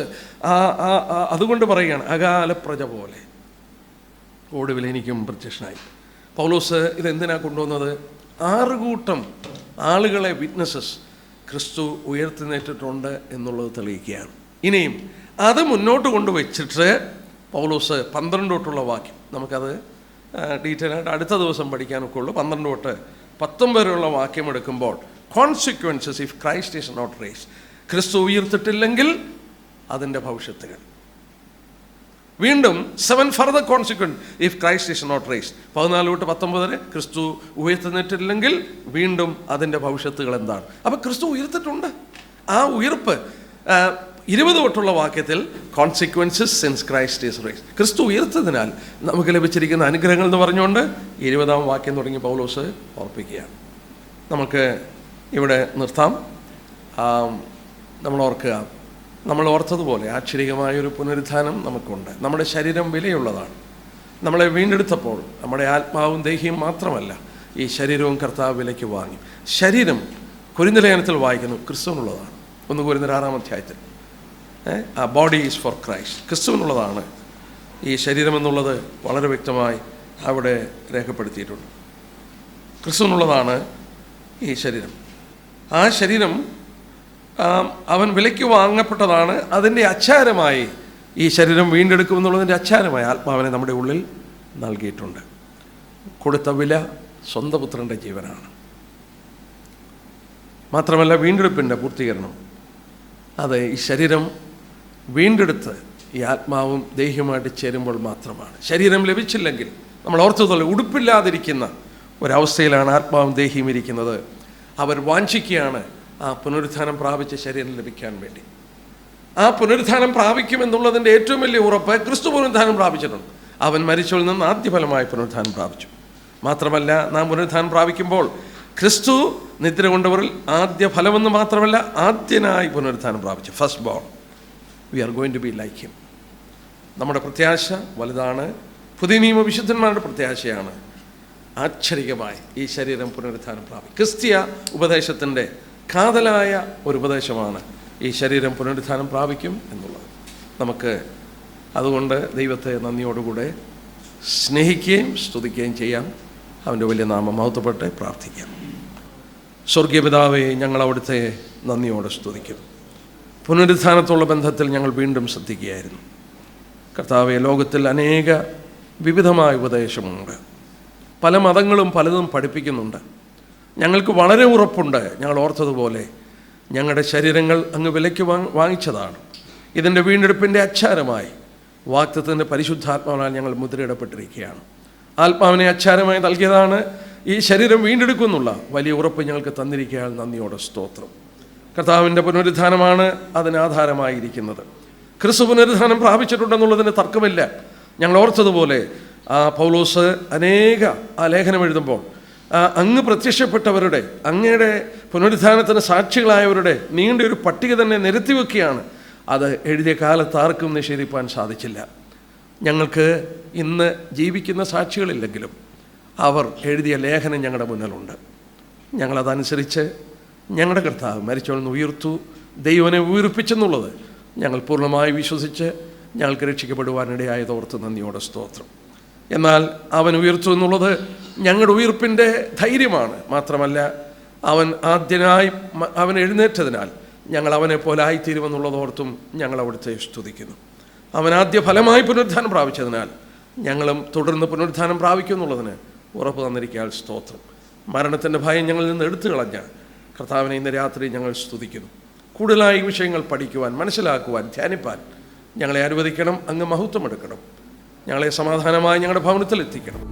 അതുകൊണ്ട് പറയുകയാണ്, അകാല പ്രജ പോലെ ഒടുവിൽ എനിക്കും പ്രത്യക്ഷനായി. പൗലോസ് ഇതെന്തിനാ കൊണ്ടുവന്നത്? 6 കൂട്ടം ആളുകളെ വിറ്റ്നസസ് ക്രിസ്തു ഉയർത്തിനേറ്റിട്ടുണ്ട് എന്നുള്ളത് തെളിയിക്കുകയാണ്. ഇനിയും അത് മുന്നോട്ട് കൊണ്ടുവച്ചിട്ട് പൗലോസ് 12 തൊട്ടുള്ള വാക്യം, നമുക്കത് ഡീറ്റെയിൽ ആയിട്ട് അടുത്ത ദിവസം പഠിക്കാനൊക്കെ ഉള്ളൂ. 12 തൊട്ട് 19 വരെയുള്ള വാക്യം എടുക്കുമ്പോൾ consequences if Christ is not raised, ക്രിസ്തു ഉയർത്തിട്ടില്ലെങ്കിൽ അതിൻ്റെ ഭവിഷ്യത്തുകൾ. വീണ്ടും 7 further consequence if Christ is not raised, 14 തൊട്ട് 19 വരെ ക്രിസ്തു ഉയർത്തിട്ടില്ലെങ്കിൽ വീണ്ടും അതിൻ്റെ ഭവിഷ്യത്തുകൾ എന്താണ്? അപ്പം ക്രിസ്തു ഉയർത്തിട്ടുണ്ട്. ആ ഉയർപ്പ് 20 തൊട്ടുള്ള വാക്യത്തിൽ consequences since Christ is raised, ക്രിസ്തു ഉയർത്തതിനാൽ നമുക്ക് ലഭിച്ചിരിക്കുന്ന അനുഗ്രഹങ്ങൾ എന്ന് പറഞ്ഞുകൊണ്ട് 20-ാം വാക്യം തുടങ്ങി പൗലോസ് ഓർപ്പിക്കുകയാണ്. നമുക്ക് ഇവിടെ നിർത്താം. നമ്മൾ ഓർക്കുക, നമ്മൾ ഓർത്തതുപോലെ ആശ്ചര്യമായൊരു പുനരുത്ഥാനം നമുക്കുണ്ട്. നമ്മുടെ ശരീരം വിലയുള്ളതാണ്. നമ്മളെ വീണ്ടെടുത്തപ്പോൾ നമ്മുടെ ആത്മാവും ദേഹിയും മാത്രമല്ല, ഈ ശരീരവും കർത്താവ് വിലയ്ക്ക് വാങ്ങി. ശരീരം കൊരിന്ത്യർ ലേഖനത്തിൽ വായിക്കുന്നു ക്രിസ്തുവിനുള്ളതാണ്. 1 കൊരിന്ത്യർ 6-ാം അധ്യായത്തിൽ ആ ബോഡി ഈസ് ഫോർ ക്രൈസ്റ്റ്, ക്രിസ്തുവിനുള്ളതാണ് ഈ ശരീരം എന്നുള്ളത് വളരെ വ്യക്തമായി അവിടെ രേഖപ്പെടുത്തിയിട്ടുണ്ട്. ക്രിസ്തുവിനുള്ളതാണ് ഈ ശരീരം. ആ ശരീരം അവൻ വിലയ്ക്ക് വാങ്ങപ്പെട്ടതാണ്. അതിൻ്റെ അച്ചാരമായി ഈ ശരീരം വീണ്ടെടുക്കുമെന്നുള്ളതിൻ്റെ അച്ചാരമായി ആത്മാവിനെ നമ്മുടെ ഉള്ളിൽ നൽകിയിട്ടുണ്ട്. കൊടുത്ത വില സ്വന്തം പുത്രൻ്റെ ജീവനാണ്. മാത്രമല്ല വീണ്ടെടുപ്പിൻ്റെ പൂർത്തീകരണം അത് ഈ ശരീരം വീണ്ടെടുത്ത് ഈ ആത്മാവും ദേഹ്യമായിട്ട് ചേരുമ്പോൾ മാത്രമാണ്. ശരീരം ലഭിച്ചില്ലെങ്കിൽ നമ്മൾ ഓർത്തതുപോലെ ഉടുപ്പില്ലാതിരിക്കുന്ന ഒരവസ്ഥയിലാണ് ആത്മാവും ദേഹിയും ഇരിക്കുന്നത്. അവർ വാഞ്ചിക്കുകയാണ് ആ പുനരുത്ഥാനം പ്രാപിച്ച ശരീരം ലഭിക്കാൻ വേണ്ടി. ആ പുനരുത്ഥാനം പ്രാപിക്കുമെന്നുള്ളതിൻ്റെ ഏറ്റവും വലിയ ഉറപ്പ് ക്രിസ്തു പുനരുത്ഥാനം പ്രാപിച്ചിട്ടുണ്ട്. അവൻ മരിച്ചവരിൽ നിന്ന് ആദ്യഫലമായി പുനരുത്ഥാനം പ്രാപിച്ചു. മാത്രമല്ല നാം പുനരുത്ഥാനം പ്രാപിക്കുമ്പോൾ ക്രിസ്തു നിദ്ര കൊണ്ടവരിൽ ആദ്യ ഫലമെന്ന് മാത്രമല്ല ആദ്യനായി പുനരുത്ഥാനം പ്രാപിച്ചു. First born, we are going to be like him. നമ്മുടെ പ്രത്യാശ വലുതാണ്. പുതിയ നിയമ വിശുദ്ധന്മാരുടെ പ്രത്യാശയാണ് ആശ്ചര്യമായി ഈ ശരീരം പുനരുത്ഥാനം പ്രാപിക്കും. ക്രിസ്തീയ ഉപദേശത്തിൻ്റെ കാതലായ ഒരു ഉപദേശമാണ് ഈ ശരീരം പുനരുത്ഥാനം പ്രാപിക്കും എന്നുള്ളത്. നമുക്ക് അതുകൊണ്ട് ദൈവത്തെ നന്ദിയോടുകൂടെ സ്നേഹിക്കുകയും സ്തുതിക്കുകയും ചെയ്യാം. അവൻ്റെ വലിയ നാമം മഹത്വപ്പെട്ട് പ്രാർത്ഥിക്കാം. സ്വർഗീയ പിതാവേ, ഞങ്ങൾ അവിടുത്തെ നന്ദിയോടെ സ്തുതിക്കും. പുനരുത്ഥാനത്തുള്ള ബന്ധത്തിൽ ഞങ്ങൾ വീണ്ടും ശ്രദ്ധിക്കുകയായിരുന്നു. കർത്താവെ, ലോകത്തിൽ അനേക വിവിധമായ ഉപദേശമുണ്ട്. പല മതങ്ങളും പലതും പഠിപ്പിക്കുന്നുണ്ട്. ഞങ്ങൾക്ക് വളരെ ഉറപ്പുണ്ട്, ഞങ്ങൾ ഓർത്തതുപോലെ ഞങ്ങളുടെ ശരീരങ്ങൾ അങ്ങ് വിലയ്ക്ക് വാങ്ങിച്ചതാണ്. ഇതിൻ്റെ വീണ്ടെടുപ്പിൻ്റെ അച്ചാരമായി വാഗ്ദത്തത്തിൻ്റെ പരിശുദ്ധാത്മാവിനാൽ ഞങ്ങൾ മുദ്രയിടപ്പെട്ടിരിക്കുകയാണ്. ആത്മാവിനെ അച്ചാരമായി നൽകിയതാണ് ഈ ശരീരം വീണ്ടെടുക്കുമെന്നുള്ള വലിയ ഉറപ്പ് ഞങ്ങൾക്ക് തന്നിരിക്കാൻ നന്ദിയോടെ സ്തോത്രം. കർത്താവിൻ്റെ പുനരുത്ഥാനമാണ് അതിനാധാരമായിരിക്കുന്നത്. ക്രിസ്തു പുനരുത്ഥാനം പ്രാപിച്ചിട്ടുണ്ടെന്നുള്ളതിന് തർക്കമില്ല. ഞങ്ങൾ ഓർത്തതുപോലെ പൗലോസ് അനേക ലേഖനം എഴുതുമ്പോൾ അങ്ങ് പ്രത്യക്ഷപ്പെട്ടവരുടെ, അങ്ങയുടെ പുനരുത്ഥാനത്തിന് സാക്ഷികളായവരുടെ നീണ്ടൊരു പട്ടിക തന്നെ നിരത്തി വെക്കുകയാണ്. അത് എഴുതിയ കാലത്ത് ആർക്കും നിഷേധിപ്പാൻ സാധിച്ചില്ല. ഞങ്ങൾക്ക് ഇന്ന് ജീവിക്കുന്ന സാക്ഷികളില്ലെങ്കിലും അവർ എഴുതിയ ലേഖനം ഞങ്ങളുടെ മുന്നിലുണ്ട്. ഞങ്ങളതനുസരിച്ച് ഞങ്ങളുടെ കർത്താവ് മരിച്ചവരിൽ നിന്ന് ഉയർത്തു, ദൈവനെ ഉയർപ്പിച്ചെന്നുള്ളത് ഞങ്ങൾ പൂർണ്ണമായി വിശ്വസിച്ച് ഞങ്ങൾക്ക് രക്ഷിക്കപ്പെടുവാനിടയായതോർത്ത് നന്ദിയോടെ സ്തോത്രം. എന്നാൽ അവൻ ഉയർത്തു എന്നുള്ളത് ഞങ്ങളുടെ ഉയർപ്പിൻ്റെ ധൈര്യമാണ്. മാത്രമല്ല അവൻ ആദ്യനായി അവൻ എഴുന്നേറ്റതിനാൽ ഞങ്ങൾ അവനെ പോലെ ആയിത്തീരുമെന്നുള്ളതോർത്തും ഞങ്ങൾ അവിടുത്തെ സ്തുതിക്കുന്നു. അവൻ ആദ്യ ഫലമായി പുനരുത്ഥാനം പ്രാപിച്ചതിനാൽ ഞങ്ങളും തുടർന്ന് പുനരുത്ഥാനം പ്രാപിക്കും എന്നുള്ളതിന് ഉറപ്പ് തന്നിരിക്കാൻ സ്തോത്രം. മരണത്തിൻ്റെ ഭയം ഞങ്ങളിൽ നിന്ന് എടുത്തു കളഞ്ഞ കർത്താവിനെ ഇന്ന് രാത്രി ഞങ്ങൾ സ്തുതിക്കുന്നു. കൂടുതലായി വിഷയങ്ങൾ പഠിക്കുവാൻ, മനസ്സിലാക്കുവാൻ, ധ്യാനിപ്പാൻ ഞങ്ങളെ അനുവദിക്കണം. അങ്ങ് മഹത്വം എടുക്കണം. ഞങ്ങളെ സമാധാനമായി ഞങ്ങളുടെ ഭവനത്തിൽ എത്തിക്കണം.